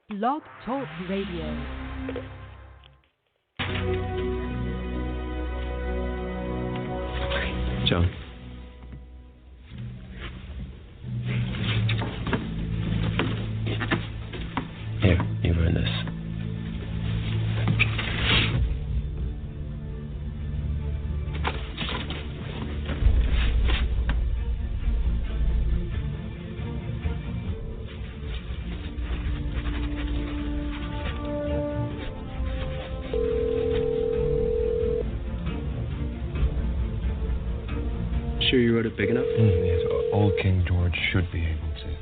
Blog Talk Radio. John. Here, you earn this. Sure you wrote it big enough? Yes, old King George should be able to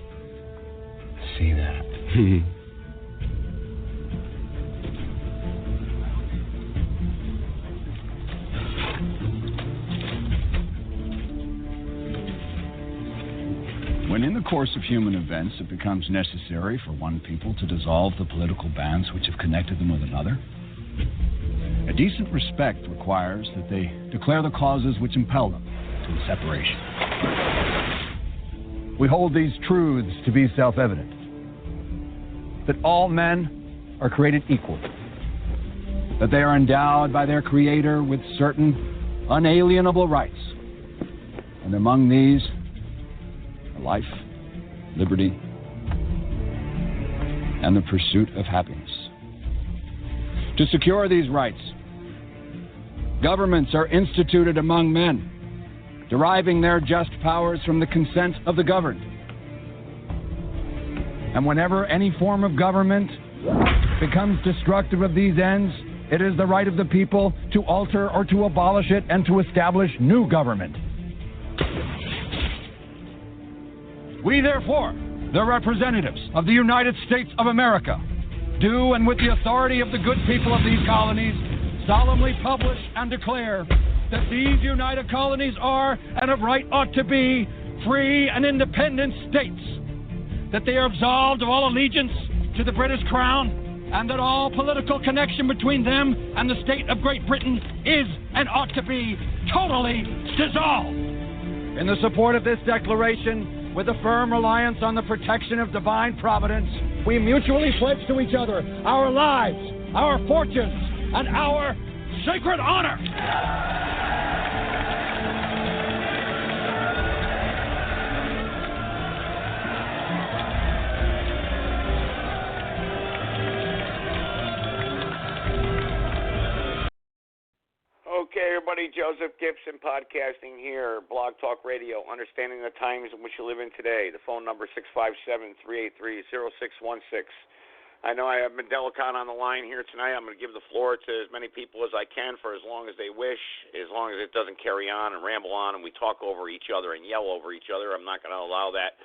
see that. When in the course of human events it becomes necessary for one people to dissolve the political bands which have connected them with another, a decent respect requires that they declare the causes which impel them to the separation. We hold these truths to be self-evident, that all men are created equal, that they are endowed by their Creator with certain unalienable rights, and among these are life, liberty, and the pursuit of happiness. To secure these rights, governments are instituted among men, deriving their just powers from the consent of the governed. And whenever any form of government becomes destructive of these ends, it is the right of the people to alter or to abolish it and to establish new government. We, therefore, the representatives of the United States of America, do, and with the authority of the good people of these colonies, solemnly publish and declare that these united colonies are, and of right ought to be, free and independent states, that they are absolved of all allegiance to the British Crown, and that all political connection between them and the state of Great Britain is, and ought to be, totally dissolved. In the support of this declaration, with a firm reliance on the protection of divine providence, we mutually pledge to each other our lives, our fortunes, and our sacred honor. Okay, everybody, Joseph Gibson podcasting here, Blog Talk Radio, understanding the times in which you live in today. The phone number 657-383-0616. I know I have Mendelicon on the line here tonight. I'm going to give the floor to as many people as I can for as long as they wish, as long as it doesn't carry on and ramble on and we talk over each other and yell over each other. I'm not going to allow that.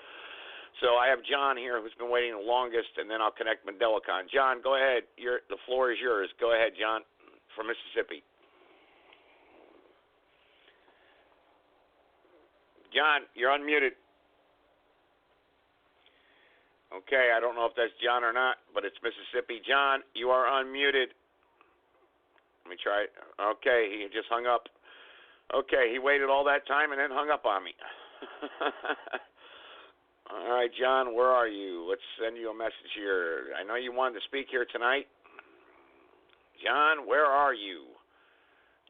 So I have John here who's been waiting the longest, and then I'll connect Mendelicon. John, go ahead. The floor is yours. Go ahead, John, from Mississippi. John, you're unmuted. Okay, I don't know if that's John or not, but it's Mississippi. John, you are unmuted. Let me try it. Okay, he just hung up. Okay, he waited all that time and then hung up on me. All right, John, where are you? Let's send you a message here. I know you wanted to speak here tonight. John, where are you?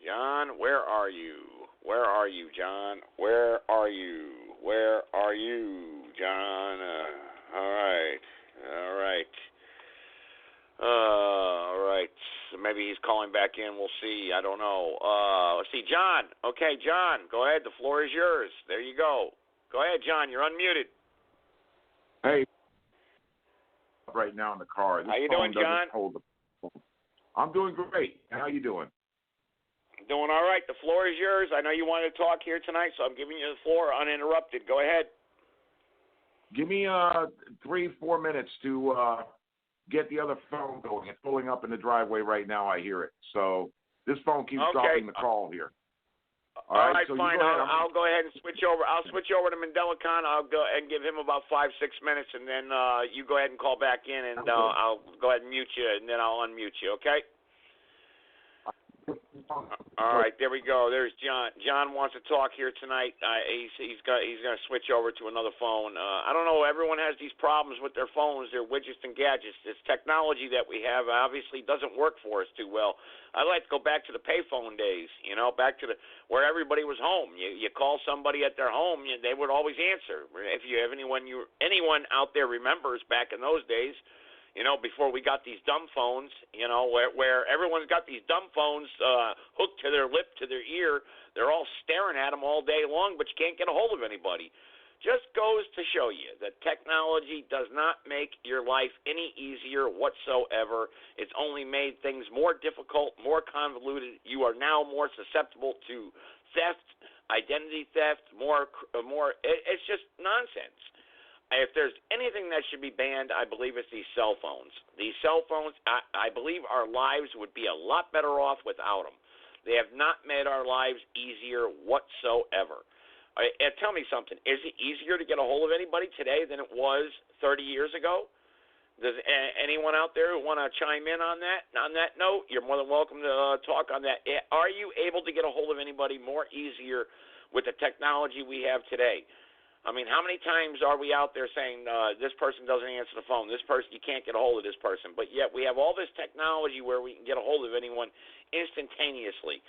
John, where are you? Where are you, John? Where are you? Where are you, John? All right. So maybe he's calling back in. We'll see. I don't know. Let's see. John. Okay, John. Go ahead. The floor is yours. There you go. Go ahead, John. You're unmuted. Hey. Right now in the car. How you doing, John? I'm doing great. How you doing? Doing all right. The floor is yours. I know you wanted to talk here tonight, so I'm giving you the floor uninterrupted. Go ahead. Give me 3-4 minutes to get the other phone going. It's pulling up in the driveway right now. I hear it. So this phone keeps dropping the call here. All right, so fine. I'll go ahead and switch over. I'll switch over to Mendelicon. I'll go and give him about 5-6 minutes, and then you go ahead and call back in, and I'll go ahead and mute you, and then I'll unmute you. Okay? All right, there we go. There's John. John wants to talk here tonight. He's going to switch over to another phone. I don't know. Everyone has these problems with their phones, their widgets and gadgets. This technology that we have obviously doesn't work for us too well. I like to go back to the payphone days. Back to where everybody was home. You call somebody at their home, they would always answer. If you have anyone out there remembers back in those days. Before we got these dumb phones, where everyone's got these dumb phones hooked to their lip, to their ear. They're all staring at them all day long, but you can't get a hold of anybody. Just goes to show you that technology does not make your life any easier whatsoever. It's only made things more difficult, more convoluted. You are now more susceptible to theft, identity theft, more. It's just nonsense. If there's anything that should be banned, I believe it's these cell phones. These cell phones, I believe our lives would be a lot better off without them. They have not made our lives easier whatsoever. Tell me something. Is it easier to get a hold of anybody today than it was 30 years ago? Does anyone out there who want to chime in on that? On that note, you're more than welcome to talk on that. Are you able to get a hold of anybody more easier with the technology we have today? I mean, how many times are we out there saying this person doesn't answer the phone, this person, you can't get a hold of this person, but yet we have all this technology where we can get a hold of anyone instantaneously.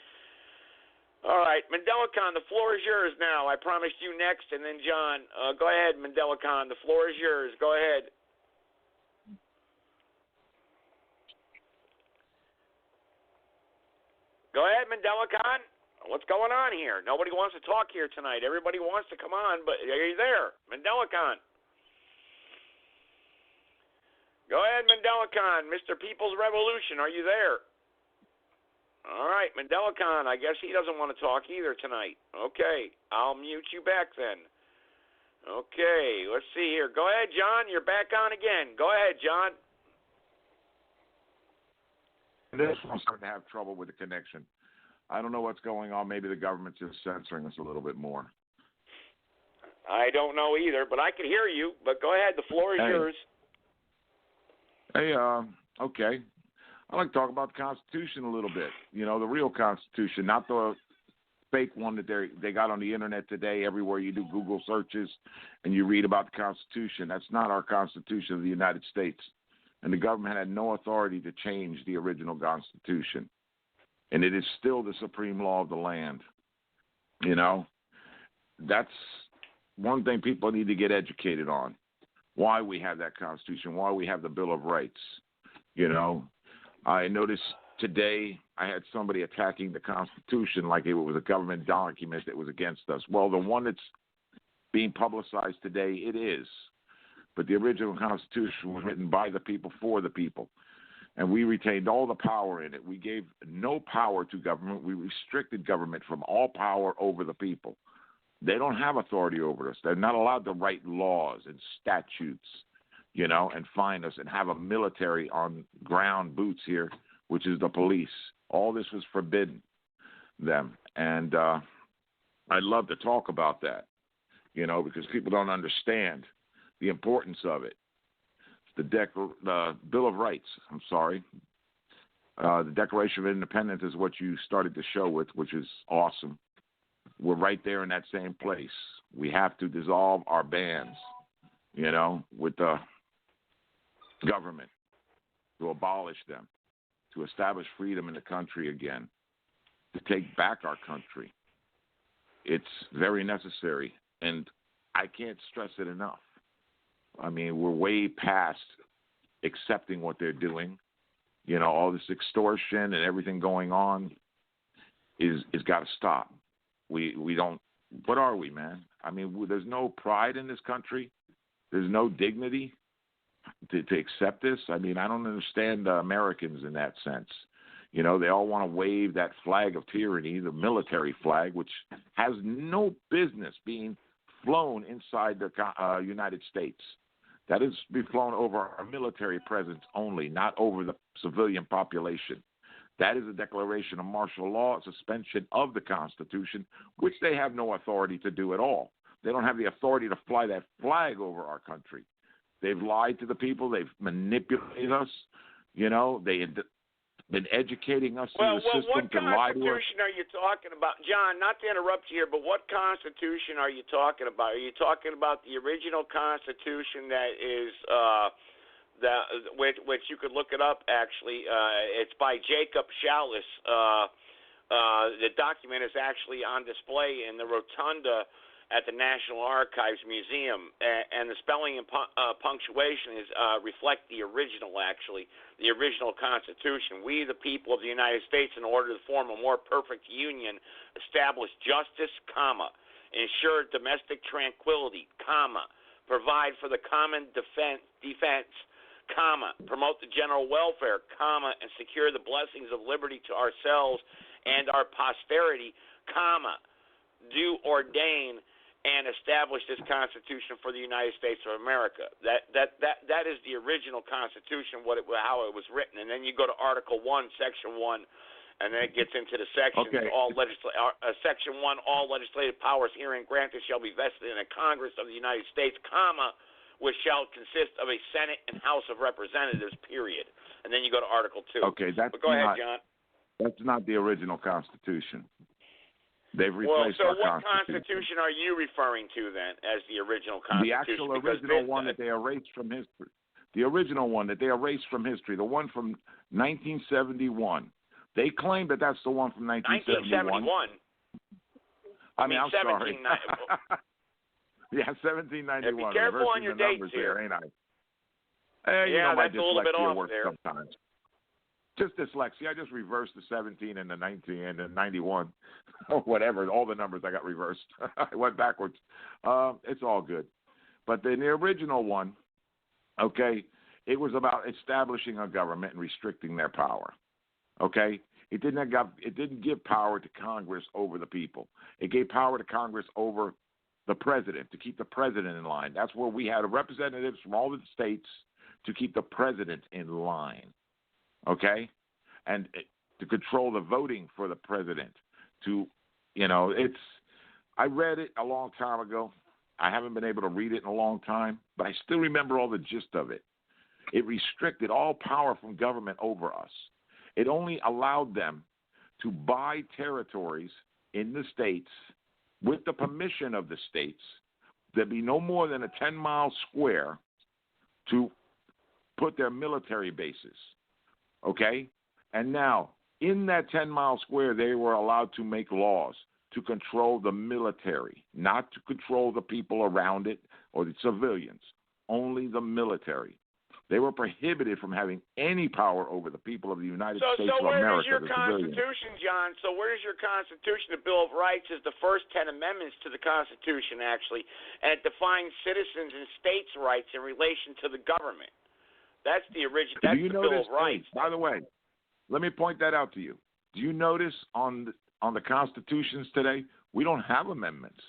All right, Mandela Khan, the floor is yours now. I promised you next, and then John. Go ahead, Mandela Khan, the floor is yours. Go ahead. Go ahead, Mandela Khan. What's going on here? Nobody wants to talk here tonight. Everybody wants to come on, but are you there? Mandela Khan. Go ahead, Mandela Khan. Mr. People's Revolution, are you there? All right, Mandela Khan, I guess he doesn't want to talk either tonight. Okay, I'll mute you back then. Okay, let's see here. Go ahead, John. You're back on again. Go ahead, John. This one's starting to have trouble with the connection. I don't know what's going on. Maybe the government's just censoring us a little bit more. I don't know either, but I can hear you. But go ahead. The floor is yours. Hey, okay. I'd like to talk about the Constitution a little bit. The real Constitution, not the fake one that they got on the internet today. Everywhere you do Google searches and you read about the Constitution. That's not our Constitution of the United States. And the government had no authority to change the original Constitution. And it is still the supreme law of the land. That's one thing people need to get educated on. Why we have that Constitution, why we have the Bill of Rights. I noticed today I had somebody attacking the Constitution like it was a government document that was against us. Well, the one that's being publicized today, it is. But the original Constitution was written by the people, for the people. And we retained all the power in it. We gave no power to government. We restricted government from all power over the people. They don't have authority over us. They're not allowed to write laws and statutes, and fine us and have a military on ground boots here, which is the police. All this was forbidden them. And I'd love to talk about that, because people don't understand the importance of it. The Bill of Rights, the Declaration of Independence is what you started the show with, which is awesome. We're right there in that same place. We have to dissolve our bands, with the government, to abolish them, to establish freedom in the country again, to take back our country. It's very necessary, and I can't stress it enough. I mean, we're way past accepting what they're doing. All this extortion and everything going on is got to stop. We don't. What are we, man? I mean, there's no pride in this country. There's no dignity to accept this. I mean, I don't understand Americans in that sense. They all want to wave that flag of tyranny, the military flag, which has no business being flown inside the United States. That is to be flown over our military presence only, not over the civilian population. That is a declaration of martial law, a suspension of the Constitution, which they have no authority to do at all. They don't have the authority to fly that flag over our country. They've lied to the people. They've manipulated us. They been educating us well, through the system what to lie to us. Constitution are you talking about? John, not to interrupt you here, but what Constitution are you talking about? Are you talking about the original Constitution that is which you could look it up, actually. It's by Jacob Chalice. The document is actually on display in the rotunda at the National Archives Museum, and the spelling and punctuation reflect the original, actually, the original Constitution. We, the people of the United States, in order to form a more perfect union, establish justice, comma, ensure domestic tranquility, comma, provide for the common defense, comma, promote the general welfare, comma, and secure the blessings of liberty to ourselves and our posterity, comma, do ordain and establish this Constitution for the United States of America. That is the original Constitution, how it was written. And then you go to Article 1, Section 1, and then it gets into the sections. Okay. Section 1, all legislative powers herein granted shall be vested in a Congress of the United States, comma, which shall consist of a Senate and House of Representatives, period. And then you go to Article 2. Okay, but go ahead, John. That's not the original Constitution. They've replaced our Constitution. What Constitution are you referring to then as the original Constitution? The actual original one that they erased from history. The original one that they erased from history, the one from 1971. They claim that that's the one from 1971. 1971? I'm sorry. Yeah, 1791. Yeah, be careful on your dates here, ain't I? My that's a little bit off works there. Sometimes. Just dyslexia. I just reversed the 17 and the 19 and the 91, or whatever. All the numbers I got reversed. I went backwards. It's all good. But in the original one, okay, it was about establishing a government and restricting their power. Okay, it didn't give power to Congress over the people. It gave power to Congress over the president, to keep the president in line. That's where we had representatives from all the states to keep the president in line. Okay, and to control the voting for the president. I read it a long time ago. I haven't been able to read it in a long time, but I still remember all the gist of it. It restricted all power from government over us. It only allowed them to buy territories in the states with the permission of the states. There'd be no more than a 10-mile square to put their military bases. Okay? And now, in that 10-mile square, they were allowed to make laws to control the military, not to control the people around it or the civilians, only the military. They were prohibited from having any power over the people of the United States of America. So where is your Constitution, John? So where is your Constitution? The Bill of Rights is the first 10 amendments to the Constitution, actually, and it defines citizens and states' rights in relation to the government. That's the original. That's the Bill of Rights. By the way, let me point that out to you. Do you notice on the constitutions today, we don't have amendments.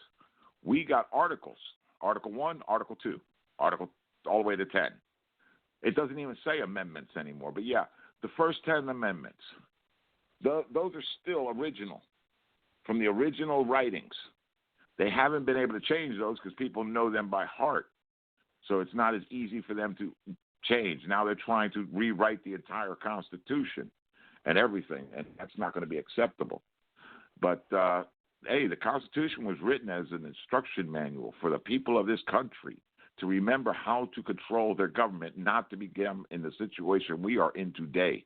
We got articles. Article 1, Article 2, Article all the way to 10. It doesn't even say amendments anymore. But, yeah, the first 10 amendments, those are still original from the original writings. They haven't been able to change those because people know them by heart. So it's not as easy for them to change. Now they're trying to rewrite the entire Constitution and everything, and that's not going to be acceptable. But, hey, the Constitution was written as an instruction manual for the people of this country to remember how to control their government, not to become in the situation we are in today.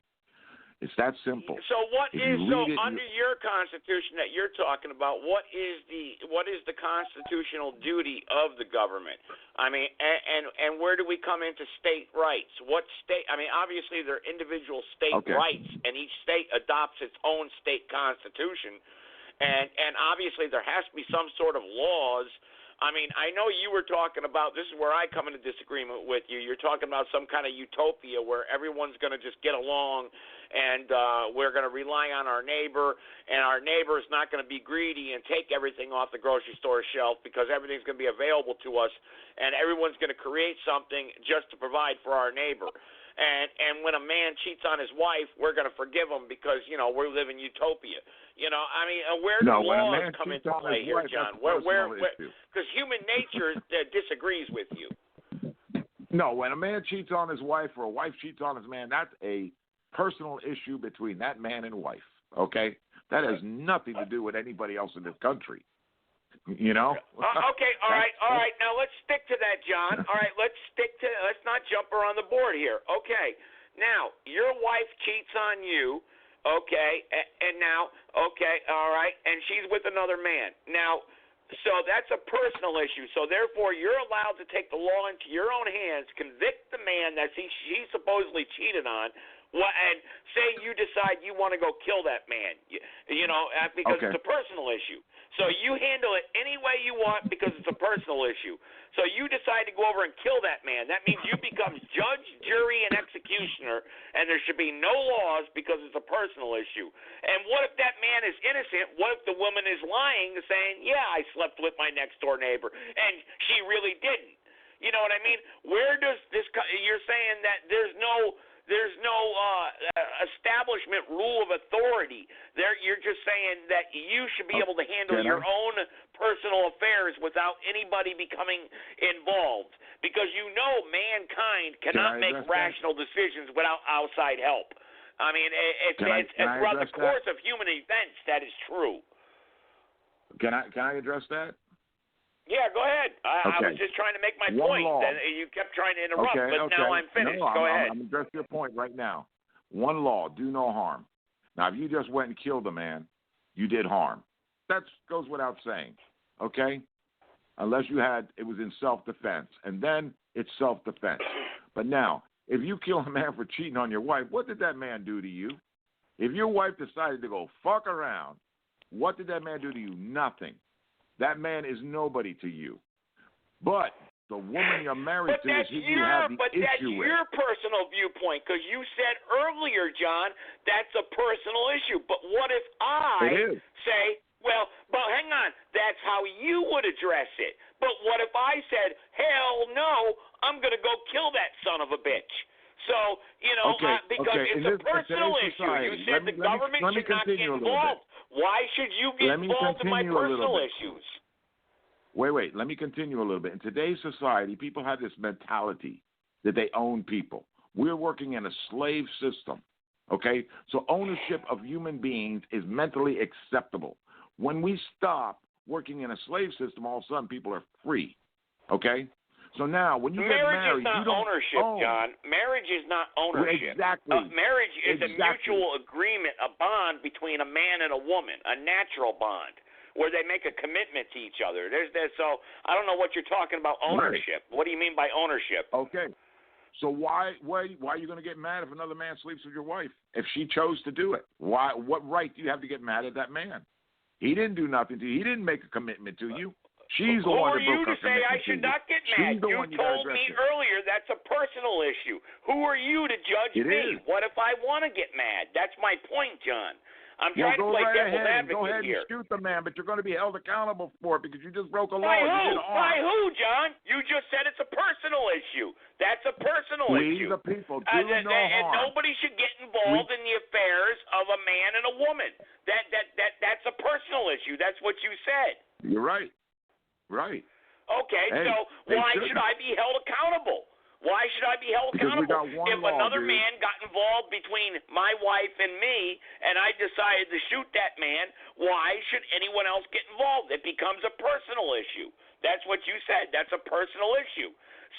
It's that simple. So under your Constitution that you're talking about, what is the constitutional duty of the government? I mean, and where do we come into state rights? What state? I mean, obviously there are individual state rights, and each state adopts its own state constitution, and obviously there has to be some sort of laws. I mean, I know you were talking about, this is where I come into disagreement with you. You're talking about some kind of utopia where everyone's going to just get along and we're going to rely on our neighbor, and our neighbor is not going to be greedy and take everything off the grocery store shelf because everything's going to be available to us, and everyone's going to create something just to provide for our neighbor. And when a man cheats on his wife, we're going to forgive him because, we live in utopia. I mean, where do laws come into play here, John? Because human nature disagrees with you. No, when a man cheats on his wife or a wife cheats on his man, that's a personal issue between that man and wife, okay? That has nothing to do with anybody else in this country, you know? Okay, all right. Now let's stick to that, John. All right, let's not jump around the board here. Okay, now your wife cheats on you, okay, and now, okay, all right, and she's with another man. Now, so that's a personal issue. So therefore, you're allowed to take the law into your own hands, convict the man that she supposedly cheated on, and say you decide you want to go kill that man, because it's a personal issue. So you handle it any way you want because it's a personal issue. So you decide to go over and kill that man. That means you become judge, jury, and executioner, and there should be no laws because it's a personal issue. And what if that man is innocent? What if the woman is lying, saying, yeah, I slept with my next-door neighbor, and she really didn't? You know what I mean? Where does this – you're saying that there's no establishment rule of authority. You're just saying that you should be able to handle your own personal affairs without anybody becoming involved, because mankind cannot make rational decisions without outside help. I mean, it's throughout the course of human events that is true. Can I address that? Yeah, go ahead. I was just trying to make my point. You kept trying to interrupt, but now I'm finished. Go ahead. I'm addressing your point right now. One law, do no harm. Now, if you just went and killed a man, you did harm. That goes without saying, okay? Unless it was in self-defense, and then it's self-defense. But now, if you kill a man for cheating on your wife, what did that man do to you? If your wife decided to go fuck around, what did that man do to you? Nothing. That man is nobody to you. But the woman you're married to is who you have the issue with. But that's your personal viewpoint, because you said earlier, John, that's a personal issue. But what if I say, well, hang on, that's how you would address it. But what if I said, hell no, I'm going to go kill that son of a bitch? So, because it's a personal issue. You said the government should not get involved. Why should you get involved in my personal issues? Wait. Let me continue a little bit. In today's society, people have this mentality that they own people. We're working in a slave system, okay? So ownership of human beings is mentally acceptable. When we stop working in a slave system, all of a sudden people are free, okay? So now, when you get married, you don't ownership, John. Marriage is not ownership. Exactly. Marriage is a mutual agreement, a bond between a man and a woman, a natural bond, where they make a commitment to each other. So I don't know what you're talking about ownership. Right. What do you mean by ownership? Okay. So why are you going to get mad if another man sleeps with your wife? If she chose to do it, what right do you have to get mad at that man? He didn't do nothing to you. He didn't make a commitment to you. She's the one that broke her commitment. Who are you to say I should not get mad? You told me earlier that's a personal issue. Who are you to judge me? What if I want to get mad? That's my point, John. I'm trying to play devil's advocate here. Go ahead and shoot the man, but you're going to be held accountable for it because you just broke a law. By who? By who, John? You just said it's a personal issue. That's a personal issue. We the people do no harm. And nobody should get involved in the affairs of a man and a woman. That's a personal issue. That's what you said. You're right. Right. Okay, so why should I be held accountable? Why should I be held accountable? If another man got involved between my wife and me and I decided to shoot that man, why should anyone else get involved? It becomes a personal issue. That's what you said. That's a personal issue.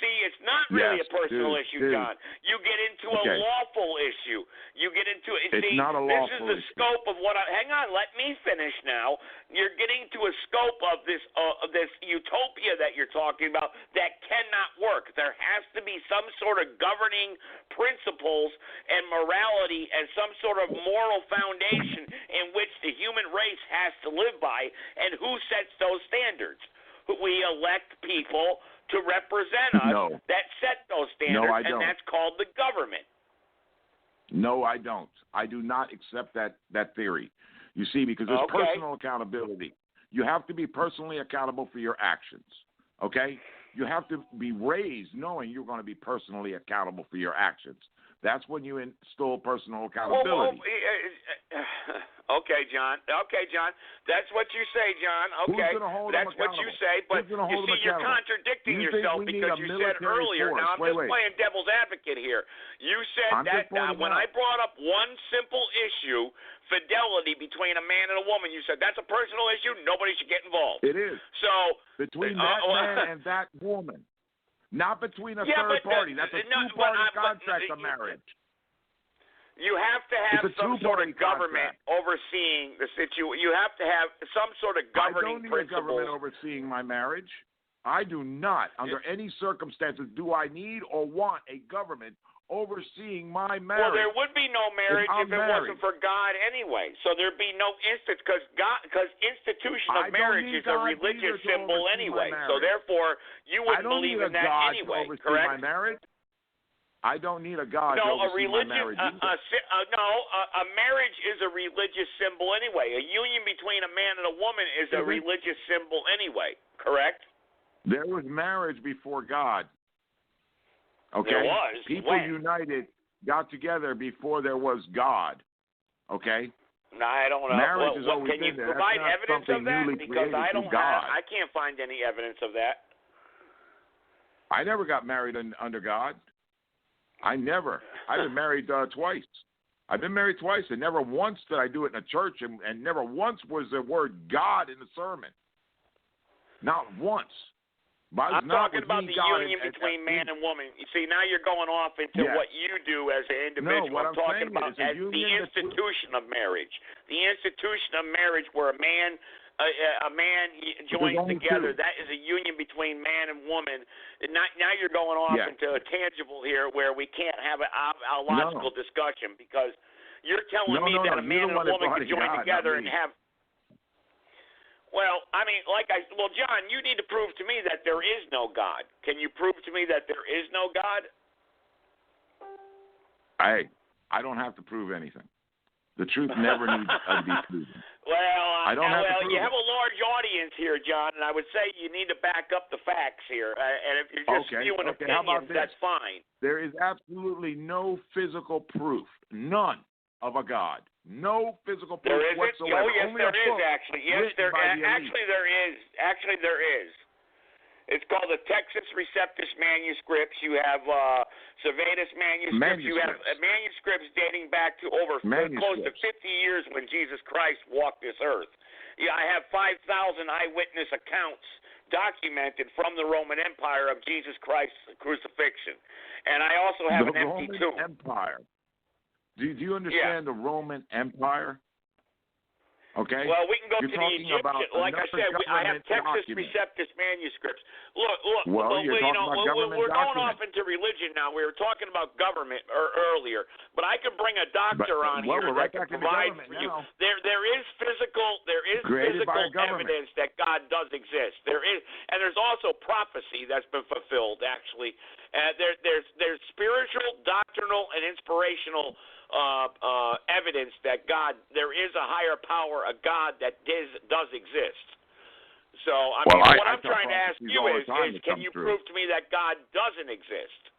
See, it's not really a personal issue, John. You get into a lawful issue. You get into it. It's not a lawful issue. This is the scope of what hang on, let me finish now. You're getting to a scope of this utopia that you're talking about that cannot work. There has to be some sort of governing principles and morality and some sort of moral foundation in which the human race has to live by. And who sets those standards? We elect people to represent us that set those standards, and that's called the government. No, I don't. I do not accept that theory. You see, because there's personal accountability. You have to be personally accountable for your actions, okay? You have to be raised knowing you're going to be personally accountable for your actions. That's when you install personal accountability. Okay, John. That's what you say, John. Okay. That's what you say. But you see, you're contradicting yourself because you said earlier. Now, I'm just playing devil's advocate here. You said that when I brought up one simple issue, fidelity between a man and a woman, you said that's a personal issue. Nobody should get involved. It is. So between that man and that woman, not between a third party. That's a two-party contract of marriage. You have to have some sort of government overseeing the situation. You have to have some sort of governing principles. I don't need a government overseeing my marriage. I do not, under any circumstances, do I need or want a government overseeing my marriage. Well, there would be no marriage if it wasn't for God anyway. So there'd be no instance because institution of marriage is a religious symbol anyway. So therefore, you wouldn't believe in that anyway. Correct? My marriage. I don't need a God to oversee my marriage. A marriage is a religious symbol anyway. A union between a man and a woman is a religious symbol anyway, correct? There was marriage before God. Okay? There was. People united, got together before there was God. Okay? No, I don't know. Marriage is always can you been there. provide evidence of that? Because I can't find any evidence of that. I never got married under God. I've been married twice. I've been married twice, and never once did I do it in a church, and never once was the word God in the sermon. Not once. I'm talking about the union between man and woman. You see, now you're going off into what you do as an individual. No, what I'm talking about as the institution of marriage. The institution of marriage where a man joins together. That is a union between man and woman. And now you're going off into a tangible here where we can't have a logical discussion because you're telling me that a man and a woman can join together and have. Well, I mean, John, you need to prove to me that there is no God. Can you prove to me that there is no God? I don't have to prove anything. The truth never needs to be proven. You have a large audience here, John, and I would say you need to back up the facts here. And if you're just spewing opinions, that's fine. There is absolutely no physical proof, none, of a God. No physical proof whatsoever. Oh, yes, there is actually. Yes, there is. Actually, there is. It's called the Texas Receptus manuscripts. You have Servetus manuscripts. You have manuscripts dating back to close to 50 years when Jesus Christ walked this earth. Yeah, I have 5,000 eyewitness accounts documented from the Roman Empire of Jesus Christ's crucifixion. And I also have an empty tomb. The Roman Empire. Do you understand the Roman Empire? Okay. Well, we can go to the Egyptian. Like I said, I have Texas Receptus manuscripts. Look. We're going off into religion now. We were talking about government earlier, but I could bring a doctor on here that can provide for you. There is physical evidence that God does exist. There is, and there's also prophecy that's been fulfilled. Actually, there's spiritual, doctrinal, and inspirational evidence that there is a higher power, a God that does exist. So, what I'm trying to ask you is can you prove to me that God doesn't exist?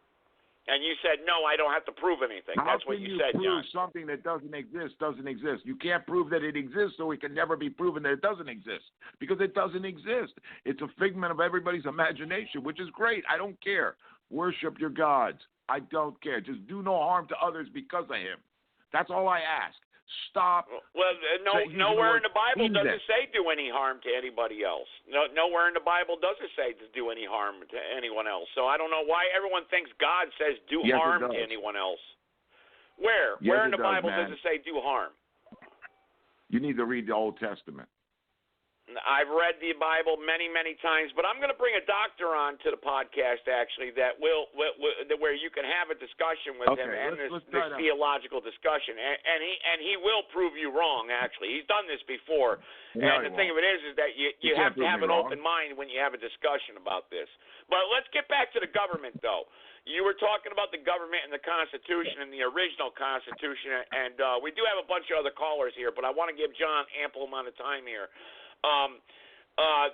And you said, no, I don't have to prove anything. That's what you said, John. How can you prove something that doesn't exist? You can't prove that it exists, so it can never be proven that it doesn't exist, because it doesn't exist. It's a figment of everybody's imagination, which is great. I don't care. Worship your gods. I don't care. Just do no harm to others because of him. That's all I ask. Stop. Well, nowhere in the Bible does it say do any harm to anybody else. Nowhere in the Bible does it say to do any harm to anyone else. So I don't know why everyone thinks God says do harm to anyone else. Where? Yes, where in the Bible does it say do harm? You need to read the Old Testament. I've read the Bible many, many times, but I'm going to bring a doctor on to the podcast, actually, that where you can have a discussion with him and this theological discussion, and he will prove you wrong. Actually, he's done this before, and the thing of it is that you have to have an open mind when you have a discussion about this. But let's get back to the government, though. You were talking about the government and the Constitution and the original Constitution, and we do have a bunch of other callers here, but I want to give John ample amount of time here.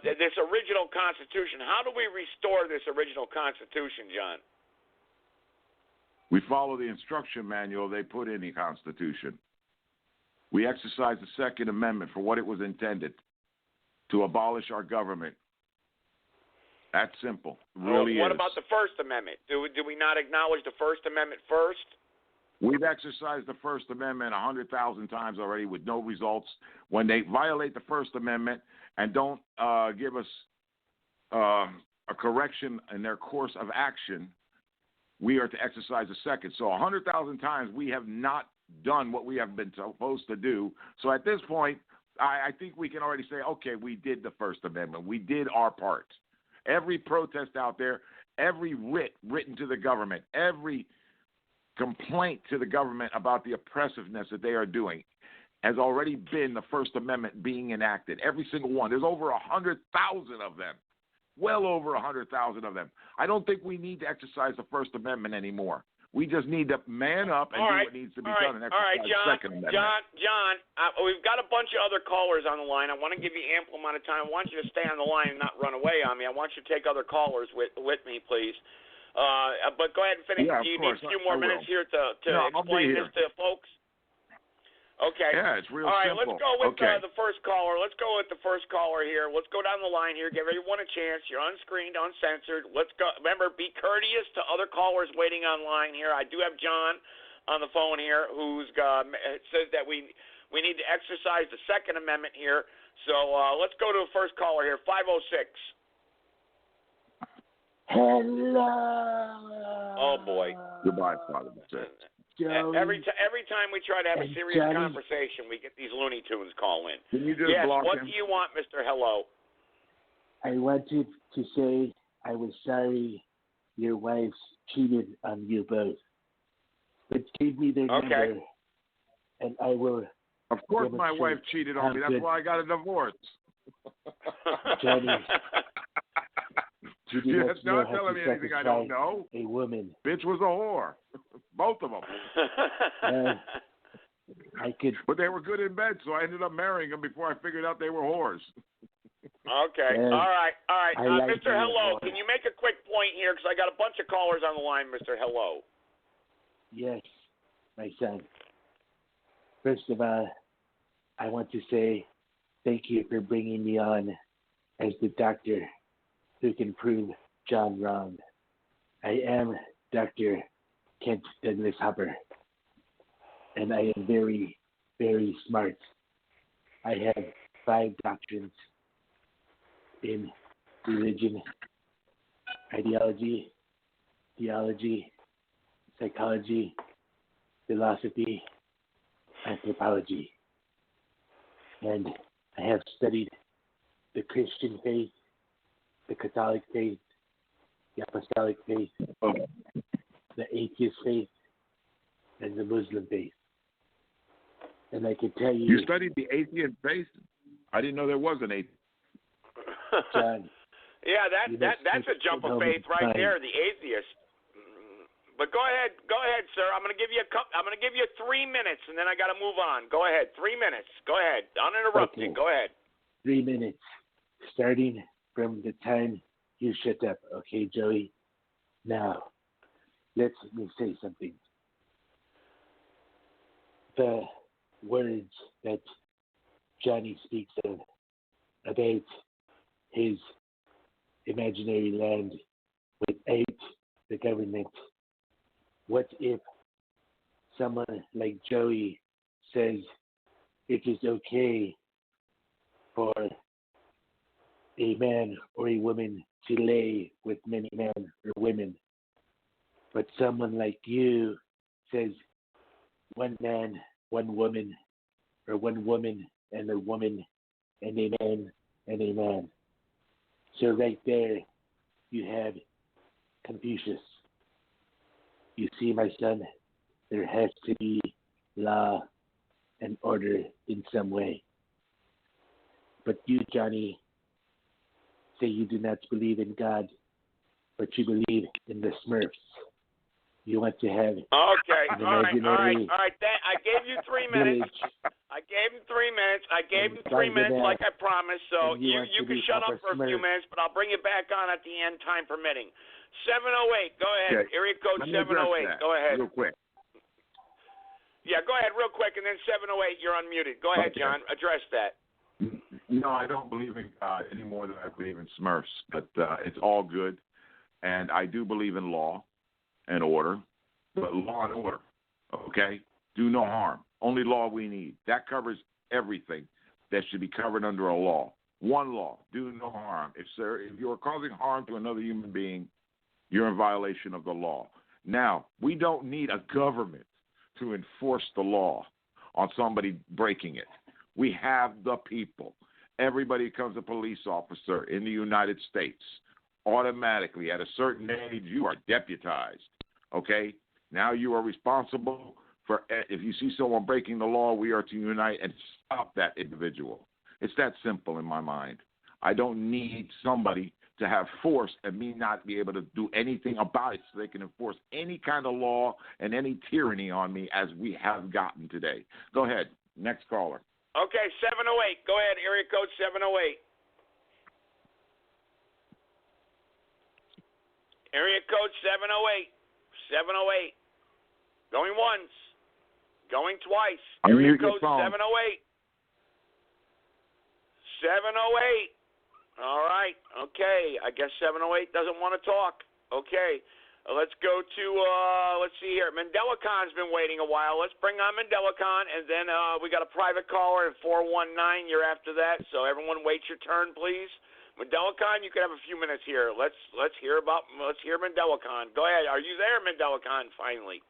This original Constitution, how do we restore this original Constitution, John? We follow the instruction manual they put in the Constitution. We exercise the Second Amendment for what it was intended, to abolish our government. That's simple. It really what is. about the First Amendment? Do we not acknowledge the First Amendment first? We've exercised the First Amendment 100,000 times already with no results. When they violate the First Amendment and don't give us a correction in their course of action, we are to exercise the Second. So 100,000 times we have not done what we have been supposed to do. So at this point, I think we can already say, okay, we did the First Amendment. We did our part. Every protest out there, every writ written to the government, every complaint to the government about the oppressiveness that they are doing has already been the First Amendment being enacted. Every single one. There's over 100,000 of them. Well over 100,000 of them. I don't think we need to exercise the First Amendment anymore. We just need to man up and do what needs to be done and exercise the Second Amendment. John, we've got a bunch of other callers on the line. I want to give you ample amount of time. I want you to stay on the line and not run away on me. I want you to take other callers with me, please. But go ahead and finish. Yeah, Do you course. need a few more minutes here to explain this to folks? Okay. Yeah, it's real simple. All right, let's go with the first caller. Let's go with the first caller here. Let's go down the line here. Give everyone a chance. You're unscreened, uncensored. Let's go. Remember, be courteous to other callers waiting online here. I do have John on the phone here who says that we need to exercise the Second Amendment here. So let's go to the first caller here, 506. Hello. Oh, boy. Goodbye, Father. Every time we try to have a serious conversation, we get these Looney Tunes call in. Can you just yes, block what him? do you want, Mr. Hello? I wanted to say I was sorry your wives cheated on you both. But give me their number, and I will. Of course my wife cheated on me. That's why I got a divorce. Johnny. You're not telling me anything I don't know. A woman. Bitch was a whore. Both of them. But they were good in bed, so I ended up marrying them before I figured out they were whores. Okay. All right. Mr. Hello, can you make a quick point here? Because I got a bunch of callers on the line, Mr. Hello. Yes, my son. First of all, I want to say thank you for bringing me on as the doctor who can prove John wrong. I am Dr. Kent Douglas Hopper, and I am very, very smart. I have 5 doctrines in religion, ideology, theology, psychology, philosophy, anthropology. And I have studied the Christian faith, the Catholic faith, the Apostolic faith, the atheist faith, and the Muslim faith. And I can tell you... You studied the atheist faith? I didn't know there was an atheist. John, yeah, that's a jump of faith right there, the atheist. But go ahead, sir. I'm going to give you 3 minutes, and then I got to move on. Go ahead, 3 minutes. Go ahead, uninterrupted. Okay. Go ahead. 3 minutes, starting from the time you shut up. Okay, Joey. Now, let me say something. The words that Johnny speaks of about his imaginary land without the government. What if someone like Joey says it is okay for a man or a woman to lay with many men or women, but someone like you says one man, one woman, or one woman and a woman and a man and a man. So right there you have Confucius. You see, my son, there has to be law and order in some way. But you, Johnny, say you do not believe in God, but you believe in the Smurfs. You want to have okay. an All right. imaginary I gave you 3 minutes. village. I gave him 3 minutes like I promised. So you can shut up for a few minutes, but I'll bring you back on at the end, time permitting. 708. Go ahead. Okay. Area code 708. Go ahead. Real quick. Yeah, go ahead real quick, and then 708, you're unmuted. Go ahead, John. Address that. No, I don't believe in God any more than I believe in Smurfs, but it's all good. And I do believe in law and order, but law and order, okay? Do no harm. Only law we need. That covers everything that should be covered under a law. One law, do no harm. If you're causing harm to another human being, you're in violation of the law. Now, we don't need a government to enforce the law on somebody breaking it. We have the people. Everybody becomes a police officer in the United States. Automatically, at a certain age, you are deputized, okay? Now you are responsible for, if you see someone breaking the law, we are to unite and stop that individual. It's that simple in my mind. I don't need somebody to have force and me not be able to do anything about it so they can enforce any kind of law and any tyranny on me as we have gotten today. Go ahead. Next caller. Okay, 708. Go ahead, area code 708. Area code 708. 708. Going once. Going twice. Area code 708. 708. All right. Okay. I guess 708 doesn't want to talk. Okay. Let's go to, let's see here. Mandela Khan's been waiting a while. Let's bring on Mandela Khan, and then we got a private caller at 419. You're after that, so everyone wait your turn, please. Mandela Khan, you can have a few minutes here. Let's hear Mandela Khan. Go ahead. Are you there, Mandela Khan, finally?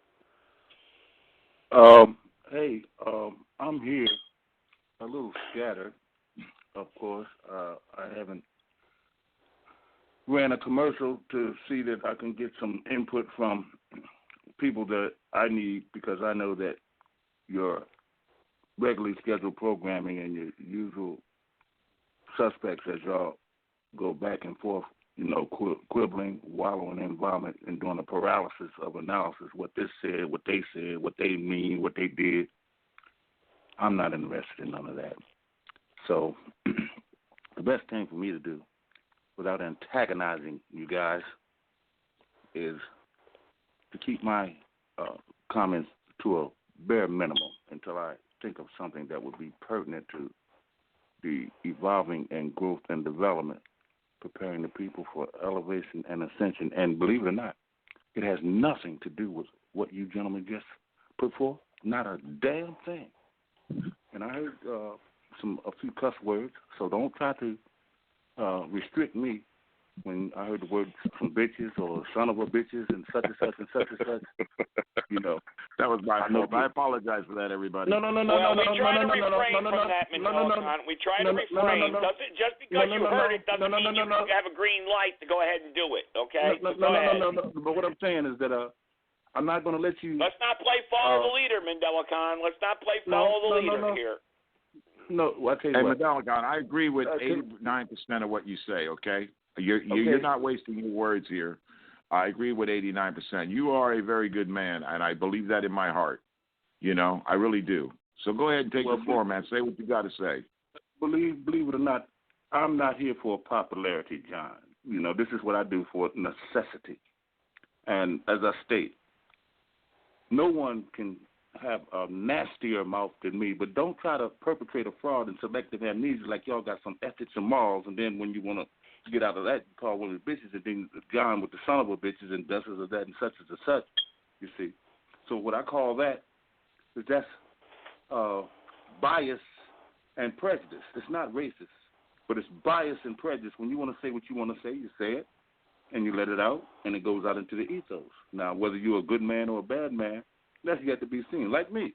Hey, I'm here. A little scattered, of course. I haven't ran a commercial to see that I can get some input from people that I need, because I know that your regularly scheduled programming and your usual suspects, as y'all go back and forth, quibbling, wallowing in vomit, and doing a paralysis of analysis, what this said, what they mean, what they did. I'm not interested in none of that. So the best thing for me to do, without antagonizing you guys, is to keep my comments to a bare minimum until I think of something that would be pertinent to the evolving and growth and development, preparing the people for elevation and ascension. And believe it or not, it has nothing to do with what you gentlemen just put forth. Not a damn thing. And I heard a few cuss words, so don't try to restrict me when I heard the word some bitches or son of a bitches and such and such and such and such. That was my fault. I apologize for that, everybody. We try to refrain from that, Mandela Khan. We try to refrain. Just because you heard it doesn't mean you have a green light to go ahead and do it, okay? No. But what I'm saying is that I'm not going to let you... Let's not play follow the leader, Mandela Khan. Let's not play follow the leader here. No, I tell you what. Mandela Khan, I agree with 89% of what you say, okay? You're not wasting your words here. I agree with 89%. You are a very good man, and I believe that in my heart. I really do. So go ahead and take the floor, man. Say what you got to say. Believe it or not, I'm not here for popularity, John. This is what I do for necessity. And as I state, no one can have a nastier mouth than me, but don't try to perpetrate a fraud and selective amnesia like y'all got some ethics and morals, and then when you want to get out of that, you call one of the bitches, and then John with the son of a bitches and this or that and such and such, you see. So what I call that is that's bias and prejudice. It's not racist, but it's bias and prejudice. When you want to say what you want to say, you say it, and you let it out, and it goes out into the ethos. Now, whether you're a good man or a bad man, that's yet to be seen. Like me,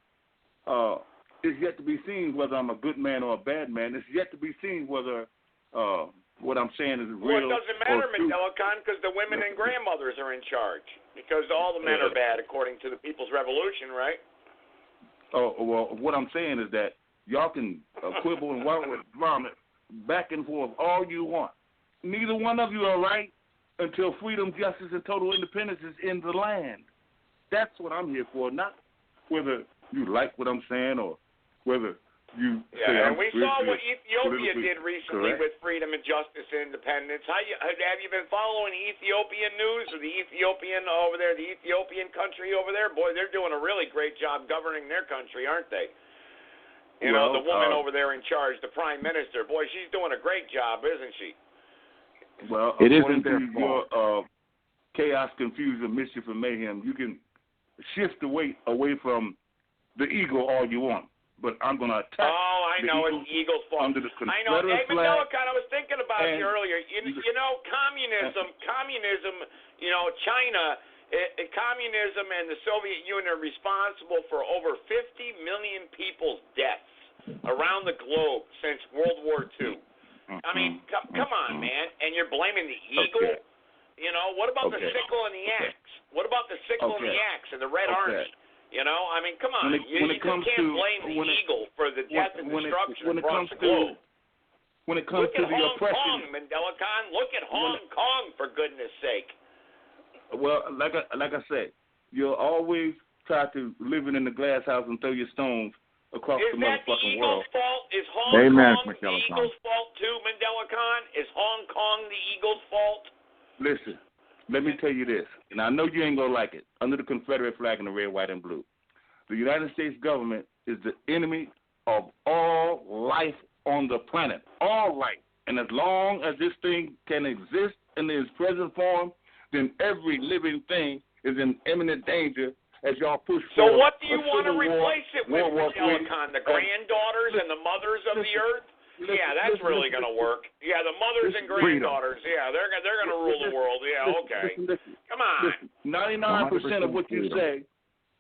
it's yet to be seen whether I'm a good man or a bad man. It's yet to be seen whether what I'm saying is real. Well, it doesn't matter, Mandela Khan, because the women and grandmothers are in charge. Because all the men are bad, according to the People's Revolution, right? Oh, well, what I'm saying is that y'all can quibble and vomit back and forth all you want. Neither one of you are right until freedom, justice, and total independence is in the land. That's what I'm here for, not whether you like what I'm saying or whether and we saw what Ethiopia did recently correct. with freedom and justice and independence. Have you been following Ethiopian news or the Ethiopian over there, the Ethiopian country over there? Boy, they're doing a really great job governing their country, aren't they? You know, the woman over there in charge, the prime minister. Boy, she's doing a great job, isn't she? Well, it according isn't their to your chaos, confusion, mischief, and mayhem, you can shift the weight away from the eagle all you want. But I'm going to attack. Oh, I know. It's the Eagles' fault. Under the I know. Hey, flag. Mandelican, I was thinking about you earlier. You know, communism, you know, China, communism and the Soviet Union are responsible for over 50 million people's deaths around the globe since World War II. I mean, come on, man. And you're blaming the eagle? Okay. You know, what about the sickle and the axe? What about the sickle and the axe and the Red Army? You know, I mean, come on. You just can't blame the eagle for the death and destruction across the globe. When it comes to the oppression. Look at Hong Kong, Mandelican. Look at Hong Kong, for goodness sake. Well, like I said, you'll always try to live in the glass house and throw your stones across the motherfucking world. Is that the Eagles' fault? Is Hong Kong the Eagles' fault too, Mandelican? Is Hong Kong the Eagles' fault? Listen. Let me tell you this, and I know you ain't going to like it. Under the Confederate flag in the red, white, and blue, the United States government is the enemy of all life on the planet, all life. And as long as this thing can exist in its present form, then every living thing is in imminent danger as y'all push forward. So what do you want to replace it with, Mandelican? The granddaughters and the mothers of the earth? Yeah, that's really going to work. Yeah, the mothers and granddaughters. Yeah, they're going to rule the world. Yeah, okay. Come on. 99% of what you say,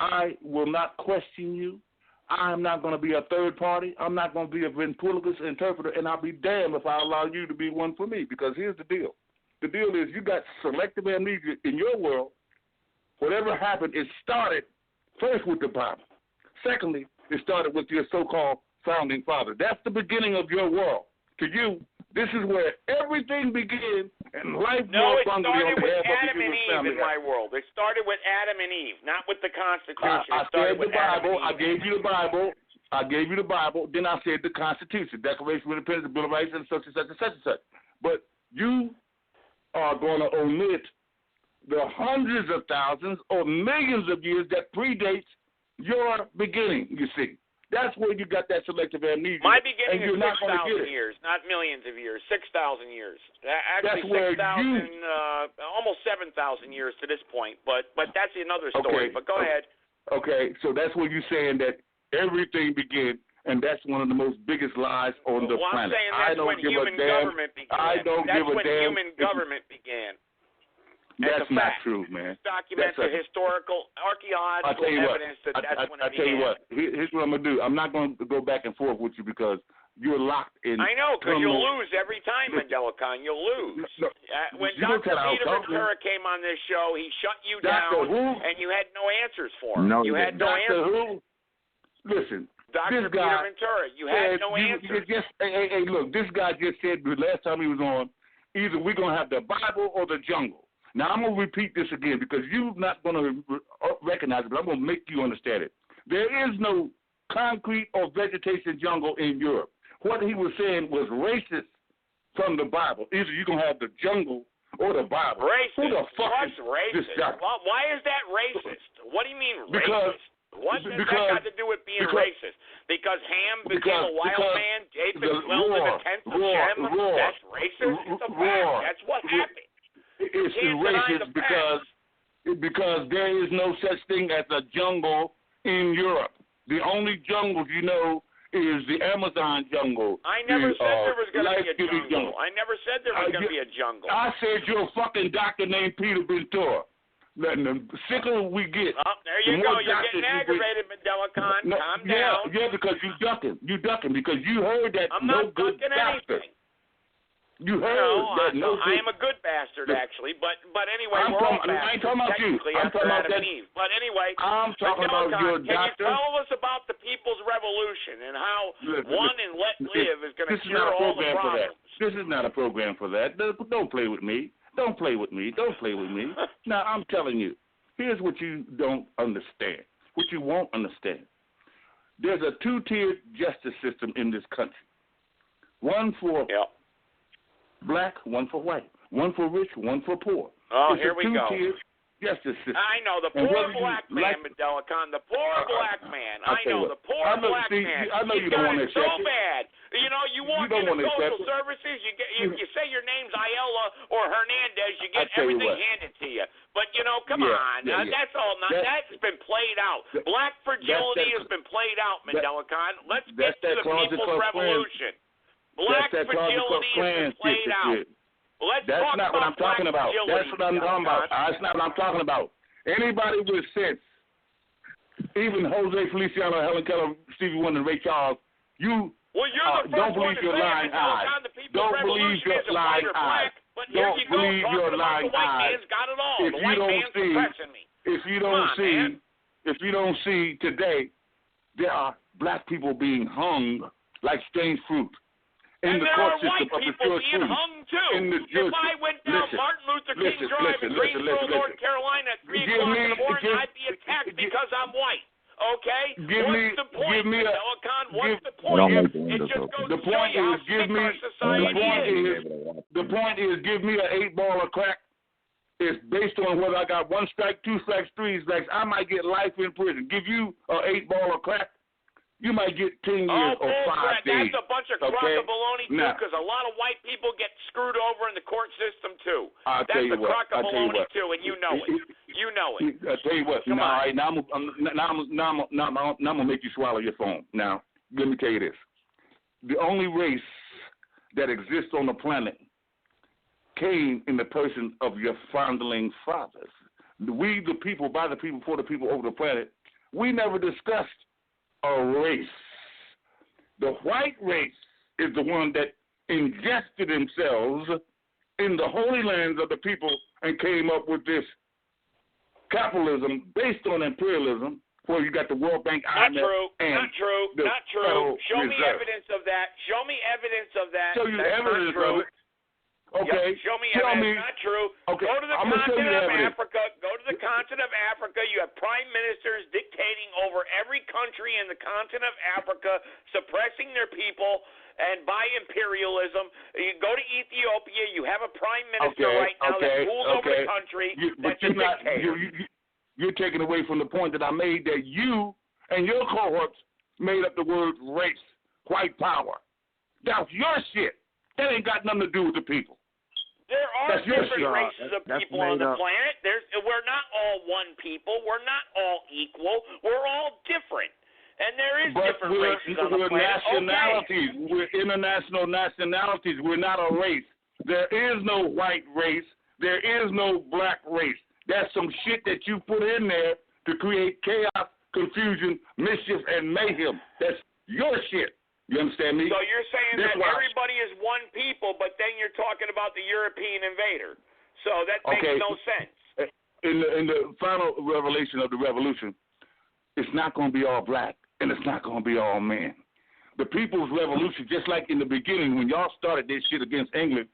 I will not question you. I'm not going to be a third party. I'm not going to be a ventriloquist interpreter, and I'll be damned if I allow you to be one for me. Because here's the deal. The deal is you got selective amnesia in your world. Whatever happened, it started first with the Bible. Secondly, it started with your so-called founding father. That's the beginning of your world. To you, this is where everything begins and life No, it started with Adam and Eve in my world. It started with Adam and Eve, not with the Constitution. I said the Bible. I gave you the Bible. Then I said the Constitution, Declaration of Independence, the Bill of Rights, and such and such and such and such. But you are going to omit the hundreds of thousands or millions of years that predates your beginning, you see. That's where you got that selective amnesia. My beginning is 6,000 years, not millions of years. 6,000 years. Actually, 6,000, almost 7,000 years to this point. But that's another story. But go ahead. Okay, so that's where you're saying that everything began, and that's one of the most biggest lies on the planet. I'm saying that's when human government began. That's when human government began. That's not true, man. Documents the historical, archaeological evidence that's when it began. I tell you what, here's what I'm going to do. I'm not going to go back and forth with you because you're locked in. I know, because you'll lose every time, Mandelican. You'll lose. When Dr. Peter Ventura came on this show, he shut you down, and you had no answers for him. No, you had no answers. Listen. Dr. Peter Ventura, you had no answers. Hey, look, this guy just said the last time he was on, either we're going to have the Bible or the jungle. Now, I'm going to repeat this again because you're not going to recognize it, but I'm going to make you understand it. There is no concrete or vegetation jungle in Europe. What he was saying was racist from the Bible. Either you're going to have the jungle or the Bible. Racist? Who the fuck What's racist? Well, why is that racist? What do you mean racist? What does that got to do with being racist? Because Ham became a wild man, Japheth dwelled in the tents of Shem? That's racist? It's a fact. That's what happened. It's racist because there is no such thing as a jungle in Europe. The only jungles you know is the Amazon jungle. I never said there was going to be a jungle. I never said there was going to be a jungle. I said you're a fucking doctor named Peter Ventura. The sicker we get. Oh, there you go. You're getting aggravated, Mandelican. Calm down. Yeah, because you ducking. You ducking because you heard that I'm not good doctor. Anything. You heard that I am a good bastard, actually, but anyway, we're all bastards. I ain't talking about you. I'm talking about Adam and Eve. But anyway, I'm talking about your doctor. Can you tell us about the People's Revolution and how one and let live is going to cure all the problems? This is not a program for that. Don't play with me. Don't play with me. Don't play with me. Now, I'm telling you, here's what you don't understand, what you won't understand. there's a two-tiered justice system in this country. One for black, one for white. One for rich, one for poor. Oh, it's here we go. Justice system. I know, the poor black man, Medelicon, the poor black man. I know, the poor black man. I know you got don't want to it so bad. You know, you walk into social services, you say your name's Ayala or Hernandez, you get everything handed to you. But, you know, come on. That's all. That's been played out. Black fragility has been played out, Medelicon. Let's get to the people's revolution. Black fragility has been played out. That's not what I'm talking about. That's what I'm talking about. That's not what I'm talking about. Anybody with sense, even Jose Feliciano, Helen Keller, Stevie Wonder, Ray Charles, you don't believe your lying eyes. Don't believe your lying eyes. Don't believe your lying eyes. If you don't see today, there are black people being hung like strange fruit. In the court system of the church, in the if I went down Martin Luther King Drive in Greensboro, North Carolina at 3 o'clock in the morning, I'd be attacked because I'm white. Okay? What's the point, Medelicon? What's the point? It just goes to show you how sick our society is. The point is, give me an 8-ball of crack. It's based on whether I got 1 strike, 2 strikes, 3 strikes. I might get life in prison. Give you an 8-ball of crack, you might get 10 years or 5 days. That's a bunch of crock-a-baloney, too, because a lot of white people get screwed over in the court system, too. That's a crock-a-baloney, too, and you know it. You know it. I'll tell you what. All right, now I'm going to make you swallow your phone. Now, let me tell you this. The only race that exists on the planet came in the person of your founding fathers. We, the people, by the people, for the people, over the planet, we never discussed a race. The white race is the one that ingested themselves in the holy lands of the people and came up with this capitalism based on imperialism, where you got the World Bank, Not IMF, true. and Not true. the Not true. Federal Show me Reserve. evidence of that. Show me evidence of that. Show you That's evidence not true. of it. Okay. Yep. Show me evidence. Not true. Okay. Go to the I'm gonna show you continent of evidence. Africa. Go to the continent of Africa. You have prime ministers dictating over every country in the continent of Africa, suppressing their people, and by imperialism. You go to Ethiopia. You have a prime minister right now that rules over the country. That's a dictator. You're taking away from the point that I made, that you and your cohorts made up the word race, white power. That's your shit. That ain't got nothing to do with the people. There are different races of people on the planet. We're not all one people. We're not all equal. We're all different. And there is different races on the planet. Nationalities. Okay. We're international nationalities. We're not a race. There is no white race. There is no black race. That's some shit that you put in there to create chaos, confusion, mischief, and mayhem. That's your shit. You understand me? So you're saying that everybody is one people, but then you're talking about the European invader. So that makes no sense. In the final revelation of the revolution, it's not going to be all black, and it's not going to be all men. The people's revolution, just like in the beginning when y'all started this shit against England,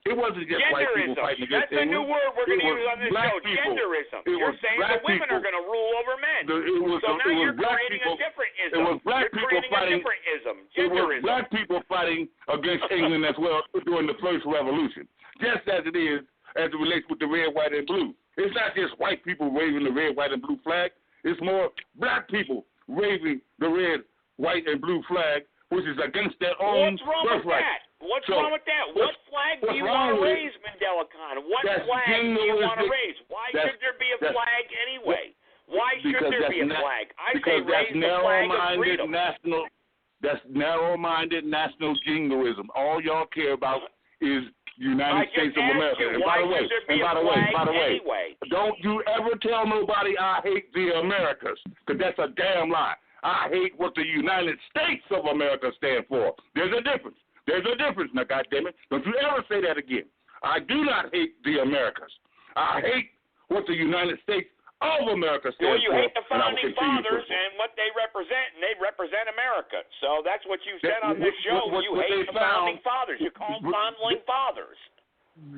it wasn't just white people fighting against That's England. a new word we're going to use on this show, people. genderism. You're saying that women are going to rule over men. So now you're creating a different ism. It was black people fighting. Genderism. It was black people fighting against England as well during the first revolution, just as it is as it relates with the red, white, and blue. It's not just white people waving the red, white, and blue flag. It's more black people waving the red, white, and blue flag, which is against their own birthright. What's wrong with that? What flag do you want to raise, Medelicon? What flag do you want to raise? Why should there be a flag anyway? Why should there be a flag? I say raise the flag of freedom. That's narrow-minded national jingoism. All y'all care about is United States of America. And by the way, don't you ever tell nobody I hate the Americas, because that's a damn lie. I hate what the United States of America stand for. There's a difference. There's a difference now, goddammit. Don't you ever say that again. I do not hate the Americas. I hate what the United States of America stands for. Well, you hate the founding fathers and what they represent, and they represent America. So that's what you said on this show. You hate the founding fathers. You call them founding fathers.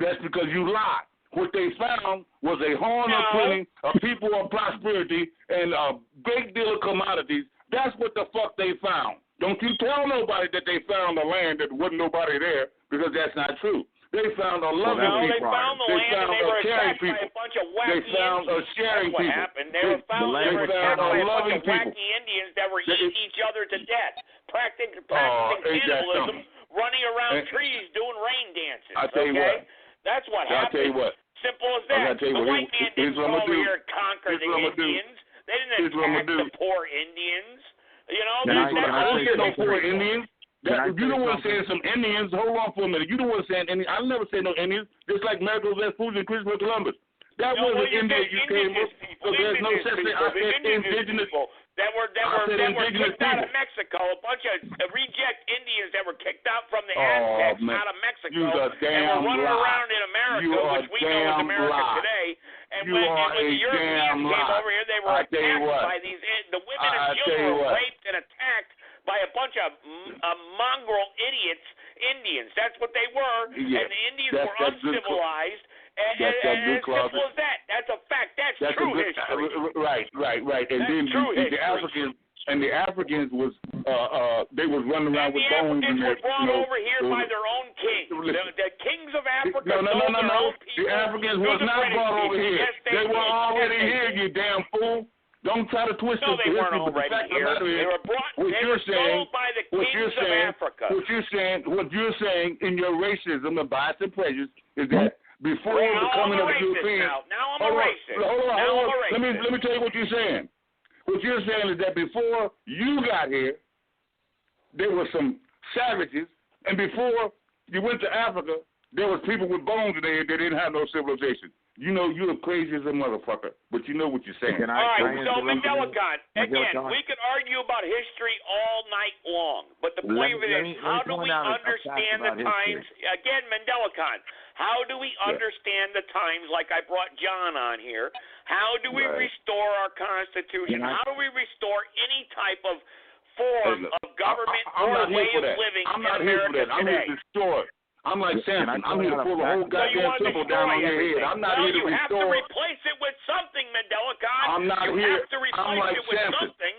That's because you lie. What they found was a horn of plenty, a people of prosperity, and a great deal of commodities. That's what the fuck they found. Don't you tell nobody that they found a land that wasn't nobody there, because that's not true. They found a loving people. They found the land and they were attacked by a bunch of wacky Indians. They found a sharing people. That's what happened. They were attacked by a bunch of wacky Indians that were eating each other to death, practicing cannibalism, running around trees doing rain dances. I tell you what. That's what happened. I tell you what. Simple as that. The white man didn't come over here and conquer the Indians. They didn't attack the poor Indians. You know, I don't get no poor Indians. You don't want to say some Indians. Hold on for a minute. You don't want to say Indians. I'll never say no Indians. Just like America Vespucci and Christopher Columbus. That wasn't India you came with. So there's no such thing. I said indigenous people. That were kicked out of Mexico. A bunch of reject Indians that were kicked out from the Aztecs out of Mexico. And were running around in America, which we know is America today. And when the Europeans came over here, they were attacked by these. The women and children were raped and attacked by a bunch of mongrel idiots, Indians. That's what they were. And the Indians were uncivilized. And as simple as that. That's a fact. That's true history. Right. And then the Africans was they was running around with bones in their. The Africans were brought over here by their own kings. The kings of Africa. No. The Africans was not brought over here. They were already here. You damn fool. Don't try to twist the history. No, they weren't already here. They were brought. They were sold by the kings of Africa. What you're saying in your racism and bias and prejudice is that before the coming of the Europeans. Now I'm a racist. Hold on. Let me tell you what you're saying. What you're saying is that before you got here, there were some savages, and before you went to Africa, there was people with bones in their head that didn't have no civilization. You know you're crazy as a motherfucker, but you know what you're saying. All right, so Mandelicon, again, we could argue about history all night long, but the point of it is, how do we understand the times? Again, Mandelicon, how do we understand the times like I brought John on here? How do we restore our Constitution? How do we restore any type of form of government or way of living in America today? I'm here to destroy it. I'm like Samson. I'm here to pull the whole goddamn temple down on your head. I'm not here to restore. You have to replace it with something, Mandelicon. I'm not here. You have to replace it with something.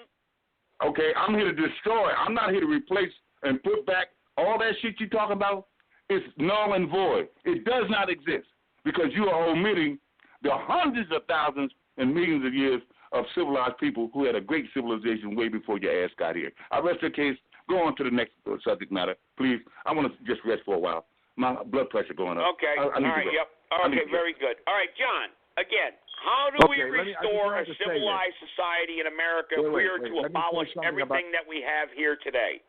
Okay, I'm here to destroy. I'm not here to replace and put back all that shit you talking about. It's null and void. It does not exist because you are omitting the hundreds of thousands and millions of years of civilized people who had a great civilization way before your ass got here. I rest your case. Go on to the next subject matter, please. I want to just rest for a while. My blood pressure going up. Okay. All right. Yep. Okay. Very good. All right, John. Again, how do we restore a civilized society in America if we are to abolish everything that we have here today?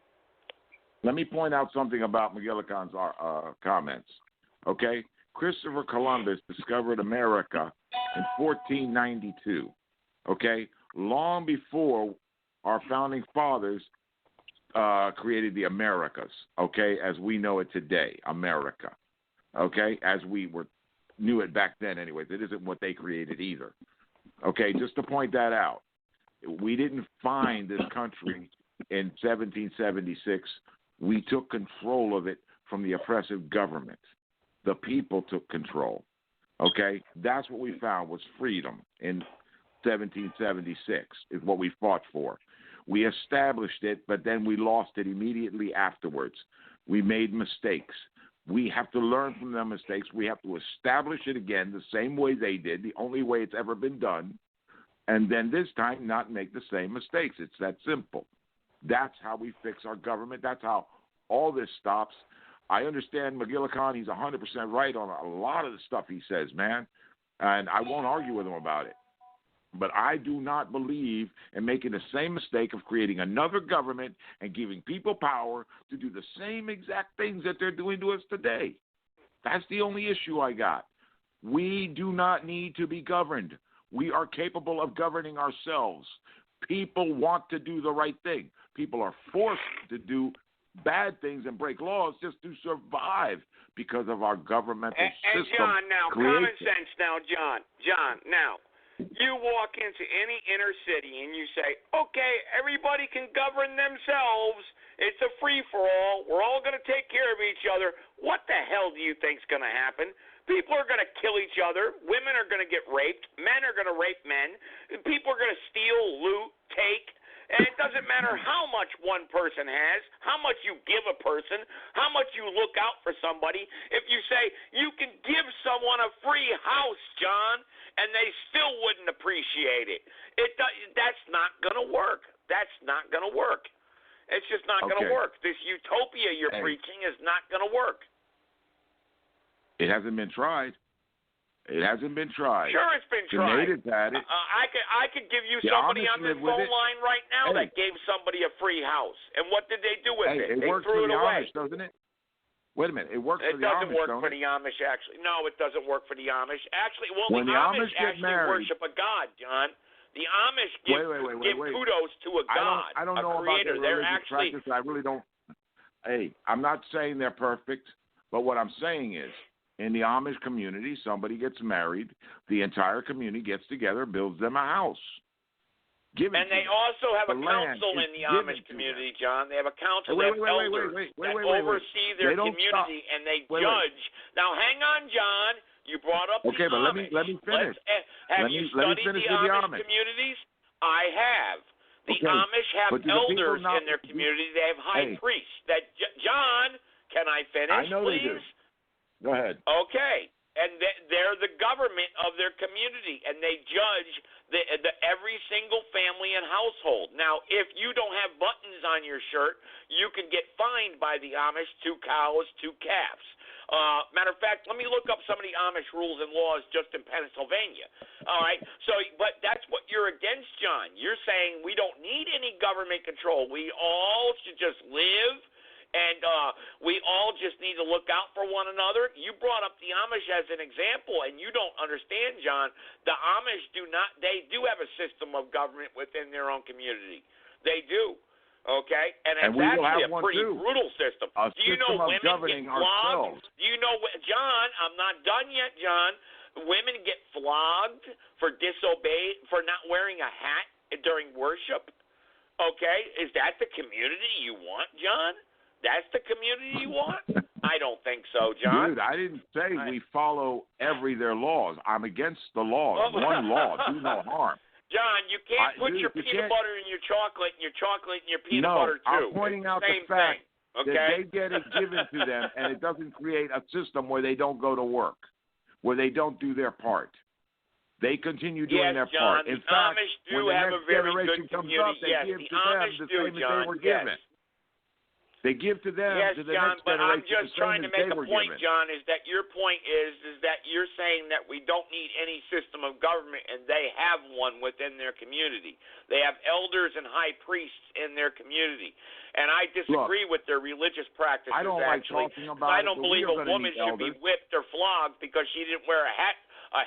Let me point out something about McGillicon's comments. Okay, Christopher Columbus discovered America in 1492. Okay, long before our founding fathers created the Americas, okay, as we know it today, America, okay, as we knew it back then anyways. It isn't what they created either, okay, just to point that out. We didn't find this country in 1776. We took control of it from the oppressive government. The people took control, okay. That's what we found was freedom in 1776 is what we fought for. We established it, but then we lost it immediately afterwards. We made mistakes. We have to learn from the mistakes. We have to establish it again the same way they did, the only way it's ever been done, and then this time not make the same mistakes. It's that simple. That's how we fix our government. That's how all this stops. I understand McGillicon. He's 100% right on a lot of the stuff he says, man, and I won't argue with him about it. But I do not believe in making the same mistake of creating another government and giving people power to do the same exact things that they're doing to us today. That's the only issue I got. We do not need to be governed. We are capable of governing ourselves. People want to do the right thing. People are forced to do bad things and break laws just to survive because of our governmental system. And John, now, common sense now, John, now. You walk into any inner city and you say, okay, everybody can govern themselves. It's a free-for-all. We're all going to take care of each other. What the hell do you think's going to happen? People are going to kill each other. Women are going to get raped. Men are going to rape men. People are going to steal, loot, take. And it doesn't matter how much one person has, how much you give a person, how much you look out for somebody. If you say you can give someone a free house, John, and they still wouldn't appreciate it, that's not going to work. That's not going to work. It's just not going to work. This utopia you're preaching is not going to work. It hasn't been tried. It hasn't been tried. Sure, it's been tried. The natives had it. I could give you somebody on this phone line right now that gave somebody a free house. And what did they do with it? They works threw for it the away. Amish, doesn't it? Wait a minute. It works for the Amish, doesn't work for the Amish, actually. No, it doesn't work for the Amish. Actually, well, when the Amish get actually married, worship a god, John. The Amish give kudos to a god, I don't know creator. about their They're actually. practice. I really don't. Hey, I'm not saying they're perfect, but what I'm saying is, in the Amish community, somebody gets married, the entire community gets together, builds them a house. And they also have a council in the Amish community, John. They have a council of elders that oversee their community, and they judge. Now, hang on, John. You brought up the Amish. But let me finish. Have you studied the Amish communities? I have. The Amish have elders in their community. They have high priests. John, can I finish, I know please? They do. Go ahead. Okay. And they're the government of their community, and they judge every single family and household. Now, if you don't have buttons on your shirt, you can get fined by the Amish 2 cows, 2 calves. Matter of fact, let me look up some of the Amish rules and laws just in Pennsylvania. All right. So, but that's what you're against, John. You're saying we don't need any government control. We all should just live. And we all just need to look out for one another. You brought up the Amish as an example, and you don't understand, John. The Amish they do have a system of government within their own community. They do, okay? And it's actually a pretty brutal system. Do you know women get flogged? Do you know, John, I'm not done yet, John. Women get flogged for not wearing a hat during worship, okay? Is that the community you want, John? That's the community you want? I don't think so, John. Dude, I didn't say we follow their laws. I'm against the laws. One law, do no harm. John, you can't put your peanut butter in your chocolate and your chocolate in your peanut butter, too. I'm pointing out the fact that they get it given to them, and it doesn't create a system where they don't go to work, where they don't do their part. They continue doing their part. In fact, Amish when do the have next a very generation good comes community. up, they give to them the same as they were given. They give to them to the John, next generation. But I'm just trying to make a point, given. John, is that your point is that you're saying that we don't need any system of government, and they have one within their community. They have elders and high priests in their community. And I disagree with their religious practices, I don't actually. like talking about I don't believe a woman should be whipped or flogged because she didn't wear a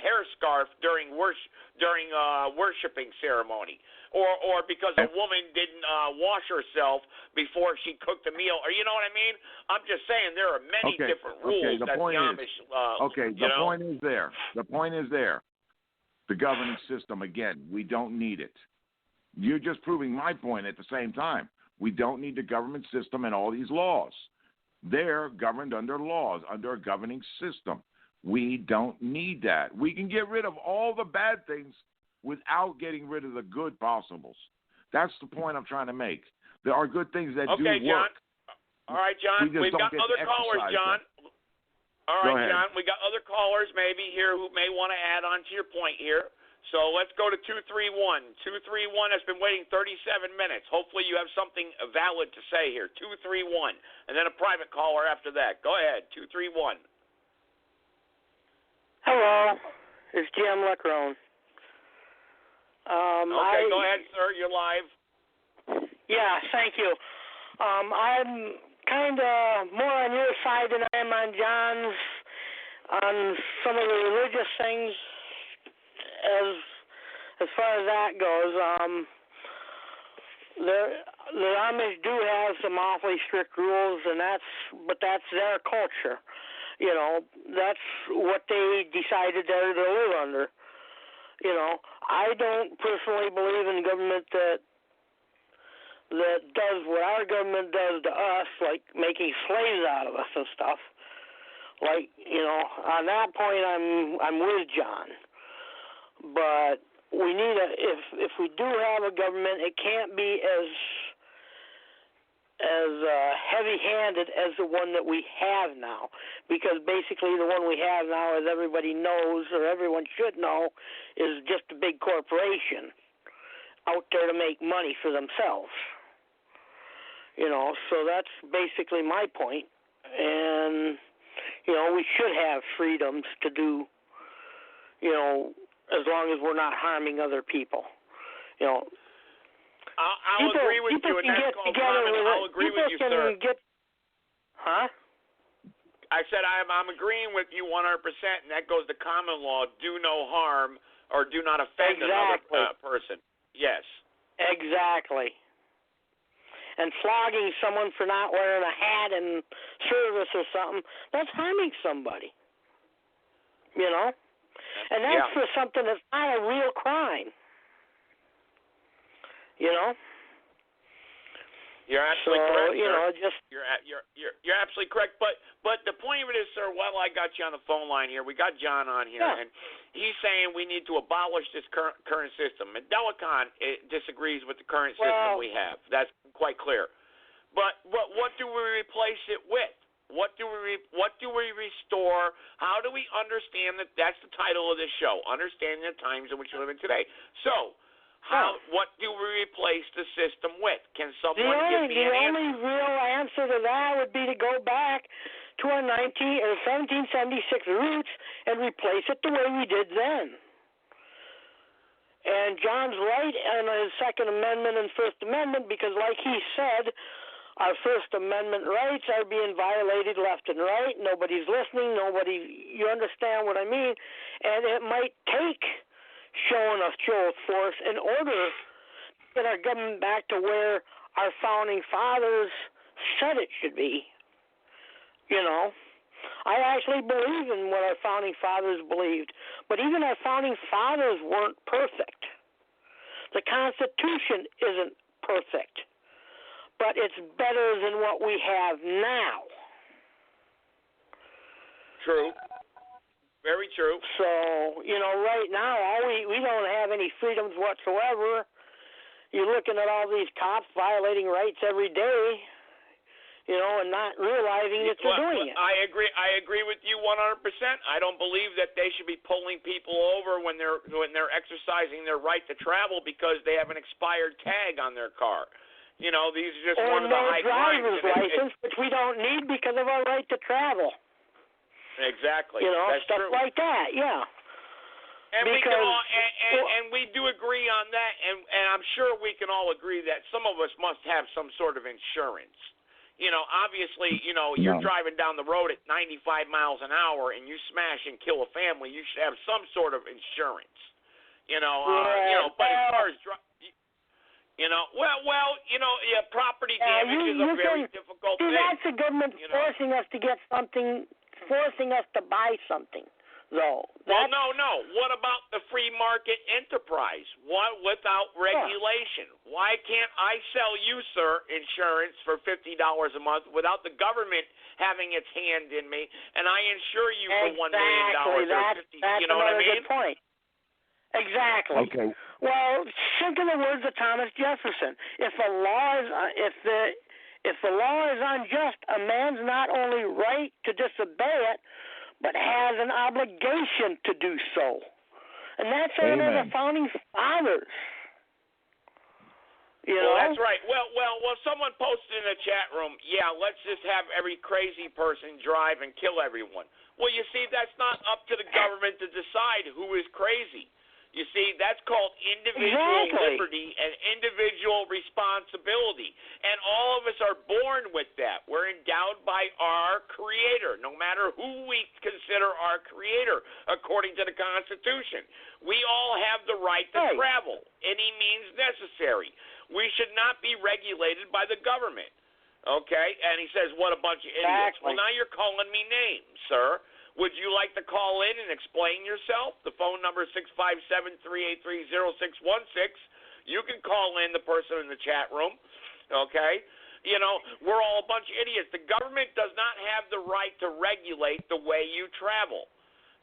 hair scarf during worshiping ceremony. Or because a woman didn't wash herself before she cooked a meal, or you know what I mean? I'm just saying there are many different rules that the Amish. Point is there. The point is there. The governing system, again, we don't need it. You're just proving my point at the same time. We don't need the government system and all these laws. They're governed under laws, under a governing system. We don't need that. We can get rid of all the bad things without getting rid of the good possibles. That's the point I'm trying to make. There are good things that do work. John. All right, John. We've got other callers, John. All right, John. We got other callers maybe here who may want to add on to your point here. So let's go to 231. 231 has been waiting 37 minutes. Hopefully you have something valid to say here. 231. And then a private caller after that. Go ahead. 231. Hello. It's Jim Leckrone. Go ahead, sir. You're live. Yeah, thank you. I'm kind of more on your side than I am on John's on some of the religious things as far as that goes. The Amish do have some awfully strict rules, but that's their culture. You know, that's what they decided they're to live under. You know, I don't personally believe in government that that does what our government does to us, like making slaves out of us and stuff. Like, on that point, I'm with John. But we need if we do have a government, it can't be as heavy-handed as the one that we have now, because basically the one we have now, as everybody knows or everyone should know, is just a big corporation out there to make money for themselves. So that's basically my point. And, we should have freedoms to do, as long as we're not harming other people. I'll agree with you, and that's called common. I'll agree with you, sir. Huh? I said I'm agreeing with you 100%, and that goes to common law: do no harm or do not offend another person. Yes. Exactly. And flogging someone for not wearing a hat in service or something, that's harming somebody. And that's for something that's not a real crime. You're absolutely correct, sir. Just you're absolutely correct. But the point of it is, sir, while I got you on the phone line here, we got John on here, and he's saying we need to abolish this current system. And Delicon disagrees with the current system we have. That's quite clear. But what do we replace it with? What do we restore? How do we understand that? That's the title of this show: Understanding the Times in Which We Live in Today. So, what do we replace the system with? Can someone give me an answer? The only real answer to that would be to go back to our 1776 roots and replace it the way we did then. And John's right on his Second Amendment and First Amendment, because like he said, our First Amendment rights are being violated left and right. Nobody's listening. You understand what I mean? And it might take showing a show of force in order to get our government back to where our founding fathers said it should be. I actually believe in what our founding fathers believed, but even our founding fathers weren't perfect. The Constitution isn't perfect, but it's better than what we have now. True. Very true. So, right now, we don't have any freedoms whatsoever. You're looking at all these cops violating rights every day, and not realizing that they're doing it. I agree with you 100%. I don't believe that they should be pulling people over when they're exercising their right to travel because they have an expired tag on their car. These are just one of the high crimes. Or no driver's license, which we don't need because of our right to travel. Exactly. That's stuff true. Like that, yeah. And we can all, and we do agree on that, and I'm sure we can all agree that some of us must have some sort of insurance. Obviously, you're driving down the road at 95 miles an hour and you smash and kill a family, you should have some sort of insurance. But as far as property damage is a very difficult thing. That's the government forcing us to get something, forcing us to buy something, though. Well, no. What about the free market enterprise? What without regulation? Why can't I sell you, sir, insurance for $50 a month without the government having its hand in me, and I insure you for $1 million or $50? That's you know what I mean? Good point. Exactly. Okay. Well, think of the words of Thomas Jefferson. If the law is unjust, a man's not only right to disobey it, but has an obligation to do so. And that's under the founding fathers. Well, that's right. Well, someone posted in the chat room, let's just have every crazy person drive and kill everyone. Well, you see, that's not up to the government to decide who is crazy. You see, that's called individual liberty and individual responsibility. And all of us are born with that. We're endowed by our Creator, no matter who we consider our Creator, according to the Constitution. We all have the right to travel, any means necessary. We should not be regulated by the government. Okay? And he says, what a bunch of idiots. Well, now you're calling me names, sir. Would you like to call in and explain yourself? The phone number is 657-383-0616. You can call in, the person in the chat room. okay? You know, we're all a bunch of idiots. The government does not have the right to regulate the way you travel.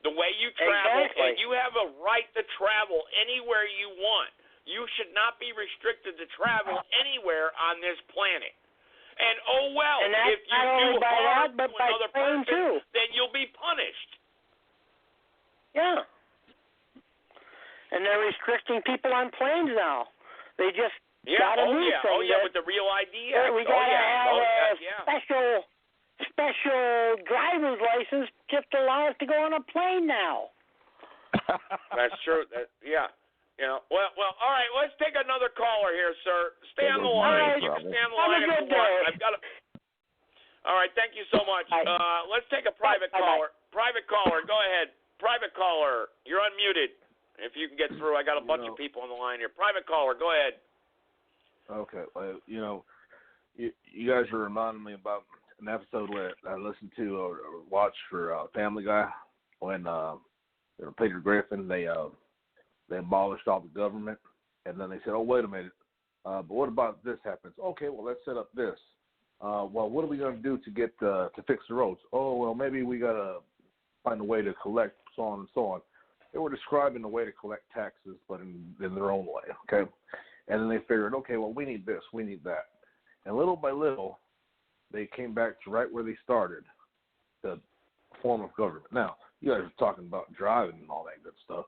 The way you travel, Exactly. and you have a right to travel anywhere you want. You should not be restricted to travel anywhere on this planet. And oh well, And that's if you not do only by harm that, but to by another plane, person, too. then you'll be punished. Yeah. And they're restricting people on planes now. They just got a new thing. With the real ID. We gotta have a yeah. special driver's license just to allow us to go on a plane now. That's true. You know. Well. All right. Let's take another caller here, sir. Stay on the line. You can stay on the line if you want. I've got. All right. Thank you so much. Let's take a private caller. Private caller. Go ahead. Private caller. You're unmuted. If you can get through, I got a bunch of people on the line here. Private caller. Go ahead. Okay. Well, you guys are reminding me about an episode where I listened to or watched for Family Guy when Peter Griffin they abolished all the government, and then they said, oh, wait a minute, but what about this happens? Okay, well, let's set up this. Well, what are we going to do to get to fix the roads? Oh, well, maybe we got to find a way to collect so on and so on. They were describing the way to collect taxes, but in their own way, okay? And then they figured, okay, well, we need this, we need that. And little by little, they came back to right where they started, the form of government. Now, you guys are talking about driving and all that good stuff.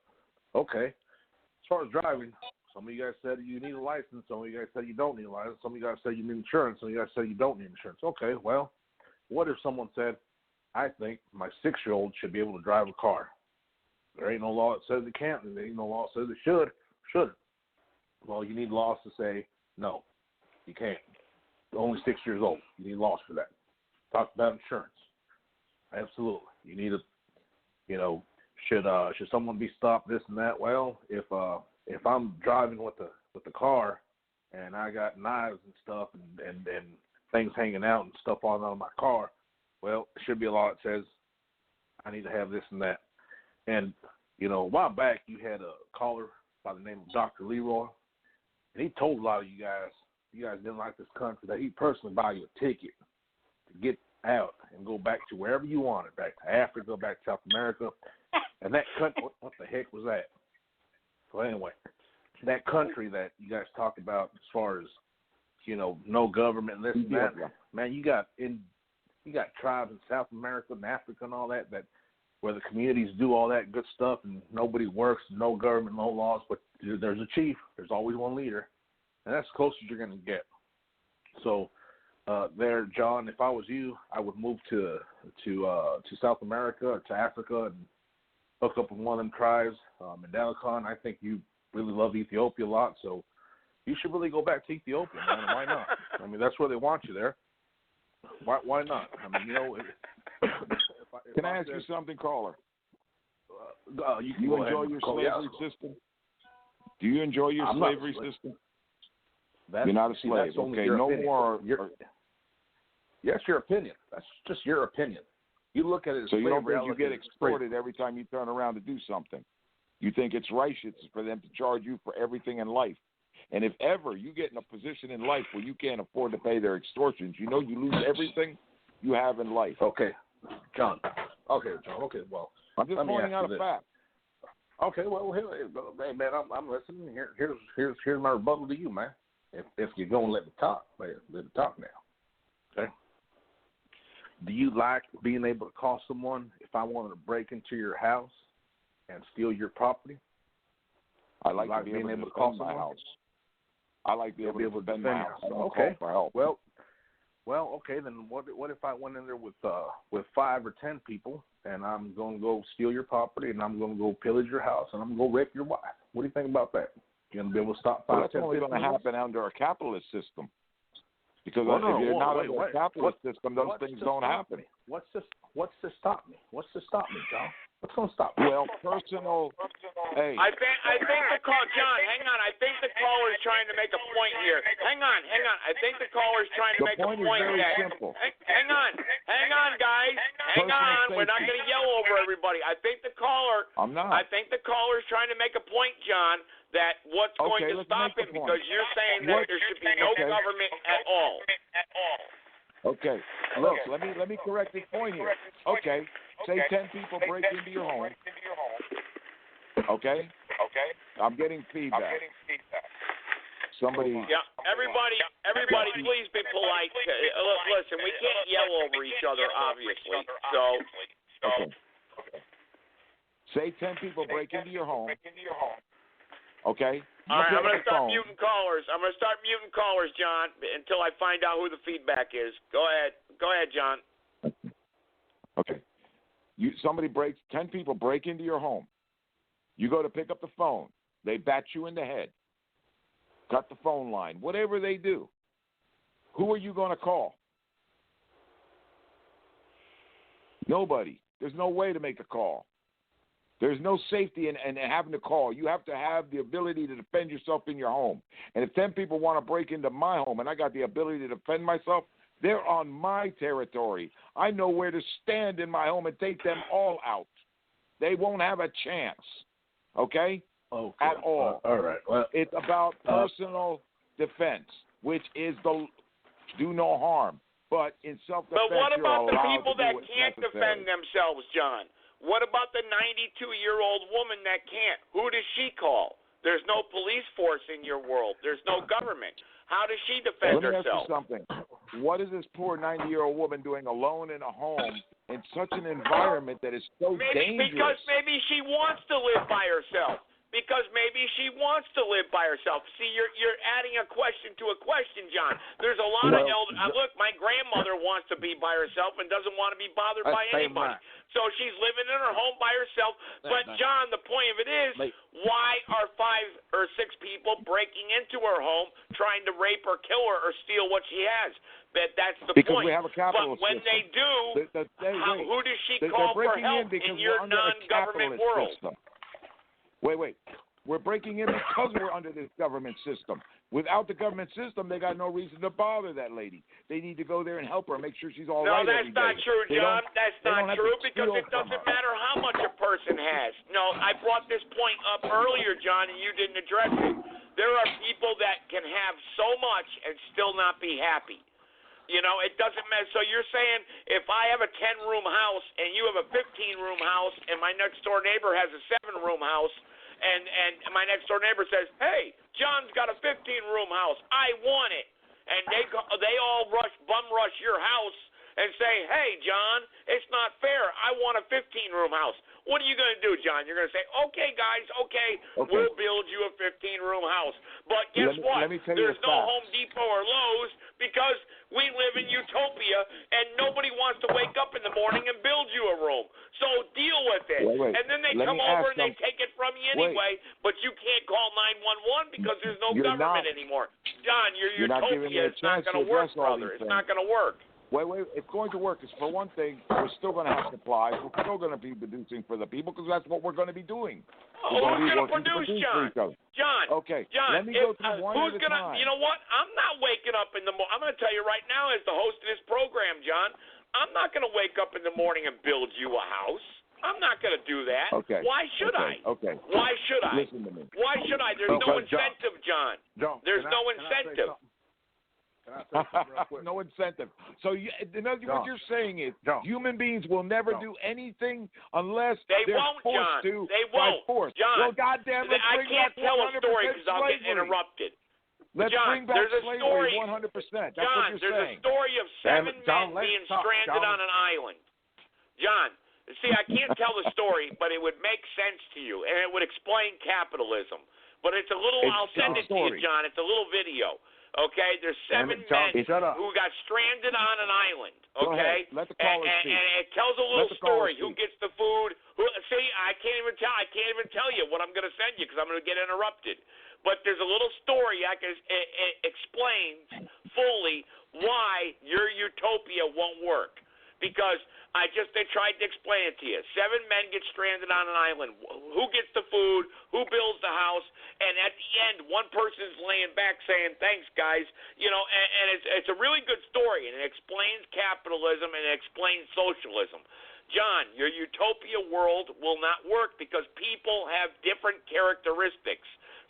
Okay. As far as driving, some of you guys said you need a license. Some of you guys said you don't need a license. Some of you guys said you need insurance. Some of you guys said you don't need insurance. Okay, well, what if someone said, I think my 6-year-old should be able to drive a car? There ain't no law that says it can't, and there ain't no law that says it shouldn't. Well, you need laws to say, no, you can't. Only 6 years old. You need laws for that. Talk about insurance. Absolutely. You need should someone be stopped, this and that? Well, if I'm driving with the car and I got knives and stuff and things hanging out and stuff on my car, well, there should be a law that says I need to have this and that. And, a while back you had a caller by the name of Dr. Leroy, and he told a lot of you guys didn't like this country, that he'd personally buy you a ticket to get out and go back to wherever you wanted, back to Africa, back to South America. And that country, what the heck was that? So anyway, that country that you guys talk about as far as, no government and this and that, man, you got tribes in South America and Africa and all that where the communities do all that good stuff and nobody works, no government, no laws, but there's a chief. There's always one leader, and that's the closest you're going to get. So there, John, if I was you, I would move to South America or to Africa and hook up with one of them tribes. Mandalakon, I think you really love Ethiopia a lot, so you should really go back to Ethiopia, man. Why not? I mean, that's where they want you there. Why not? I mean, Can I ask you something, caller? You enjoy your slavery system? Do you enjoy your slavery system? You're not a slave. Okay, no more. Yes, your opinion. That's just your opinion. You look at it as so you don't slavery. think you get extorted every time you turn around to do something. You think it's righteous for them to charge you for everything in life. And if ever you get in a position in life where you can't afford to pay their extortions, you lose everything you have in life. Okay, John. Okay, well, I'm just pointing out a fact. Okay, well, hey, man, I'm listening. Here's my rebuttal to you, man. If you're gonna let me talk, let me talk now. Okay. Do you like being able to call someone if I wanted to break into your house and steal your property? I like to be able to call my house. I like to be able to defend my house. Okay. For help. Well, okay. Then what if I went in there with 5 or 10 people and I'm going to go steal your property and I'm going to go pillage your house and I'm going to go rape your wife? What do you think about that? You going to be able to stop 5 or 10 people? That's only going to happen under a capitalist system. Because if you're not under a capitalist system, those things don't happen. What's to stop me? John? What's going to stop? Well, personal. Hey. I think the call, John. Hang on. I think the caller is trying to make a point here. Hang on. I think the caller is trying to make a point. The point is very simple. Hang on, guys. Hang on. We're not going to yell over everybody. I think the caller. I'm not. I think the caller is trying to make a point, John. That what's going to stop him because you're saying that there should be no government at all. Okay. Look, let me correct this point here. Okay. Say 10 people break into your home. Okay? I'm getting feedback. Somebody. Yeah, everybody, please be polite. Listen, we can't yell over each other, obviously. So. Okay. Say 10 people break into your home. Okay? All right, I'm going to start muting callers, John, until I find out who the feedback is. Go ahead, John. Okay. 10 people break into your home. You go to pick up the phone. They bat you in the head. Cut the phone line. Whatever they do. Who are you going to call? Nobody. There's no way to make a call. There's no safety in having to call. You have to have the ability to defend yourself in your home. And if 10 people want to break into my home and I got the ability to defend myself, they're on my territory. I know where to stand in my home and take them all out. They won't have a chance, okay? At all. All right. Well, it's about personal defense, which is the do no harm. But in self-defense, but what about the people that can't necessary. defend themselves, John? What about the 92-year-old woman that can't? Who does she call? There's no police force in your world. There's no government. How does she defend herself? Let me ask you something. What is this poor 90-year-old woman doing alone in a home in such an environment that is so dangerous? Because maybe she wants to live by herself. Because maybe she wants to live by herself. See, you're adding a question to a question, John. There's a lot of elders. Look, my grandmother wants to be by herself and doesn't want to be bothered by anybody. So she's living in her home by herself. But, John, the point of it is, why are 5 or 6 people breaking into her home trying to rape or kill her or steal what she has? That's the because point. We have a capitalist but when system. they do, who does she call for help in your non-government world? System. Wait. We're breaking in because we're under this government system. Without the government system, they got no reason to bother that lady. They need to go there and help her, make sure she's all right. No, that's not true, John. That's not true because it doesn't matter how much a person has. No, I brought this point up earlier, John, and you didn't address it. There are people that can have so much and still not be happy. You know, it doesn't matter. So you're saying if I have a 10-room house and you have a 15-room house and my next-door neighbor has a 7-room house, and my next-door neighbor says, hey, John's got a 15-room house. I want it. And they all bum rush your house and say, hey, John, it's not fair. I want a 15-room house. What are you going to do, John? You're going to say, okay, guys, okay, we'll build you a 15-room house. But guess what? There's no Home Depot or Lowe's because we live in utopia, and nobody wants to wake up in the morning and build you a room. So deal with it. Wait. And then they come over and they take it from you anyway, but you can't call 911 because there's no government anymore. John, your utopia is not going to work, brother. It's not going to work. Wait. It's going to work. It's for one thing, we're still going to have supplies. We're still going to be producing for the people because that's what we're going to be doing. Who's going to produce, John? John. Okay. John, let me go through one who's at a time. You know what? I'm not waking up in the morning. I'm going to tell you right now as the host of this program, John, I'm not going to wake up in the morning and build you a house. I'm not going to do that. Okay. Why should I? Okay. Why should I? Listen to me. Why should I? There's no incentive, John. There's no incentive. No incentive. So, what you're saying is human beings will never do anything unless they're forced to by force. John, well, goddamn it, I can't tell a story because I'll get interrupted. Let's bring back slavery 100%. That's John, what you're there's saying. A story of 7 men being stranded on an island. John, see, I can't tell the story, but it would make sense to you, and it would explain capitalism. But it's a little, I'll send it to you, John. It's a little video. Okay, there's 7 men who got stranded on an island. Okay, let the caller speak. And it tells a little story. Who gets the food? See, I can't even tell you what I'm going to send you because I'm going to get interrupted. But there's a little story it explains fully why your utopia won't work. Because I they tried to explain it to you. 7 men get stranded on an island. Who gets the food? Who builds the house? And at the end, one person's laying back saying, "Thanks, guys." You know, and it's a really good story, and it explains capitalism and it explains socialism. John, your utopia world will not work because people have different characteristics.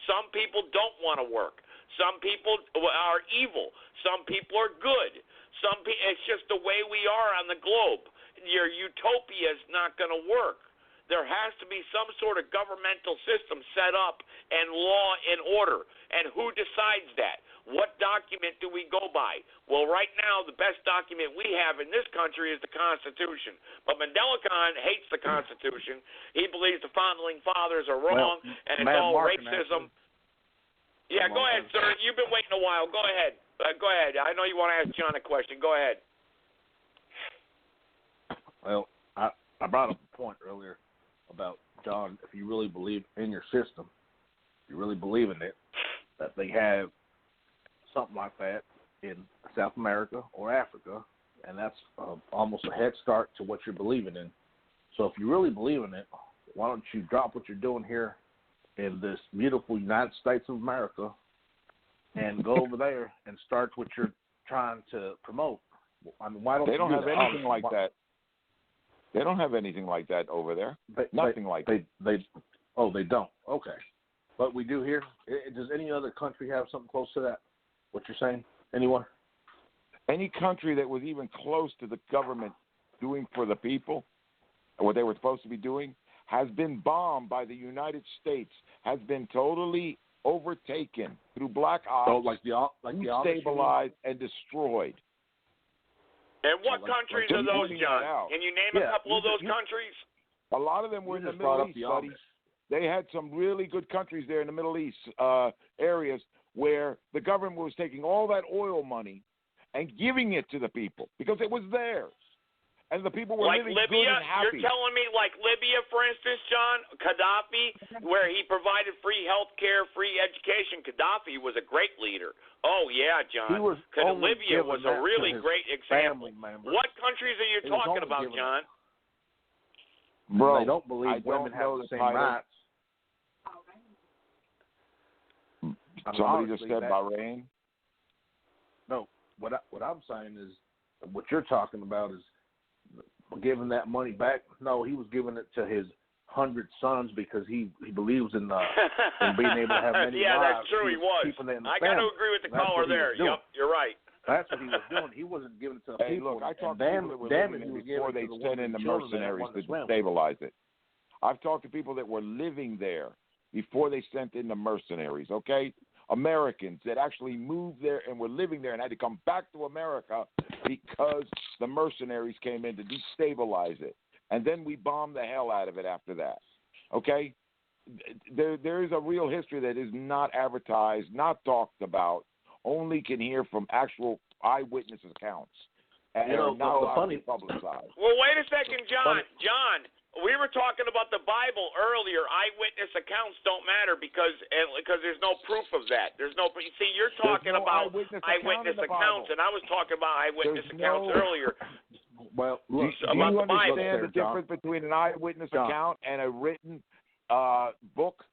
Some people don't want to work. Some people are evil. Some people are good. It's just the way we are on the globe. Your utopia is not going to work. There has to be some sort of governmental system set up and law and order. And who decides that? What document do we go by? Well, right now, the best document we have in this country is the Constitution. But Mandela-Khan hates the Constitution. He believes the Founding Fathers are wrong, and it's all racism. Yeah, go ahead, sir. You've been waiting a while. Go ahead. Go ahead. I know you want to ask John a question. Go ahead. Well, I brought up a point earlier about, John, if you really believe in your system, if you really believe in it, that they have something like that in South America or Africa, and that's almost a head start to what you're believing in. So if you really believe in it, why don't you drop what you're doing here in this beautiful United States of America and go over there and start what you're trying to promote? I mean, why don't they don't you have anything like that? They don't have anything like that over there. Nothing like that. They don't. Okay. But we do here. Does any other country have something close to that? What you're saying? Anyone? Any country that was even close to the government doing for the people, what they were supposed to be doing, has been bombed by the United States, has been totally overtaken through black ops, destabilized and destroyed. And what countries are those, John? Can you name a couple of those countries? A lot of them were in the Middle East, buddy. They had some really good countries there in the Middle East areas where the government was taking all that oil money and giving it to the people because it was theirs. And the people were living Libya, good and happy. You're telling me like Libya, for instance, John, Gaddafi, where he provided free health care, free education. Gaddafi was a great leader. Oh, yeah, John. Libya was a really great example. What countries are you talking about, John? Bro, they don't believe women have the same rights. Somebody just said Bahrain. No, what I'm saying is, what you're talking about is giving that money back. No, he was giving it to his 100 sons because he believes in being able to have many yeah, wives. That's true. He was. I got to agree with the caller there. Yep, you're right. That's what he was doing. He wasn't giving it to the people. Look, I talked to people that were living in before they sent in the mercenaries to destabilize it. I've talked to people that were living there before they sent in the mercenaries, okay? Americans that actually moved there and were living there and had to come back to America because the mercenaries came in to destabilize it. And then we bombed the hell out of it after that, okay? There is a real history that is not advertised, not talked about, only can hear from actual eyewitness accounts. And not publicized. Well, wait a second, John. John, we were talking about the Bible earlier. Eyewitness accounts don't matter because there's no proof of that. There's no. See, you're talking about eyewitness accounts, and I was talking about eyewitness accounts earlier. Well, look, do you understand the difference between an eyewitness account and a written book?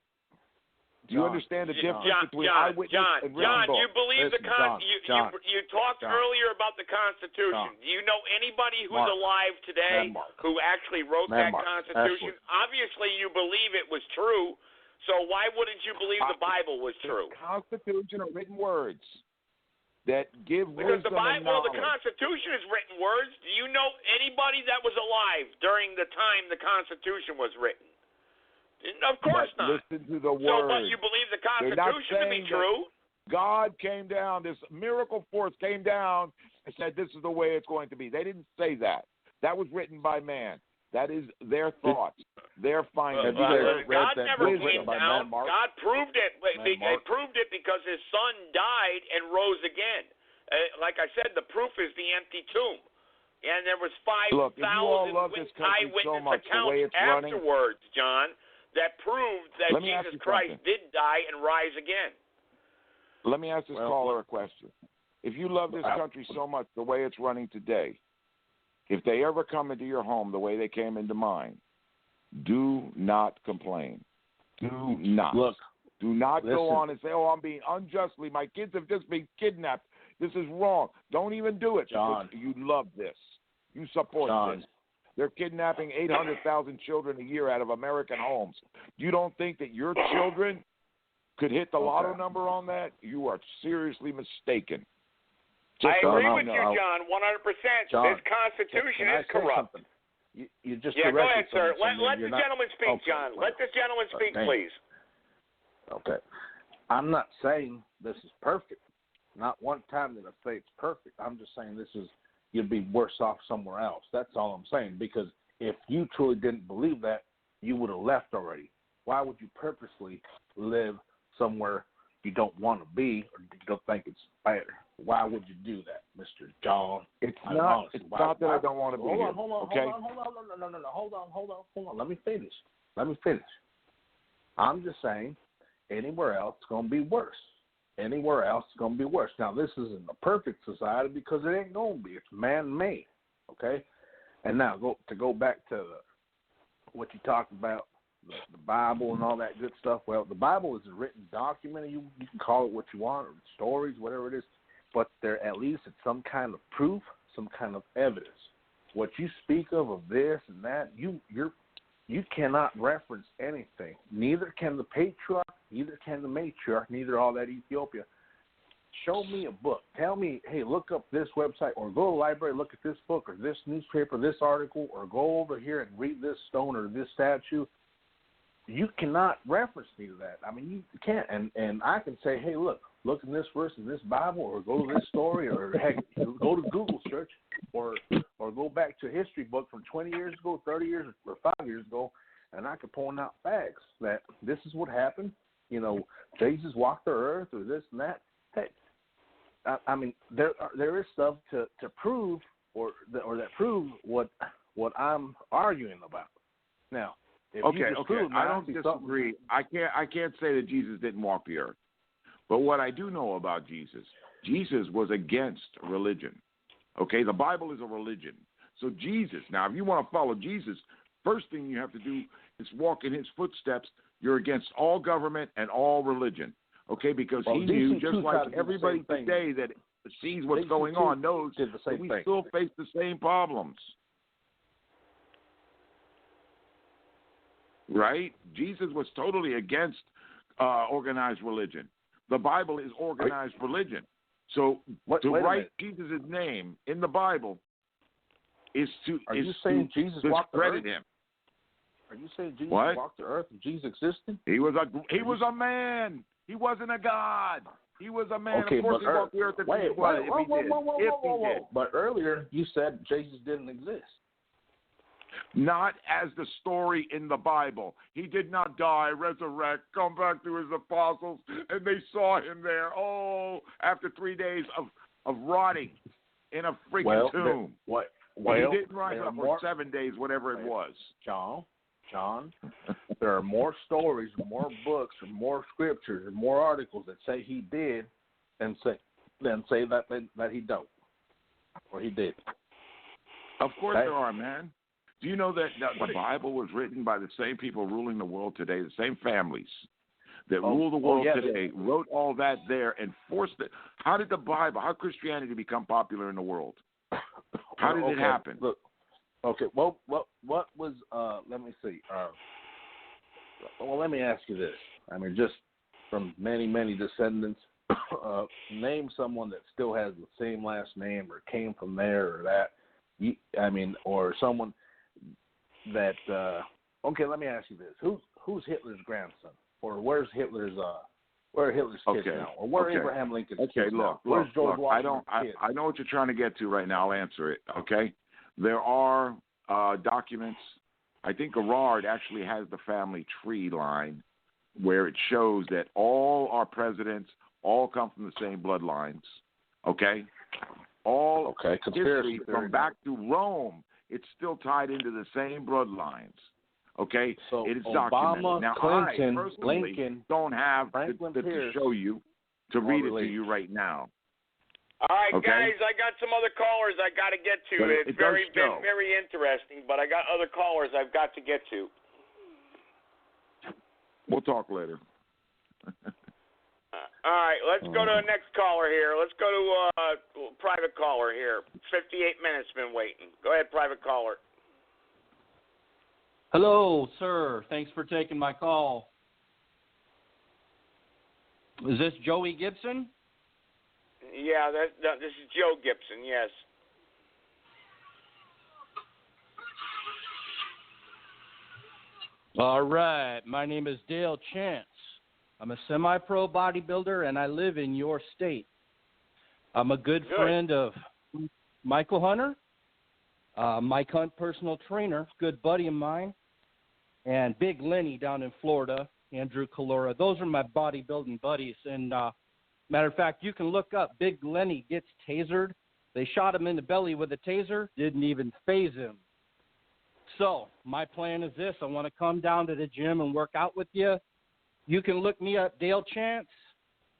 Do you understand the difference between eyewitness and written book? You believe you talked earlier about the Constitution. Do you know anybody who's alive today who actually wrote that Constitution? Obviously, you believe it was true. So why wouldn't you believe the Bible was true? The Constitution are written words that give because wisdom and knowledge. the Constitution is written words. Do you know anybody that was alive during the time the Constitution was written? Of course not. Listen to the words. So, but you believe the Constitution to be true? God came down, this miracle force came down and said this is the way it's going to be. They didn't say that. That was written by man. That is their thoughts, their findings. God never came down. God proved it. They proved it because his son died and rose again. Like I said, the proof is the empty tomb. And there was 5,000 eyewitness accounts afterwards, John, that proved that Jesus Christ did die and rise again. Let me ask this caller a question. If you love this country so much the way it's running today, if they ever come into your home the way they came into mine, do not complain. Do not. Look, do not listen. go on and say, "Oh, I'm being unjustly. My kids have just been kidnapped. This is wrong." Don't even do it. John, you love this. You support this. They're kidnapping 800,000 children a year out of American homes. You don't think that your children could hit the lotto number on that? You are seriously mistaken. I agree with you, John, 100%. John, this Constitution is corrupt. You just go ahead, sir. Let the not, gentleman speak, okay, John. Let this gentleman speak, please. Okay. I'm not saying this is perfect. Not one time did I say it's perfect. I'm just saying you'd be worse off somewhere else. That's all I'm saying. Because if you truly didn't believe that, you would have left already. Why would you purposely live somewhere you don't want to be or you don't think it's better? Why would you do that, Mr. John? It's not that I don't want to be here. Hold on. Let me finish. I'm just saying anywhere else it's going to be worse. Anywhere else it's going to be worse. Now, this isn't a perfect society because it ain't going to be. It's man-made, okay? And now, go back to what you talked about, the Bible and all that good stuff. Well, the Bible is a written document. You can call it what you want, or stories, whatever it is, but there at least it's some kind of proof, some kind of evidence. What you speak of this and that, you cannot reference anything. Neither can the patriarch, neither can the matriarch, neither all that Ethiopia. Show me a book. Tell me, hey, look up this website, or go to the library, look at this book, or this newspaper, this article, or go over here and read this stone or this statue. You cannot reference any of that. I mean, you can't. And I can say, hey, look in this verse in this Bible, or go to this story, or heck, go to Google search, or go back to a history book from 20 years ago, 30 years, or 5 years ago, and I could point out facts that this is what happened. You know, Jesus walked the earth, or this and that. Hey, I mean, there is stuff to prove, or that proves what I'm arguing about. Now, okay. I don't disagree. I can't say that Jesus didn't walk the earth. But what I do know about Jesus was against religion. Okay, the Bible is a religion. So Jesus, now if you want to follow Jesus, first thing you have to do is walk in his footsteps. You're against all government and all religion. Okay, because he knew, just like everybody today that sees what's going on, knows that we still face the same problems. Right? Jesus was totally against organized religion. The Bible is organized religion. So to write Jesus' name in the Bible is to discredit him. Are you saying Jesus walked the earth and Jesus existed? He was a man. He wasn't a god. He was a man. Okay, of course he walked the earth if he did. But earlier you said Jesus didn't exist. Not as the story in the Bible. He did not die, resurrect, come back to his apostles, and they saw him there. Oh, after 3 days of rotting in a freaking tomb. He didn't rise up for 7 days, whatever it was. John, there are more stories, more books, or more scriptures, or more articles that say he did than say that he don't, or he did. Of course there are, man. Do you know that the Bible was written by the same people ruling the world today, the same families that rule the world today, wrote all that there and forced it? How did Christianity become popular in the world? How did it happen? Look, okay, well, what was, let me see. Well, let me ask you this. I mean, just from many, many descendants, name someone that still has the same last name or came from there or that. Or someone that okay, let me ask you this: who's Hitler's grandson, or where's Hitler's kids now, or where Abraham Lincoln's kids now? Where's George Washington's kids? I know what you're trying to get to right now. I'll answer it. Okay, there are documents. I think Gerard actually has the family tree line where it shows that all our presidents all come from the same bloodlines. Okay. All history from back to Rome, it's still tied into the same bloodlines. Okay? So it is Obama, documented. Now, Clinton, I personally Lincoln, don't have Franklin to Pierce, show you, to read it to you right now. All right, Okay. guys, I got some other callers I got to get to. But It's it does been show. very interesting, but I got other callers I've got to get to. We'll talk later. All right, let's go to the next caller here. Let's go to private caller here. 58 minutes been waiting. Go ahead, private caller. Hello, sir. Thanks for taking my call. Is this Joey Gibson? Yeah, this is Joe Gibson, yes. All right. My name is Dale Chance. I'm a semi-pro bodybuilder, and I live in your state. I'm a good friend of Michael Hunter, Mike Hunt, personal trainer, good buddy of mine, and Big Lenny down in Florida, Andrew Calora. Those are my bodybuilding buddies. And matter of fact, you can look up Big Lenny gets tasered. They shot him in the belly with a taser, didn't even phase him. So my plan is this. I want to come down to the gym and work out with you. You can look me up, Dale Chance,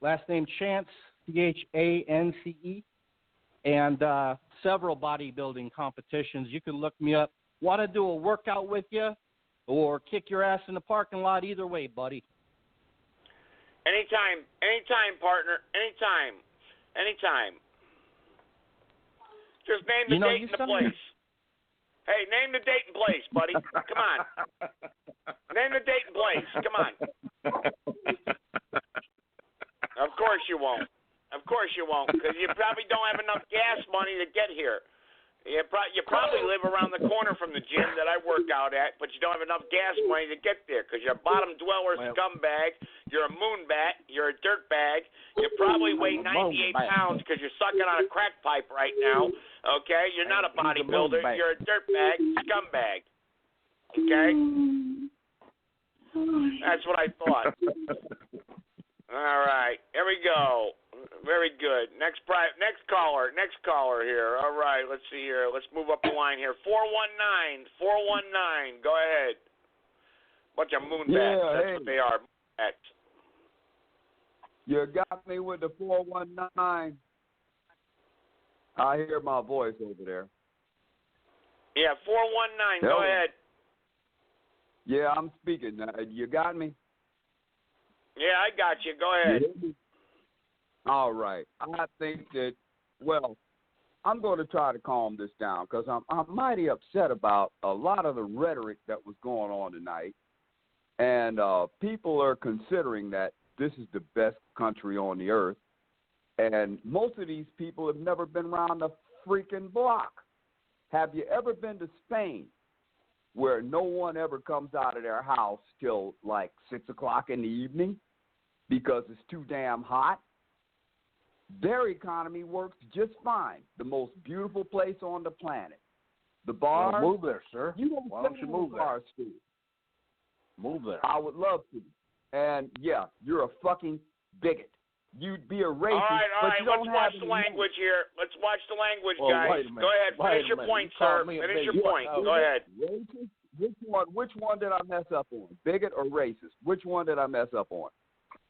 last name Chance, C-H-A-N-C-E, and several bodybuilding competitions. You can look me up. Want to do a workout with you or kick your ass in the parking lot? Either way, buddy. Anytime, partner. Anytime. Just name the date and the place. Hey, name the date and place, buddy. Come on. Name the date and place. Come on. Of course you won't. Because you probably don't have enough gas money to get here. You probably live around the corner from the gym that I work out at, but you don't have enough gas money to get there because you're a bottom dweller scumbag. You're a moonbat. You're a dirtbag. You probably weigh 98 pounds because you're sucking on a crack pipe right now. Okay? You're not a bodybuilder. You're a dirtbag scumbag. Okay? That's what I thought. All right. Here we go. Very good. Next caller here. All right, let's see here. Let's move up the line here. 419. Go ahead. Bunch of moonbats. That's what they are. Moonbats. You got me with the 419. I hear my voice over there. Yeah, 419. Go ahead. Yeah, I'm speaking. You got me? Yeah, I got you. Go ahead. All right. I think that, well, I'm going to try to calm this down because I'm mighty upset about a lot of the rhetoric that was going on tonight. And people are considering that this is the best country on the earth. And most of these people have never been around the freaking block. Have you ever been to Spain where no one ever comes out of their house till like 6 o'clock in the evening because it's too damn hot? Their economy works just fine. The most beautiful place on the planet. The bars. Well, move there, sir. You don't Why don't you move there? Move there. I would love to. And yeah, you're a fucking bigot. You'd be a racist. All right. But you don't Let's watch have the any language here. Let's watch the language, Well, guys. wait a minute. Go ahead. Finish your point, sir. Finish your point. Go ahead. Racist? Which one did I mess up on? Bigot or racist? Which one did I mess up on?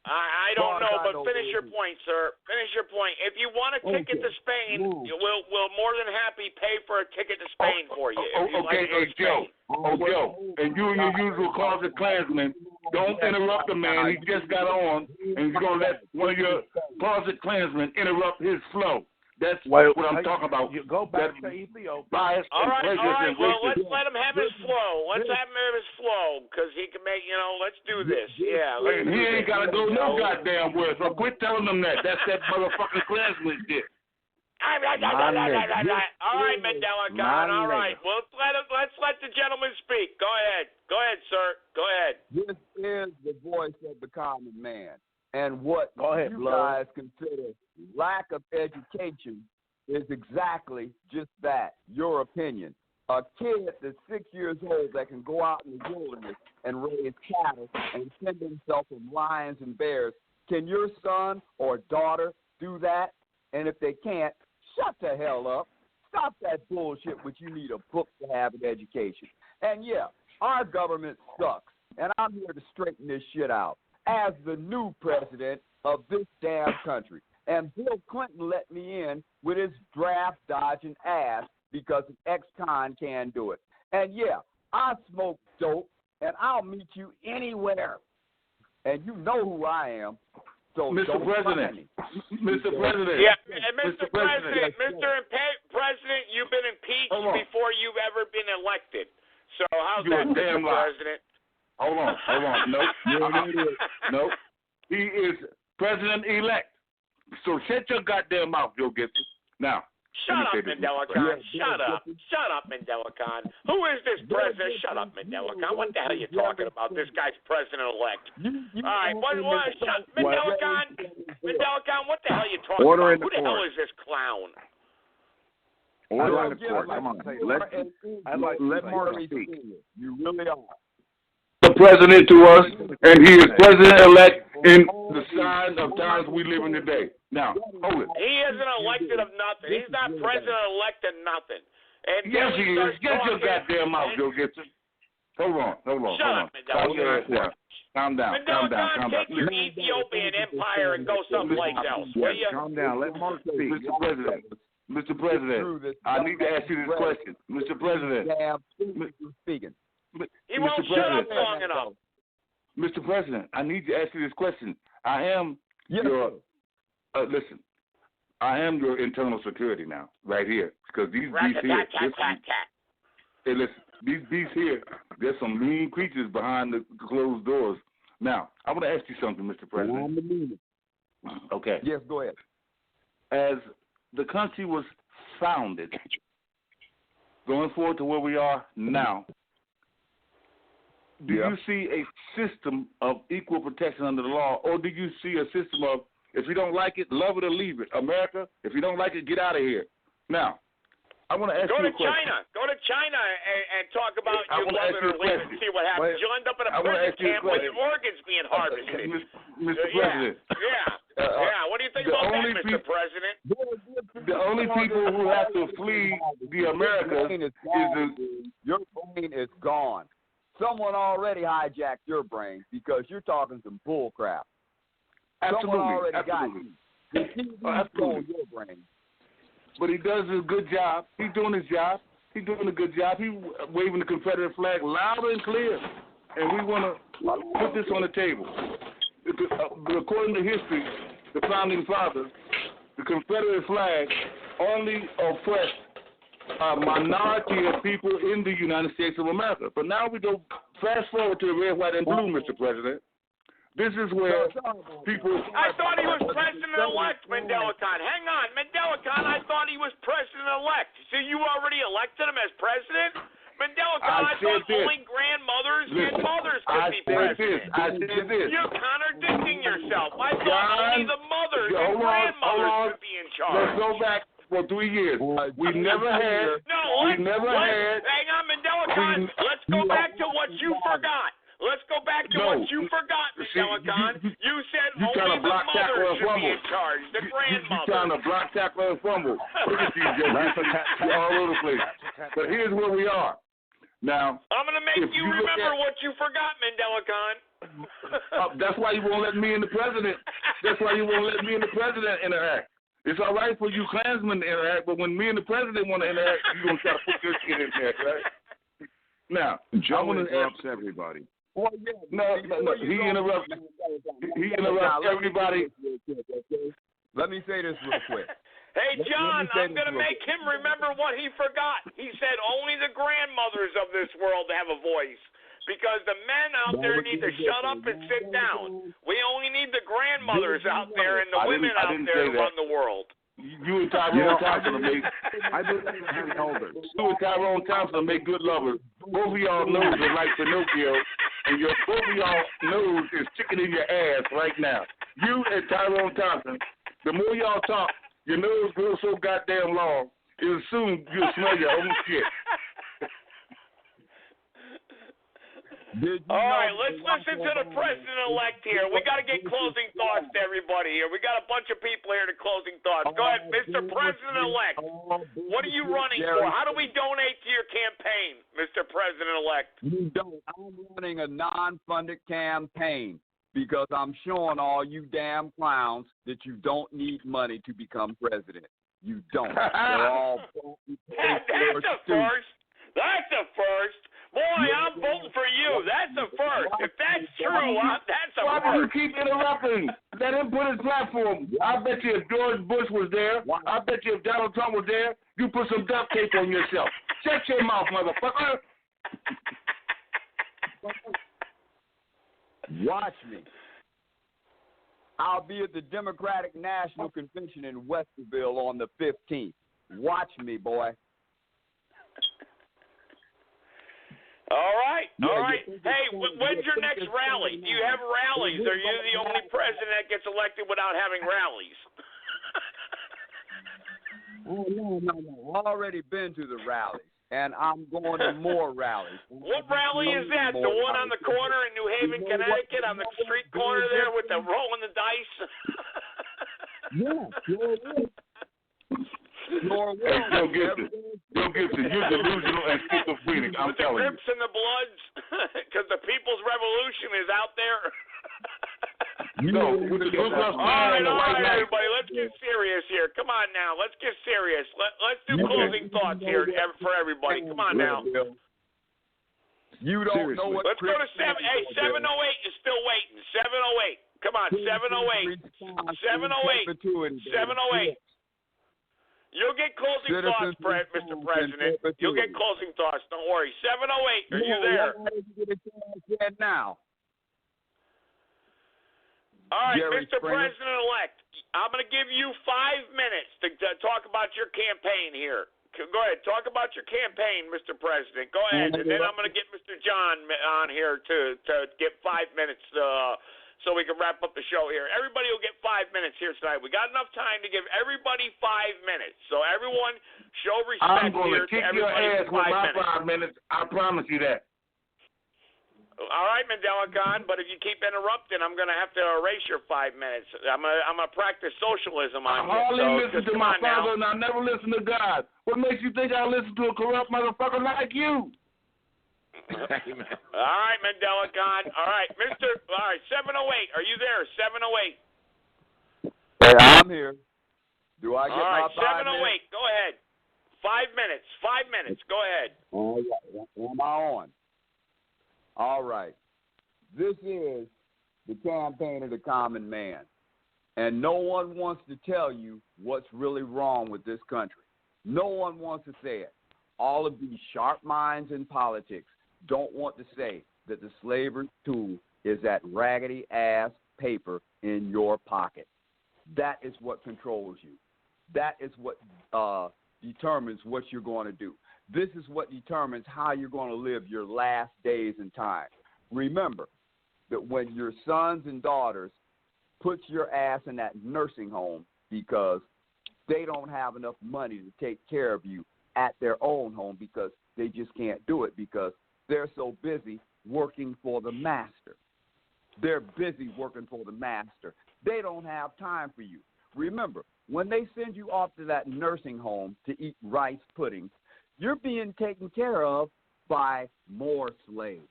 I don't know, but finish your point, sir. Finish your point. If you want a ticket to Spain, we'll more than happy pay for a ticket to Spain for you. Okay, Joe. Joe. And you and your usual closet Klansman, don't interrupt the man. He just got on, and you're going to let one of your closet Klansmen interrupt his flow. That's what I'm talking about. You go back to Ethiopia. Bias all right. Well, let's racism. let him have his flow. Let's have him have his flow because he can make. Let's do this. Yeah. He ain't got to go no goddamn where. So quit telling him that. That's that motherfucking Klansman shit. All right, Mandela Khan. All right. Well, let's let the gentleman speak. Go ahead, sir. Go ahead. This is the voice of the common man. And what you guys consider lack of education is exactly just that, your opinion. A kid that's 6 years old that can go out in the wilderness and raise cattle and defend himself from lions and bears, can your son or daughter do that? And if they can't, shut the hell up. Stop that bullshit which you need a book to have an education. And yeah, our government sucks. And I'm here to straighten this shit out as the new president of this damn country. And Bill Clinton let me in with his draft-dodging ass because an ex-con can do it. And, yeah, I smoke dope, and I'll meet you anywhere. And you know who I am. So Mr. President. Mr. President. Yeah, and Mr. President, President, you've been impeached before you've ever been elected. So how's that, Mr. President? Hold on. Nope. He is president-elect. So shut your goddamn mouth, Joe Gibson. Now. Shut up, Mandela Khan. Shut up, Mandela Khan. Who is this president? Shut up, Mandela Khan. What the hell are you talking about? This guy's president-elect. All right, Mandela Khan, what the hell are you talking about? Who the hell is this clown? Order in the court. Come on. Let Mark speak. You really are. The president to us, and he is president-elect in the sign of times we live in today. Now, hold it. He isn't elected of nothing. He's not president-elect of nothing. And yes, he is. Get your goddamn mouth, Joe Gibson. Hold on. Shut up, Mandela. Calm down. Take your Ethiopian empire and go someplace else, will you? Calm down. Let Mark speak. Mr. President, I need to ask you this question. Mr. President. Speaking. He won't shut up long enough. Mr. President, I need to ask you this question. I am your listen. I am your internal security now, right here, because these beasts here. Hey, listen, these beasts here. There's some mean creatures behind the closed doors. Now, I want to ask you something, Mr. President. Okay. Yes, go ahead. As the country was founded, going forward to where we are now. Do you see a system of equal protection under the law, or do you see a system of, if you don't like it, love it or leave it? America, if you don't like it, get out of here. Now, I want to ask you a question. Go to China and talk about you love it or leave it and see what happens. You'll end up in a prison camp with your organs being harvested. Mr. President. Yeah. What do you think about that, Mr. President? The only people who have to flee the Americas your brain is gone. Someone already hijacked your brain because you're talking some bull crap. Absolutely. Someone already got you. Absolutely. Your brain. But he does a good job. He's doing his job. He's doing a good job. He's waving the Confederate flag loud and clear. And we want to put this on the table. According to history, the founding fathers, the Confederate flag only oppressed a minority of people in the United States of America. But now we go fast forward to the red, white, and blue, Mr. President. This is where people... I thought he was president-elect, Mandela Khan. Hang on, Mandela Khan, I thought he was president-elect. So you already elected him as president? Mandela Khan, I thought only grandmothers and mothers could be president. I said this. You're contradicting yourself. I thought only the mothers and grandmothers could be in charge. Let's go back for 3 years. We never had... Hang on, Mandela Khan. Let's go back to what you forgot. Let's go back to what you forgot, Mandela Khan. You said only the mothers should be in charge, the grandmothers. You're trying to block, tackle, and fumble. Look at you, Joe. You're all over the place. But here's where we are. Now, I'm going to make you remember what you forgot, Mandela Khan. That's why you won't let me and the president. That's why you won't let me and the president interact. It's all right for you Klansmen to interact, but when me and the president want to interact, you're going to try to put your shit in there, right? Now, Joe interrupts everybody. No, he interrupts. He interrupts everybody. Let me say this real quick. Hey, John, I'm going to make him remember what he forgot. He said only the grandmothers of this world have a voice. Because the men out there need to shut up and sit down. We only need the grandmothers out there and the women out there to run the world. You and Tyrone Thompson will make. I believe in elders. You and Tyrone Thompson will make good lovers. Both of y'all nose are like Pinocchio, and both of y'all nose is sticking in your ass right now. You and Tyrone Thompson, the more y'all talk, your nose grows so goddamn long, it'll soon you'll smell your own shit. All right, let's listen to the president-elect here. We got to get closing thoughts to everybody here. We got a bunch of people here to closing thoughts. Go ahead, Mr. President-elect. What are you running for? How do we donate to your campaign, Mr. President-elect? You don't. I'm running a non-funded campaign. because I'm showing all you damn clowns that you don't need money to become president. You don't. They're all That's a first. That's a first. Boy, I'm voting for you. That's a first. If that's true, that's a Why first. do you keep interrupting? Let him put his platform. I bet you if George Bush was there, I bet you if Donald Trump was there, you put some duct tape on yourself. Shut your mouth, motherfucker. Watch me. I'll be at the Democratic National Convention in Westerville on the 15th. Watch me, boy. All right. Hey, when's your next rally? Do you have rallies? Or are you the only president that gets elected without having rallies? No. I've already been to the rallies, and I'm going to more rallies. What rally is that? The one on the corner in New Haven, Connecticut, on the street corner there with the rolling the dice? Yeah. Joe Gibson, you're delusional and schizophrenic. I'm telling you. With the Crips and the Bloods, because the People's Revolution is out there. No, with the Ku Klux Klan and the white knight. Everybody, let's get serious here. Come on now, let's get serious. Let's do closing thoughts here for everybody. Come on now. You don't know what. Let's go to 7. Hey, 708 is still waiting. 708. Come on, 708. 708. 708. You'll get closing thoughts, Mr. President. You'll get closing thoughts. Don't worry. 708. Are you there? Now. All right, Jerry Mr. Springer. President-elect, I'm going to give you 5 minutes to talk about your campaign here. Go ahead. Talk about your campaign, Mr. President. Go ahead. And then I'm going to get Mr. John on here to get 5 minutes so we can wrap up the show here. Everybody will get 5 minutes here tonight. We got enough time to give everybody 5 minutes. So everyone show respect I'm going here to kick to your everybody ass with my 5 5 minutes. minutes. I promise you that. All right, Mandela Khan, but if you keep interrupting, I'm going to have to erase your 5 minutes. I'm going to practice socialism on you. I hardly So listen to my father, and I never listen to God. What makes you think I listen to a corrupt motherfucker like you? All right, Mandela Khan. All right, 708. Are you there? 708. Hey, I'm here. Do I get All right, my 5 708. minutes? Go ahead. 5 minutes. 5 minutes. Go ahead. All right. Am I on? All right. This is the campaign of the common man. And no one wants to tell you what's really wrong with this country. No one wants to say it. All of these sharp minds in politics don't want to say that the slavery tool is that raggedy-ass paper in your pocket. That is what controls you. That is what determines what you're going to do. This is what determines how you're going to live your last days and time. Remember that when your sons and daughters put your ass in that nursing home because they don't have enough money to take care of you at their own home because they just can't do it because they're so busy working for the master. They're busy working for the master. They don't have time for you. Remember, when they send you off to that nursing home to eat rice pudding, you're being taken care of by more slaves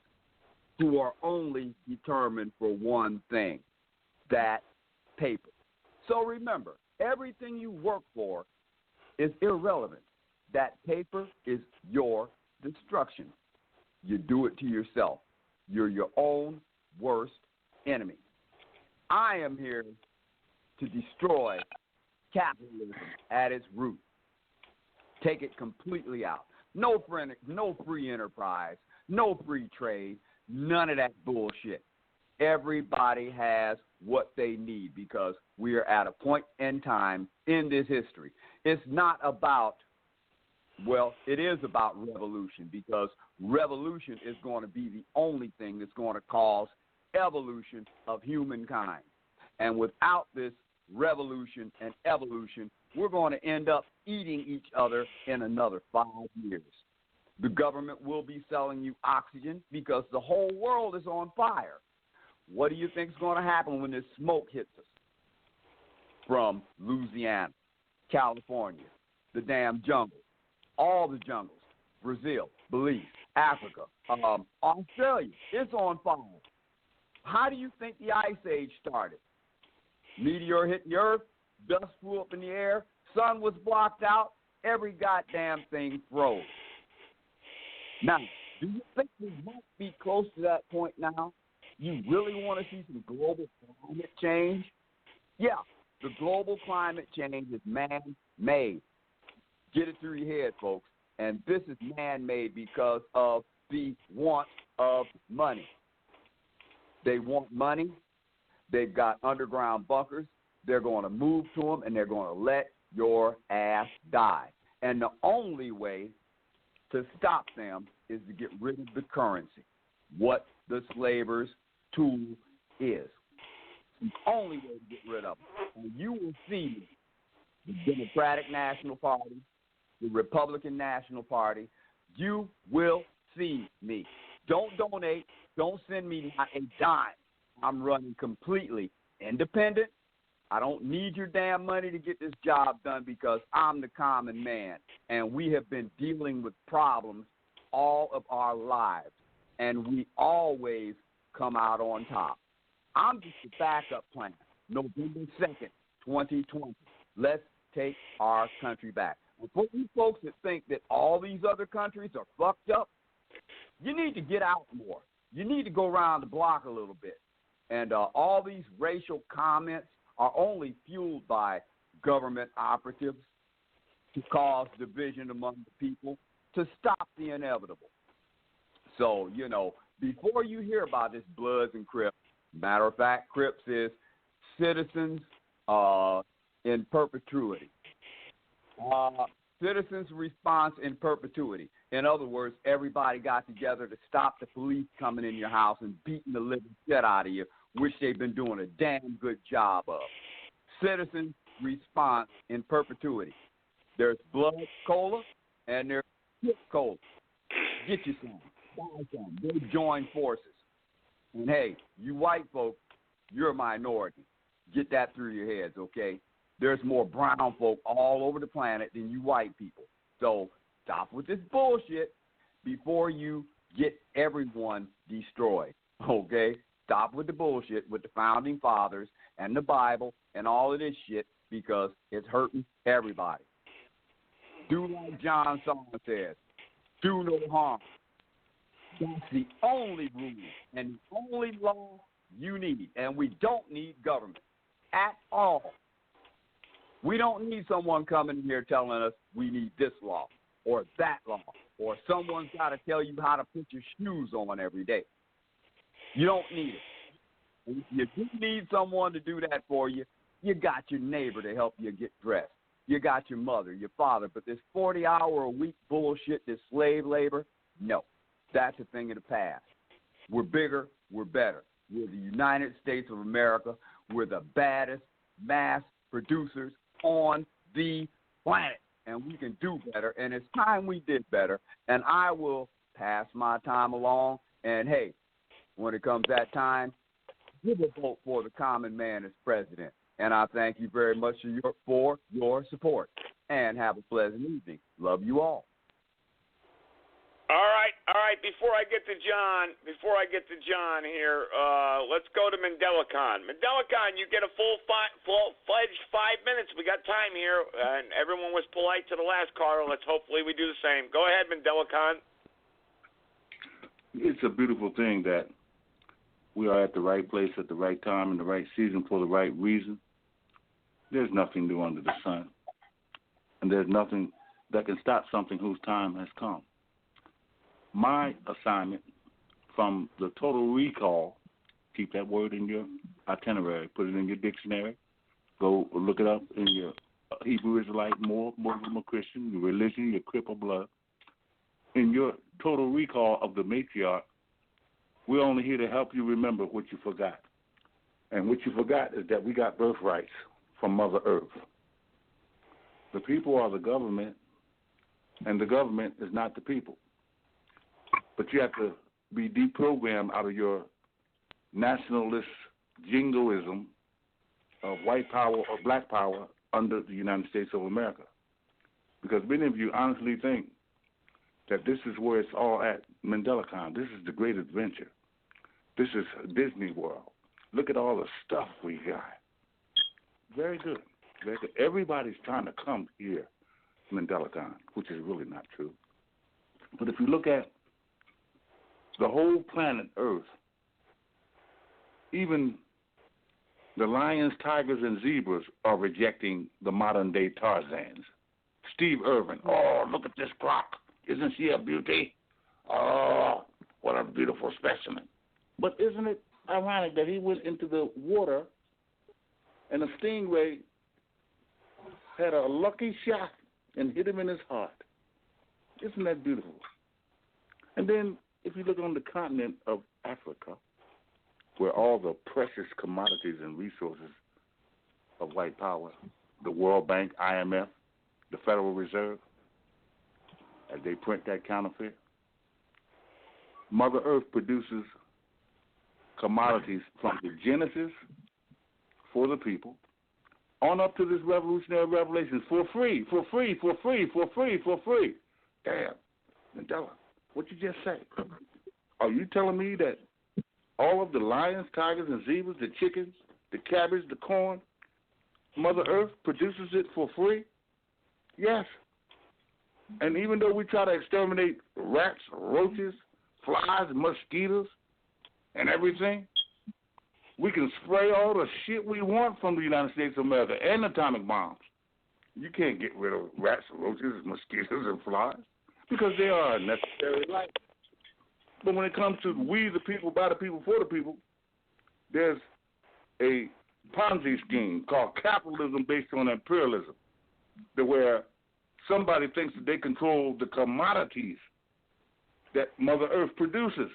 who are only determined for one thing, that paper. So remember, everything you work for is irrelevant. That paper is your destruction. You do it to yourself. You're your own worst enemy. I am here to destroy capitalism at its root. Take it completely out. No free enterprise, no free trade, none of that bullshit. Everybody has what they need because we are at a point in time in this history. It's not about, well, it is about revolution because revolution is going to be the only thing that's going to cause evolution of humankind. And without this revolution and evolution, we're going to end up eating each other in another 5 years. The government will be selling you oxygen because the whole world is on fire. What do you think is going to happen when this smoke hits us? From Louisiana, California, the damn jungle, all the jungles, Brazil, Belize, Africa, Australia, it's on fire. How do you think the Ice Age started? Meteor hit the Earth, dust flew up in the air, sun was blocked out, every goddamn thing froze. Now, do you think we might be close to that point now? You really want to see some global climate change? Yeah, the global climate change is man-made. Get it through your head, folks. And this is man-made because of the want of money. They want money. They've got underground bunkers. They're going to move to them, and they're going to let your ass die. And the only way to stop them is to get rid of the currency, what the slavers' tool is. The only way to get rid of them. And you will see the Democratic National Party, the Republican National Party. You will see me. Don't donate. Don't send me not a dime. I'm running completely independent. I don't need your damn money to get this job done because I'm the common man. And we have been dealing with problems all of our lives. And we always come out on top. I'm just a backup plan. November 2nd, 2020. Let's take our country back. And for you folks that think that all these other countries are fucked up, you need to get out more. You need to go around the block a little bit. And all these racial comments are only fueled by government operatives to cause division among the people, to stop the inevitable. So, you know, before you hear about this Bloods and Crips, matter of fact, Crips is citizens in perpetuity. Citizens' response in perpetuity. In other words, everybody got together to stop the police coming in your house and beating the living shit out of you, which they've been doing a damn good job of. Citizens' response in perpetuity. There's blood cola and there's shit cola. Get you some. Buy some. They join forces. And hey, you white folks, you're a minority. Get that through your heads, okay? There's more brown folk all over the planet than you white people. So stop with this bullshit before you get everyone destroyed, okay? Stop with the bullshit with the founding fathers and the Bible and all of this shit because it's hurting everybody. Do like John Song says, do no harm. That's the only rule and the only law you need. And we don't need government at all. We don't need someone coming in here telling us we need this law or that law, or someone's got to tell you how to put your shoes on every day. You don't need it. If you need someone to do that for you, you got your neighbor to help you get dressed. You got your mother, your father. But this 40-hour-a-week bullshit, this slave labor, no. That's a thing of the past. We're bigger. We're better. We're the United States of America. We're the baddest mass producers on the planet. And we can do better. And it's time we did better. And I will pass my time along. And, hey, when it comes that time, give a vote for the common man as president. And I thank you very much for your support. And have a pleasant evening. Love you all. All right. Before I get to John here, let's go to MandelaCon. MandelaCon, you get a full-fledged 5 minutes. We got time here, and everyone was polite to the last caller. Let's hopefully we do the same. Go ahead, MandelaCon. It's a beautiful thing that we are at the right place at the right time in the right season for the right reason. There's nothing new under the sun, and there's nothing that can stop something whose time has come. My assignment from the total recall, keep that word in your itinerary, put it in your dictionary, go look it up in your Hebrew Israelite, Muslim or Christian, your religion, your Crip or blood. In your total recall of the matriarch, we're only here to help you remember what you forgot. And what you forgot is that we got birthrights from Mother Earth. The people are the government, and the government is not the people. But you have to be deprogrammed out of your nationalist jingoism of white power or black power under the United States of America. Because many of you honestly think that this is where it's all at, MandelaCon. This is the great adventure. This is Disney World. Look at all the stuff we got. Very good. Very good. Everybody's trying to come here, Mandela-Con, which is really not true. But if you look at the whole planet Earth, even the lions, tigers, and zebras are rejecting the modern-day Tarzans. Steve Irwin, oh, look at this clock. Isn't she a beauty? Oh, what a beautiful specimen. But isn't it ironic that he went into the water and a stingray had a lucky shot and hit him in his heart? Isn't that beautiful? And then if you look on the continent of Africa, where all the precious commodities and resources of white power, the World Bank, IMF, the Federal Reserve, as they print that counterfeit, Mother Earth produces commodities from the Genesis for the people on up to this revolutionary revelation for free. Damn, Mandela, what you just say? Are you telling me that all of the lions, tigers, and zebras, the chickens, the cabbage, the corn, Mother Earth produces it for free? Yes. And even though we try to exterminate rats, roaches, flies, mosquitoes, and everything, we can spray all the shit we want from the United States of America and atomic bombs. You can't get rid of rats, roaches, mosquitoes, and flies because they are a necessary life. But when it comes to we, the people, by the people, for the people, there's a Ponzi scheme called capitalism based on imperialism, where somebody thinks that they control the commodities that Mother Earth produces.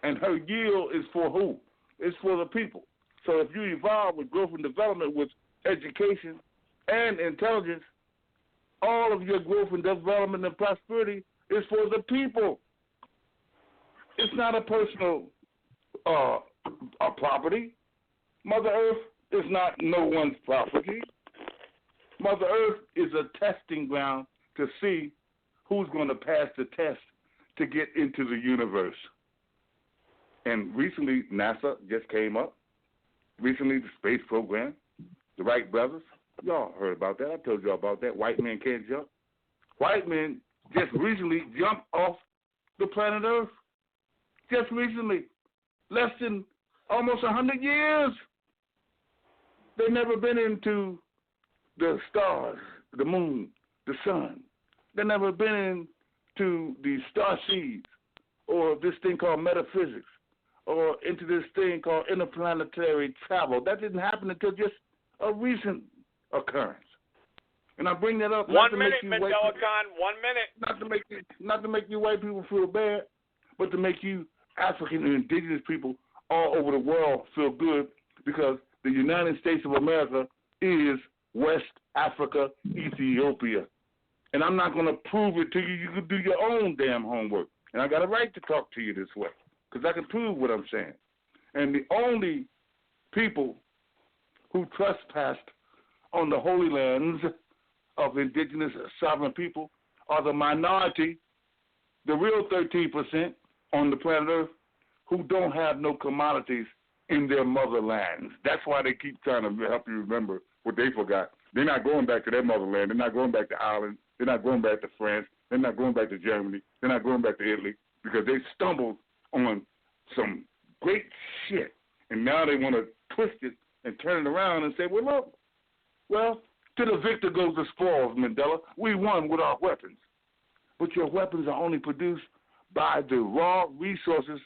And her yield is for who? It's for the people. So if you evolve with growth and development, with education and intelligence, all of your growth and development and prosperity is for the people. It's not a personal property. Mother Earth is not no one's property. Mother Earth is a testing ground to see who's going to pass the test to get into the universe. And recently, NASA just came up. Recently, the space program, the Wright brothers. Y'all heard about that. I told y'all about that. White men can't jump. White men just recently jumped off the planet Earth. Just recently. Less than almost 100 years. They've never been into the stars, the moon, the sun. They've never been into the star seeds or this thing called metaphysics or into this thing called interplanetary travel. That didn't happen until just a recent occurrence. And I bring that up not to make you Mandela-Con, 1 minute. Not to make you white people feel bad, but to make you African and indigenous people all over the world feel good, because the United States of America is West Africa, Ethiopia. And I'm not going to prove it to you. You can do your own damn homework. And I got a right to talk to you this way because I can prove what I'm saying. And the only people who trespassed on the holy lands of indigenous sovereign people are the minority, the real 13% on the planet Earth, who don't have no commodities in their motherlands. That's why they keep trying to help you remember what they forgot. They're not going back to their motherland. They're not going back to Ireland. They're not going back to France. They're not going back to Germany. They're not going back to Italy because they stumbled on some great shit. And now they want to twist it and turn it around and say, well, look, well, to the victor goes the spoils, Mandela. We won with our weapons. But your weapons are only produced by the raw resources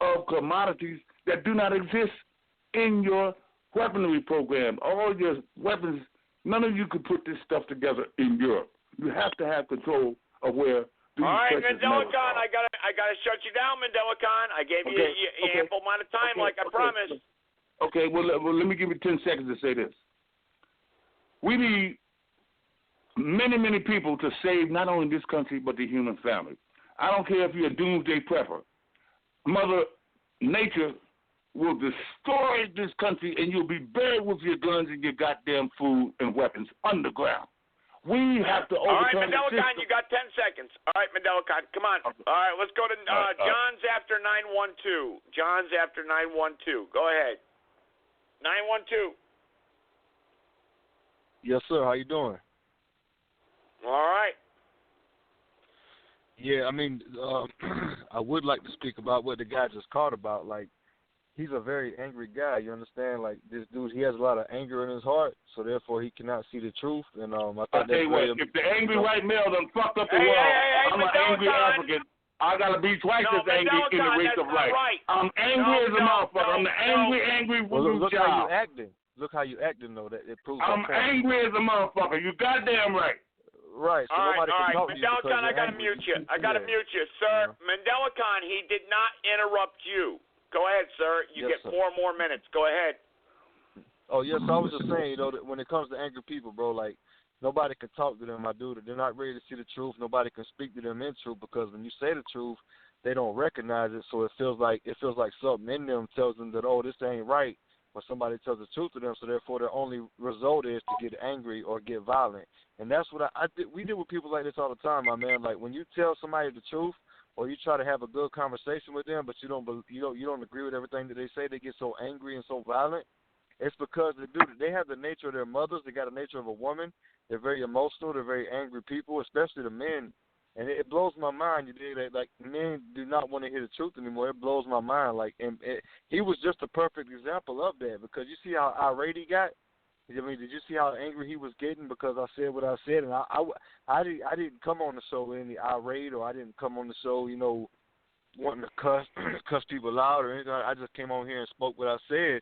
of commodities that do not exist in your weaponry program. All your weapons, none of you could put this stuff together in Europe. You have to have control of where these all right, precious Mandela-Con, I gotta shut you down, Mandela-Con. I gave you ample amount of time, like I promised. Okay, well, let me give you 10 seconds to say this. We need many, many people to save not only this country but the human family. I don't care if you're a doomsday prepper. Mother Nature will destroy this country and you'll be buried with your guns and your goddamn food and weapons underground. We have to overcome. All right, Mandela the Khan, system. you got 10 seconds. All right, Mandela Khan, come on. All right, let's go to John's after 912. John's after 912. Go ahead. 912. Yes, sir. How you doing? All right. Yeah, I mean, I would like to speak about what the guy just called about. Like, he's a very angry guy. You understand? Like, this dude, he has a lot of anger in his heart, so therefore he cannot see the truth. And I thought I'll tell you what, if the angry white male done fucked up the world, I'm an angry African. I gotta be twice as angry in the race of life. Right. I'm angry as a motherfucker. I'm the angry well, look child. how you acting. Look how you acting, though. That it proves. I'm angry as a motherfucker. You goddamn right. Right. So all nobody right. can talk to you Mandela because Khan, I you're gotta angry. mute you. I gotta mute you, sir. Mandela Khan, he did not interrupt you. Go ahead, sir. You Yes, get sir. 4 more minutes. Go ahead. Oh, yes, I was just saying, that when it comes to angry people, bro, like, nobody can talk to them, my dude. They're not ready to see the truth. Nobody can speak to them in truth because when you say the truth, they don't recognize it, so it feels like something in them tells them that, oh, this ain't right, when somebody tells the truth to them, so therefore their only result is to get angry or get violent. And that's what I did. We deal with people like this all the time, my man. Like, when you tell somebody the truth, or you try to have a good conversation with them, but you don't agree with everything that they say, they get so angry and so violent. It's because they have the nature of their mothers. They got the nature of a woman. They're very emotional. They're very angry people, especially the men. And it blows my mind. Like, men do not want to hear the truth anymore. It blows my mind. Like, he was just a perfect example of that, because you see how irate he got. I mean, did you see how angry he was getting because I said what I said? And I didn't come on the show any irate, or I didn't come on the show, wanting to cuss people out or anything. I just came on here and spoke what I said.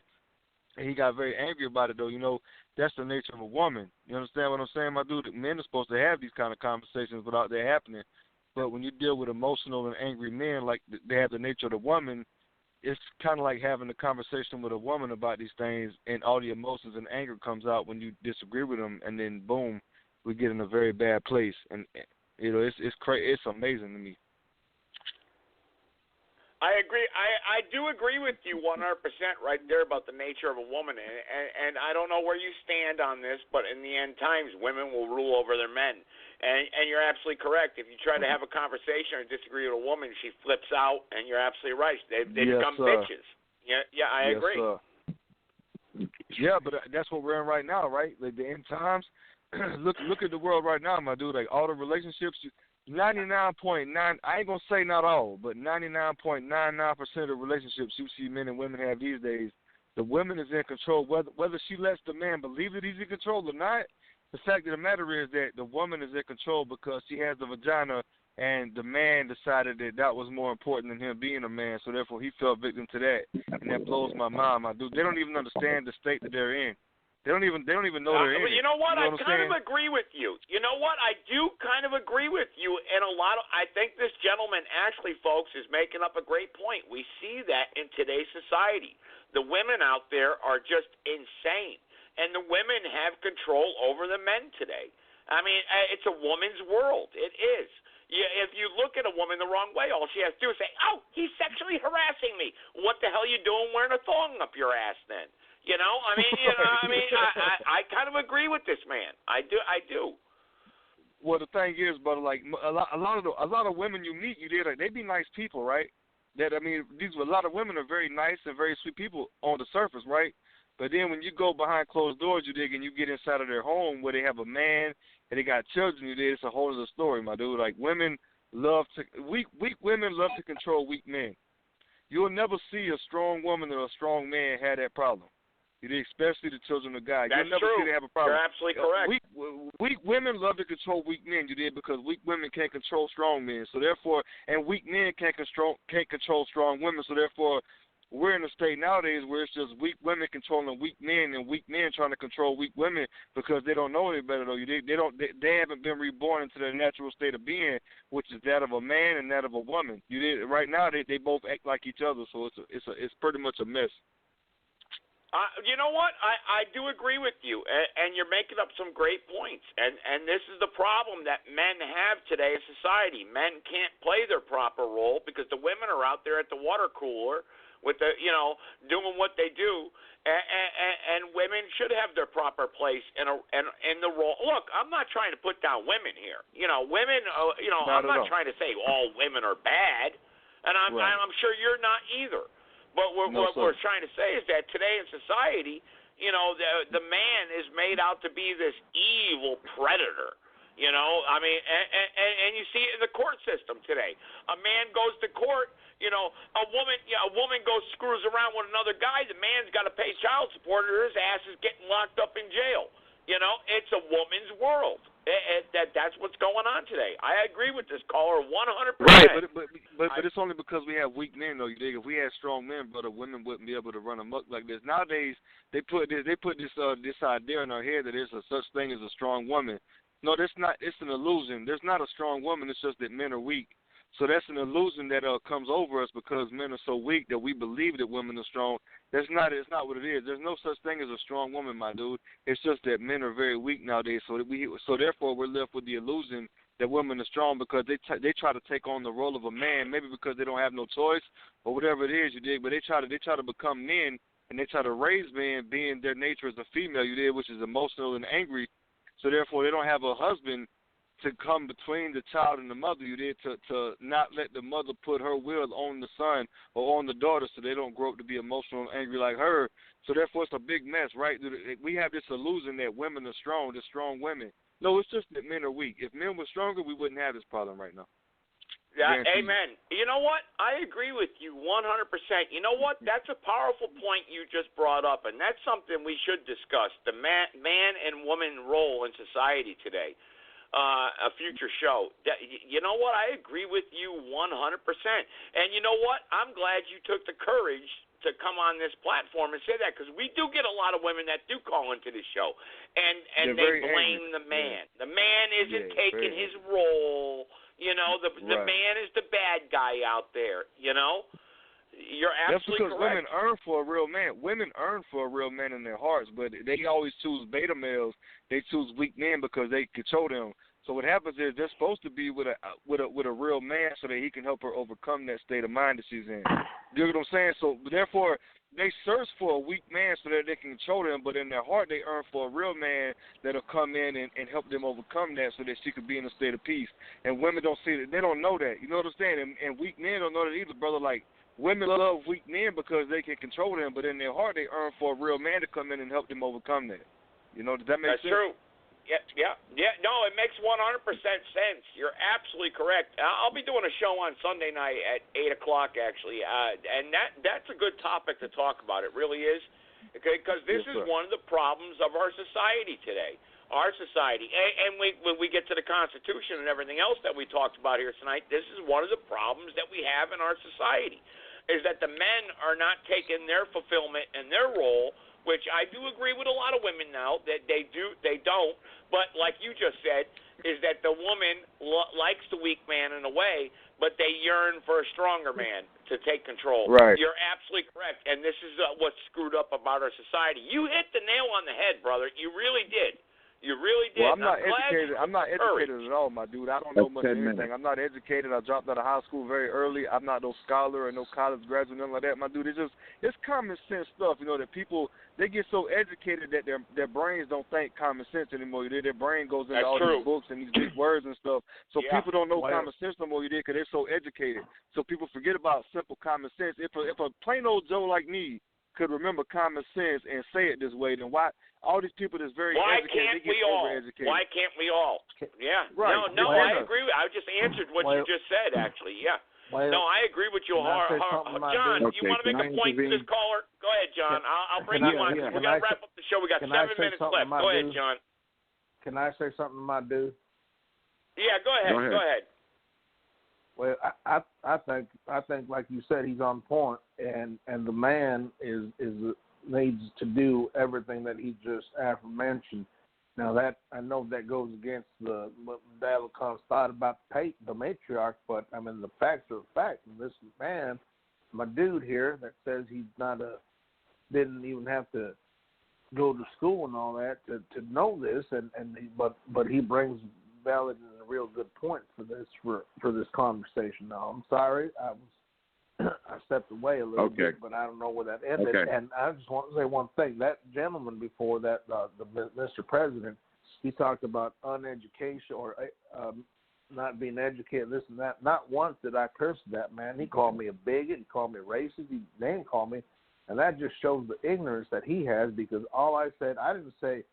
And he got very angry about it, though. That's the nature of a woman. You understand what I'm saying, my dude? Men are supposed to have these kind of conversations without that happening. But when you deal with emotional and angry men, like they have the nature of the woman, it's kind of like having a conversation with a woman about these things, and all the emotions and anger comes out when you disagree with them, and then boom, we get in a very bad place. And it's crazy. It's amazing to me. I agree. I do agree with you 100% right there about the nature of a woman, and I don't know where you stand on this, but in the end times, women will rule over their men, and you're absolutely correct. If you try to have a conversation or disagree with a woman, she flips out, and you're absolutely right. They become bitches. Yeah, I agree. Sir. Yeah, but that's what we're in right now, right? Like the end times. Look at the world right now, my dude. Like all the relationships. 99.9, I ain't going to say not all, but 99.99% of the relationships you see men and women have these days, the woman is in control. Whether she lets the man believe that he's in control or not, the fact of the matter is that the woman is in control because she has the vagina, and the man decided that was more important than him being a man, so therefore he fell victim to that. And that blows my mind, my dude. They don't even understand the state that they're in. They don't even know they're in it. You know what? You know I kind of agree with you. You know what? I do kind of agree with you. And I think this gentleman actually, folks, is making up a great point. We see that in today's society. The women out there are just insane. And the women have control over the men today. I mean, it's a woman's world. It is. If you look at a woman the wrong way, all she has to do is say, "Oh, he's sexually harassing me." What the hell are you doing wearing a thong up your ass then? I kind of agree with this man. I do. Well, the thing is, brother, like a lot of women you meet, they be nice people, right? A lot of women are very nice and very sweet people on the surface, right? But then when you go behind closed doors, and you get inside of their home where they have a man and they got children, it's a whole other story, my dude. Like weak women love to control weak men. You'll never see a strong woman or a strong man have that problem. Especially the children of God. That's You'll never true. see they have a problem. You're absolutely correct. Weak women love to control weak men, because weak women can't control strong men. So therefore, and weak men can't control strong women. So therefore, we're in a state nowadays where it's just weak women controlling weak men, and weak men trying to control weak women because they don't know any better. Though they haven't been reborn into their natural state of being, which is that of a man and that of a woman. Right now they both act like each other, so it's pretty much a mess. You know what? I do agree with you, and you're making up some great points. And this is the problem that men have today in society. Men can't play their proper role because the women are out there at the water cooler with the, doing what they do. And women should have their proper place in the role. Look, I'm not trying to put down women here. Women. I'm not trying to say all women are bad, and I'm sure you're not either. But what we're trying to say is that today in society, the man is made out to be this evil predator. And you see it in the court system today. A man goes to court. A woman goes screws around with another guy. The man's got to pay child support, or his ass is getting locked up in jail. It's a woman's world. That's what's going on today. I agree with this caller 100%. Right, but it's only because we have weak men, though. You dig? If we had strong men, brother, women wouldn't be able to run amok like this. Nowadays, they put this idea in our head that there's a such thing as a strong woman. No, that's not. It's an illusion. There's not a strong woman. It's just that men are weak. So that's an illusion that comes over us because men are so weak that we believe that women are strong. It's not what it is. There's no such thing as a strong woman, my dude. It's just that men are very weak nowadays. So therefore we're left with the illusion that women are strong because they try to take on the role of a man, maybe because they don't have no choice or whatever it is, you dig. But they try to become men, and they try to raise men being their nature as a female, you dig, which is emotional and angry. So therefore they don't have a husband to come between the child and the mother, you did, to not let the mother put her will on the son or on the daughter so they don't grow up to be emotional and angry like her. So therefore it's a big mess, right? We have this illusion that women are strong, they're strong women. No, it's just that men are weak. If men were stronger, we wouldn't have this problem right now. Yeah, amen. You know what? I agree with you 100%. You know what? That's a powerful point you just brought up, and that's something we should discuss, the man and woman role in society today. A future show. You know what? I agree with you 100%. And you know what? I'm glad you took the courage to come on this platform and say that, because we do get a lot of women that do call into this show, and they blame the man. Yeah. The man isn't taking his role. The man is the bad guy out there. You're absolutely correct. That's because correct. women earn for a real man. Women earn for a real man in their hearts, but they always choose beta males. They choose weak men because they control them. So what happens is they're supposed to be with a real man so that he can help her overcome that state of mind that she's in. You know what I'm saying? So therefore they search for a weak man so that they can control them, but in their heart they earn for a real man that'll come in and help them overcome that so that she could be in a state of peace. And women don't see that. They don't know that. You know what I'm saying? And weak men don't know that either, brother. Like, women love weak men because they can control them, but in their heart they earn for a real man to come in and help them overcome that. Does that make sense? That's true. Yeah. No, it makes 100% sense. You're absolutely correct. I'll be doing a show on Sunday night at 8 o'clock, actually, and that's a good topic to talk about. It really is, because this is one of the problems of our society today. Our society, and when we get to the Constitution and everything else that we talked about here tonight, this is one of the problems that we have in our society, is that the men are not taking their fulfillment and their role, which I do agree with a lot of women now that they don't. But like you just said, is that the woman likes the weak man in a way, but they yearn for a stronger man to take control. Right. You're absolutely correct, and this is what's screwed up about our society. You hit the nail on the head, brother. You really did. You really did. Well, I'm not educated at all, my dude. I don't know much of anything. I'm not educated. I dropped out of high school very early. I'm not no scholar or no college graduate, nothing like that, my dude. It's common sense stuff, that people, they get so educated that their brains don't think common sense anymore. Their brain goes into these books and these big words and stuff. So people don't know common sense no more, because they're so educated. So people forget about simple common sense. If a plain old Joe like me could remember common sense and say it this way, then why all these people that's very educated, they get overeducated? Why can't we all? Yeah. Right. No, I agree. I just answered what you just said, actually. Yeah. No, I agree with you. John, you want to make a point to this caller? Go ahead, John. I'll bring you on. We got to wrap up the show. We got 7 minutes left. Go ahead, John. Can I say something to my dude? Yeah, go ahead. Go ahead. Well, I think like you said, he's on point, and the man needs to do everything that he just aforementioned. Now that I know that goes against what Dad Lacan's thought about the matriarch, but I mean the facts are facts. And this man, my dude here, that says he's didn't even have to go to school and all that to know this, but he brings valid and a real good point for this conversation. Now I'm sorry, I stepped away a little bit, but I don't know where that ended. Okay. And I just want to say one thing. That gentleman before that, the Mr. President, he talked about uneducation or not being educated, this and that. Not once did I curse that man. He called me a bigot. He called me racist. He name called me. And that just shows the ignorance that he has, because all I said, I didn't say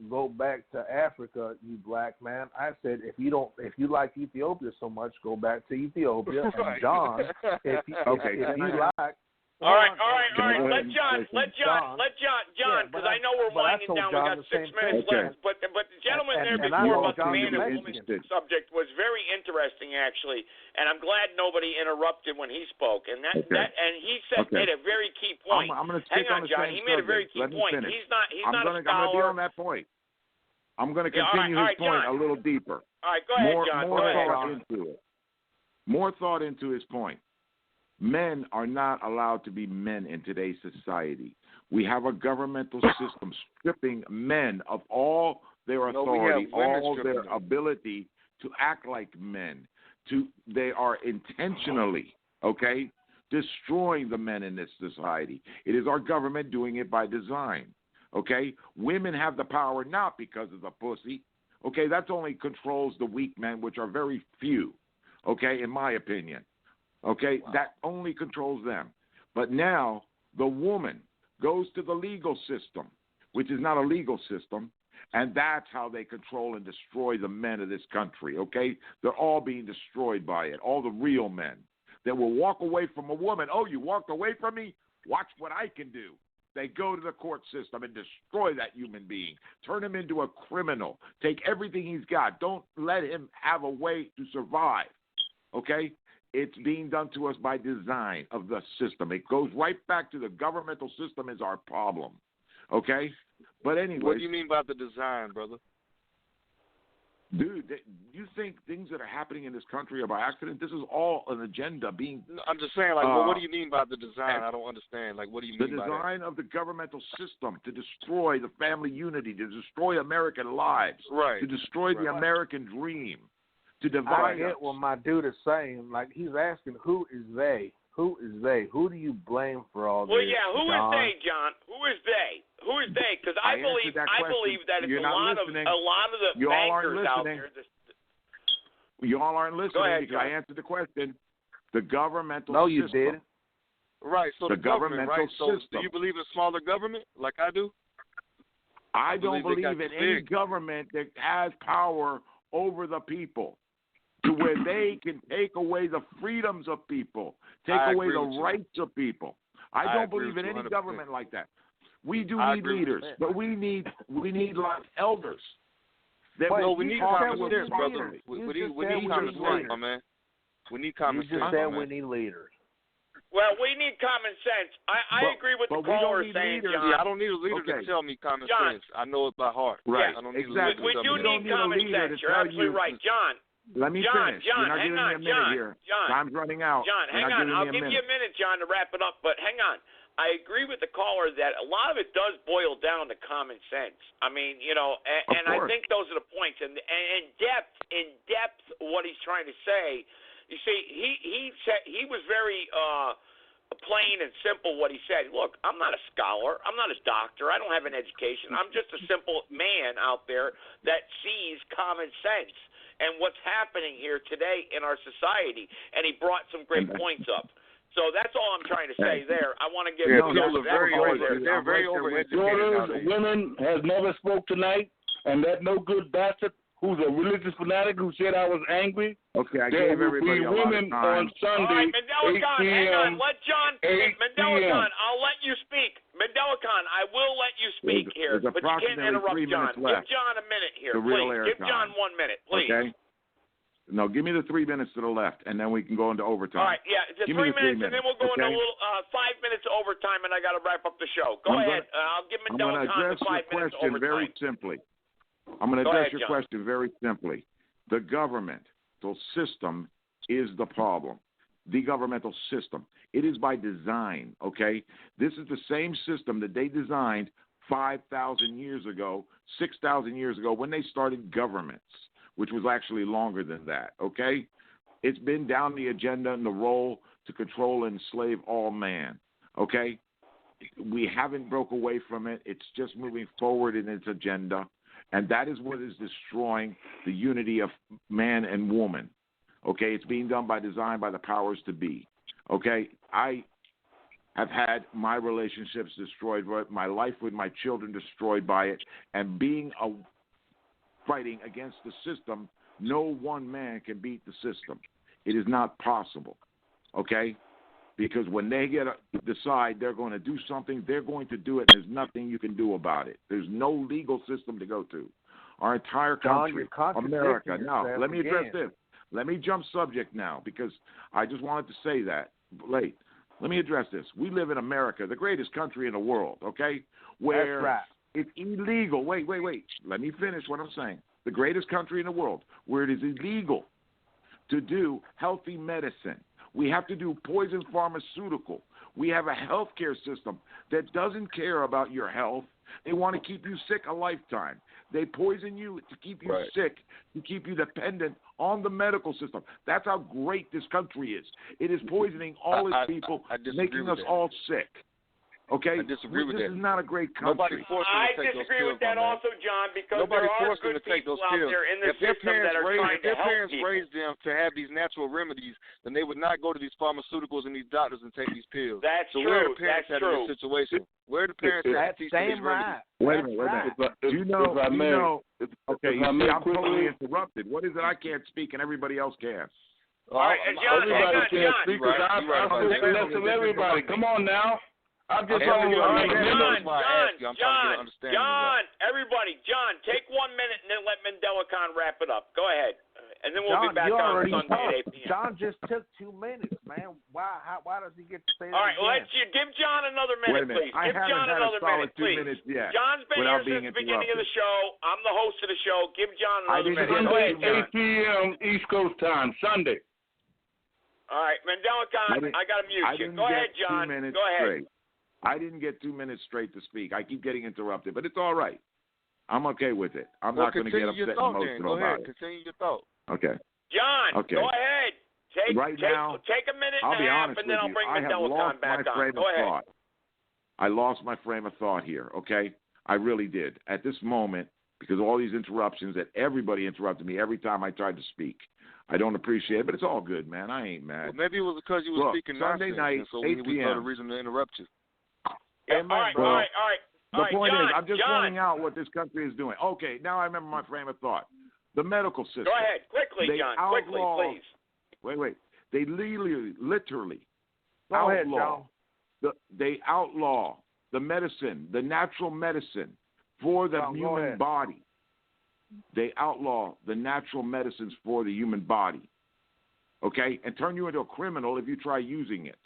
go back to Africa, you black man. I said if you like Ethiopia so much, go back to Ethiopia. And John, if you like. All right. Let John, because I know we're winding down. We got 6 minutes left. But the gentleman there before about the man and woman subject was very interesting, actually. And I'm glad nobody interrupted when he spoke. And that and he made a very key point. I'm going to hang on, John. He made a very key point. He's not a scholar. I'm going to be on that point. I'm going to continue his point a little deeper. All right, go ahead, John. More thought into his point. Men are not allowed to be men in today's society. We have a governmental system stripping men of all their authority, all their ability to act like men. They are intentionally, destroying the men in this society. It is our government doing it by design. Women have the power not because of the pussy. That only controls the weak men, which are very few, in my opinion. That only controls them. But now the woman goes to the legal system, which is not a legal system, and that's how they control and destroy the men of this country, They're all being destroyed by it, all the real men that will walk away from a woman. Oh, you walked away from me? Watch what I can do. They go to the court system and destroy that human being, turn him into a criminal, take everything he's got. Don't let him have a way to survive, It's being done to us by design of the system. It goes right back to the governmental system is our problem, But anyway. What do you mean by the design, brother? Dude, you think things that are happening in this country are by accident? This is all an agenda being... I'm just saying, what do you mean by the design? I don't understand. What do you mean by that? The design of the governmental system to destroy the family unity, to destroy American lives, to destroy the American dream. To divide I get what my dude is saying. He's asking, who is they? Who is they? Who do you blame for all this? Well, yeah, who is they, John? Who is they? Who is they? Because I believe that it's a lot of the bankers out there. You all aren't listening because I answered the question. The governmental system. No, you didn't. Right. So the government, right? So system. do you believe in smaller government like I do? I don't believe in any government that has power over the people, to where they can take away the freedoms of people, take away the rights of people. I don't believe in any government like that. We do need leaders, but we need like elders. We need common sense, brother. We need common sense, my man. We need common sense. You just said we need leaders. Well, we need common sense. I agree with the caller saying, John. Yeah, I don't need a leader to tell me common sense. I know it by heart. Right. I don't need exactly. We do need common sense. You're absolutely right. John. Let me finish. John, hang on. John, time's running out. John, hang on. I'll give you a minute, John, to wrap it up. But hang on. I agree with the caller that a lot of it does boil down to common sense. I mean, and I think those are the points. And in depth, what he's trying to say. You see, he said he was very plain and simple. What he said. Look, I'm not a scholar. I'm not a doctor. I don't have an education. I'm just a simple man out there that sees common sense and what's happening here today in our society. And he brought some great points up. So that's all I'm trying to say there. I want to give people are very they're very overeducated. Daughters, women has never spoke tonight, and that no good bastard who's a religious fanatic who said I was angry. Okay, I gave everybody a lot of time. On Sunday, all right, Mandela-Khan, hang on. Let John speak. Mandela-Khan, I'll let you speak. Mandela-Khan, I will let you speak here, but you can't interrupt John. Give John a minute here, please. Give John 1 minute, please. Okay. No, give me the 3 minutes to the left, and then we can go into overtime. All right, yeah, it's 3 minutes, and then we'll go into a little 5 minutes of overtime, and I got to wrap up the show. Go ahead. I'll give Mandela-Khan the 5 minutes overtime. Very simply. I'm going to address your question very simply. The governmental system is the problem. The governmental system. It is by design, okay? This is the same system that they designed 5,000 years ago, 6,000 years ago when they started governments, which was actually longer than that, okay? It's been down the agenda and the role to control and enslave all man. Okay? We haven't broke away from it. It's just moving forward in its agenda. And that is what is destroying the unity of man and woman. Okay? It's being done by design by the powers to be. Okay? I have had my relationships destroyed, my life with my children destroyed by it, and fighting against the system, no one man can beat the system. It is not possible, okay? Because when they decide they're going to do something, they're going to do it, and there's nothing you can do about it. There's no legal system to go to. Our entire country, America. Now, let me address this. Let me jump subject now, because I just wanted to say that late. Let me address this. We live in America, the greatest country in the world, okay? Where That's right. It's illegal. Wait. Let me finish what I'm saying. The greatest country in the world, where it is illegal to do healthy medicine. We have to do poison pharmaceutical. We have a healthcare system that doesn't care about your health. They want to keep you sick a lifetime. They poison you to keep you sick, to keep you dependent on the medical system. That's how great this country is. It is poisoning all its people, making us all sick. Okay? I disagree with that. This is not a great country. Nobody forced them to take those pills. I disagree with that also, John, because there are good people out there in the system that are trying to help people. If their parents raised them to have these natural remedies, then they would not go to these pharmaceuticals and these doctors and take these pills. That's true. Where are the parents at in this situation? Where are the parents at to teach these remedies? Wait a minute. Okay, I'm totally interrupted. What is it I can't speak and everybody else can? All right, John, everybody can't speak because I'm supposed to let everybody. Come on now. I'm just John, everybody, John, take 1 minute and then let Mandela Khan wrap it up. Go ahead. And then we'll be back on Sunday at 8 p.m. John just took 2 minutes, man. Why does he get to say that? All right, give John another minute, please. Give John another minute, please. John's been here since the beginning of the show. I'm the host of the show. Give John another minute. Sunday, 8 p.m. East Coast time, Sunday. All right, Mandela Khan, I got to mute you. Go ahead, John. Go ahead. I didn't get 2 minutes straight to speak. I keep getting interrupted, but it's all right. I'm okay with it. I'm not going to get upset and emotional about it. Continue your thought. Okay. John, go ahead. Take a minute and a half, and then I'll bring Mandela Khan back on. Go ahead. I lost my frame of thought here, okay? I really did. At this moment, because of all these interruptions that everybody interrupted me every time I tried to speak. I don't appreciate it, but it's all good, man. I ain't mad. Well, maybe it was because you were speaking Sunday nonsense, night, so 8 we saw the reason to interrupt you. Yeah, all right. The point is, I'm just pointing out what this country is doing. Okay, now I remember my frame of thought. The medical system. Go ahead, quickly, John. Quickly, please. Wait. They literally Go ahead, John. They outlaw the medicine, the natural medicine for the human body. They outlaw the natural medicines for the human body. Okay? And turn you into a criminal if you try using it.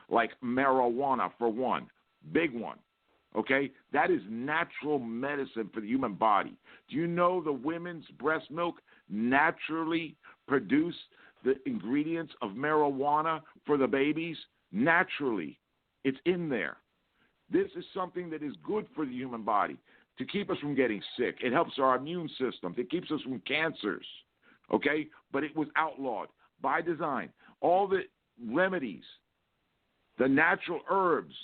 Like marijuana, for one. Big one. Okay? That is natural medicine for the human body. Do you know the women's breast milk naturally produce the ingredients of marijuana for the babies? Naturally. It's in there. This is something that is good for the human body to keep us from getting sick. It helps our immune system. It keeps us from cancers. Okay? But it was outlawed by design. All the remedies, the natural herbs,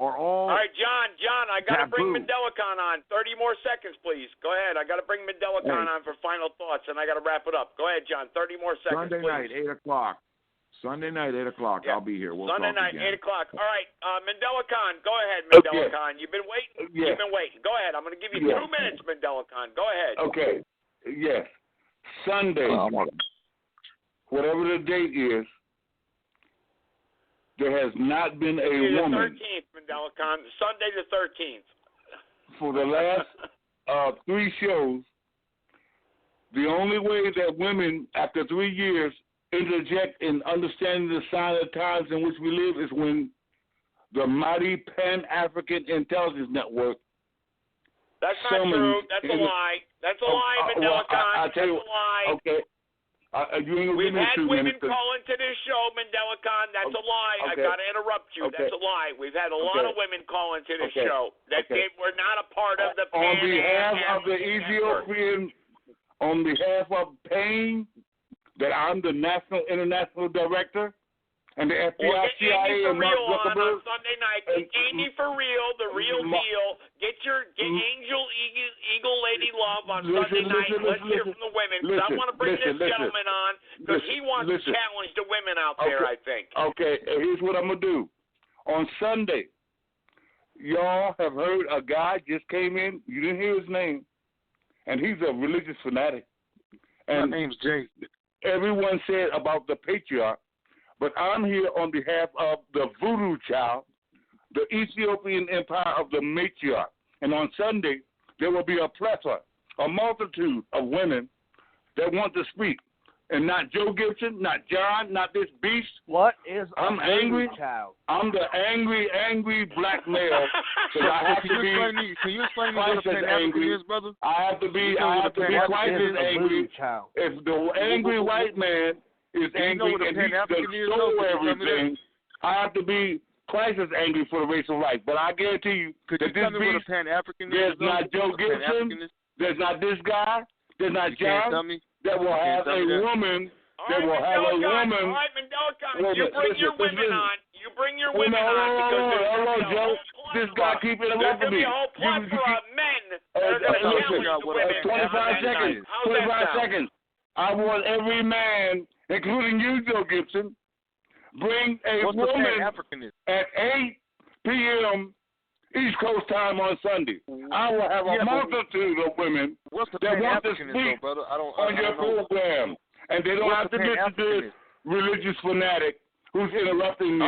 are all right, John, I got to bring taboo. Mandela Khan on. 30 more seconds, please. Go ahead. I got to bring Mandela Khan on for final thoughts, and I got to wrap it up. Go ahead, John. 30 more seconds, Sunday please. night, 8 o'clock. Sunday night, 8 o'clock. Yeah. I'll be here. We'll Sunday talk night, again. 8 o'clock. All right, Mandela Khan. Go ahead, Mandela Khan. You've been waiting. Yes. You've been waiting. Go ahead. I'm going to give you 2 minutes, Mandela Khan. Go ahead. Okay. Yes. Sunday, whatever the date is, there has not been a woman. The 13th, Mandela Khan. Sunday the 13th. For the last 3 shows, the only way that women, after 3 years, interject in understanding the sign of the times in which we live is when the mighty Pan-African Intelligence Network. That's not true. That's a lie. That's a lie, Mandela Khan. That's a lie. Okay. We've had women call into this show, Mandela Khan. That's a lie. Okay. I got to interrupt you. That's a lie. We've had a lot of women call into this show that they were not a part of the On behalf of the Network. Ethiopian, on behalf of PAIN, that I'm the International Director, and the FBI, Well, get CIA, Andy for and Mark real Zuckerberg. on Sunday night. Get Andy for real, the real deal. Get Angel Eagle Lady Love on Sunday night. Let's hear from the women. Because I want to bring this gentleman on because he wants to challenge the women out there, I think. Okay, here's what I'm going to do. On Sunday, y'all have heard a guy just came in. You didn't hear his name. And he's a religious fanatic. And my name's Jay. Everyone said about the patriarch. But I'm here on behalf of the voodoo child, the Ethiopian empire of the matriarch. And on Sunday, there will be a plethora, a multitude of women that want to speak. And not Joe Gibson, not John, not this beast. What is a I'm voodoo angry. child? I'm the angry black male. Can you explain to me what a Pan-African is, brother? I have to be quite as angry. If the angry white man is angry and he stole everything, I have to be twice as angry for the racial right. But I guarantee you that this beast, there's not Joe Gibson, there's not this guy, there's not John, that will have a woman, that will have a woman. All right, Mandela, you bring your women on. You bring your women on because Joe. This guy keep interrupting me. There's going to be a whole plethora of men that are going to challenge the women. 25 seconds. I want every man, including you, Joe Gibson, bring a woman at 8 p.m. East Coast time on Sunday. I will have a multitude of women that want to speak on your program. And they don't have to listen to this religious fanatic who's interrupting me.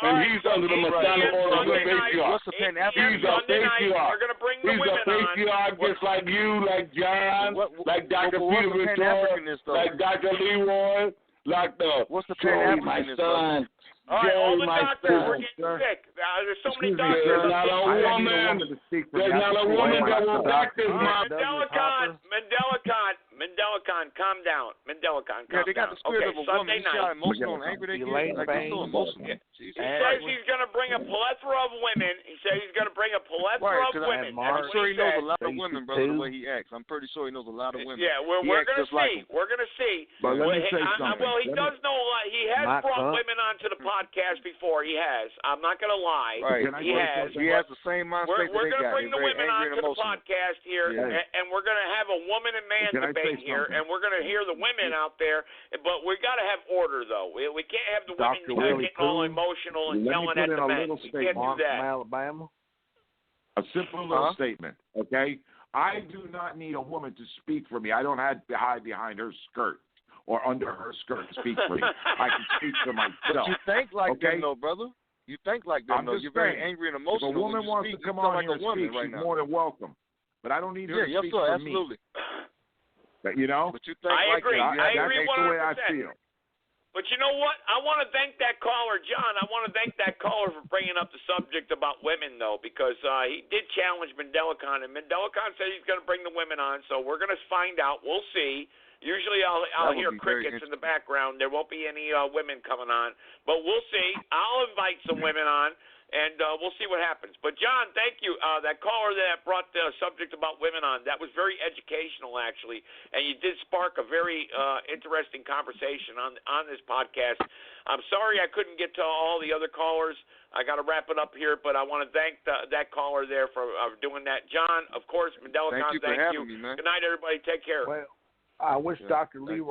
And he's under the Masonic order of the patriarch. He's a patriarch. He's a patriarch just like you, like John, like Dr. Peter Ventura, like Dr. Leroy, like Joey, my son. All right, all the my doctors son. are getting sick. There's so many doctors. There's not a woman that will back this mob. Mendelicon, calm down. Mendelicon, calm down. They got the spirit of a woman. Sunday You see how night. emotional and angry they get? Like, they're so emotional. He says he's going to bring a plethora of women. He says he's going to bring a plethora of women. I'm sure he knows a lot of women, brother, the way he acts. I'm pretty sure he knows a lot of women. Yeah, we're going to see. We're going to see. But let me say something. Well, he does know a lot. He has brought women onto the podcast before. He has. I'm not going to lie. Right. He has. He has the same mindset We're that they got. going to bring the women onto the podcast here, and we're going to have a woman and man debate here, and we're going to hear the women out there. But we got to have order, though. We can't have the women getting all emotional and yelling at the men. We can't do that. Alabama. A simple little statement, okay? I do not need a woman to speak for me. I don't have to hide behind her skirt or under her skirt to speak for me. I can speak for myself. But you think like them, though, brother. You think like them, though. You're very angry and emotional. If a woman wants to come on here and speak, she's more than welcome. But I don't need her to speak for absolutely. me. But, you know? But you think I agree. I agree 100%. That's the way I feel. But you know what? I want to thank that caller, John. I want to thank that caller for bringing up the subject about women, though, because he did challenge Mendelicon, and Mendelicon said he's going to bring the women on, so we're going to find out. We'll see. Usually I'll hear crickets in the background. There won't be any women coming on, but we'll see. I'll invite some women on, and we'll see what happens. But, John, thank you. That caller that brought the subject about women on, that was very educational, actually, and you did spark a very interesting conversation on this podcast. I'm sorry I couldn't get to all the other callers. I got to wrap it up here, but I want to thank that caller there for doing that. John, of course, Mendelicon, thank you. Me, man. Good night, everybody. Take care. Well, I wish Dr. Leroy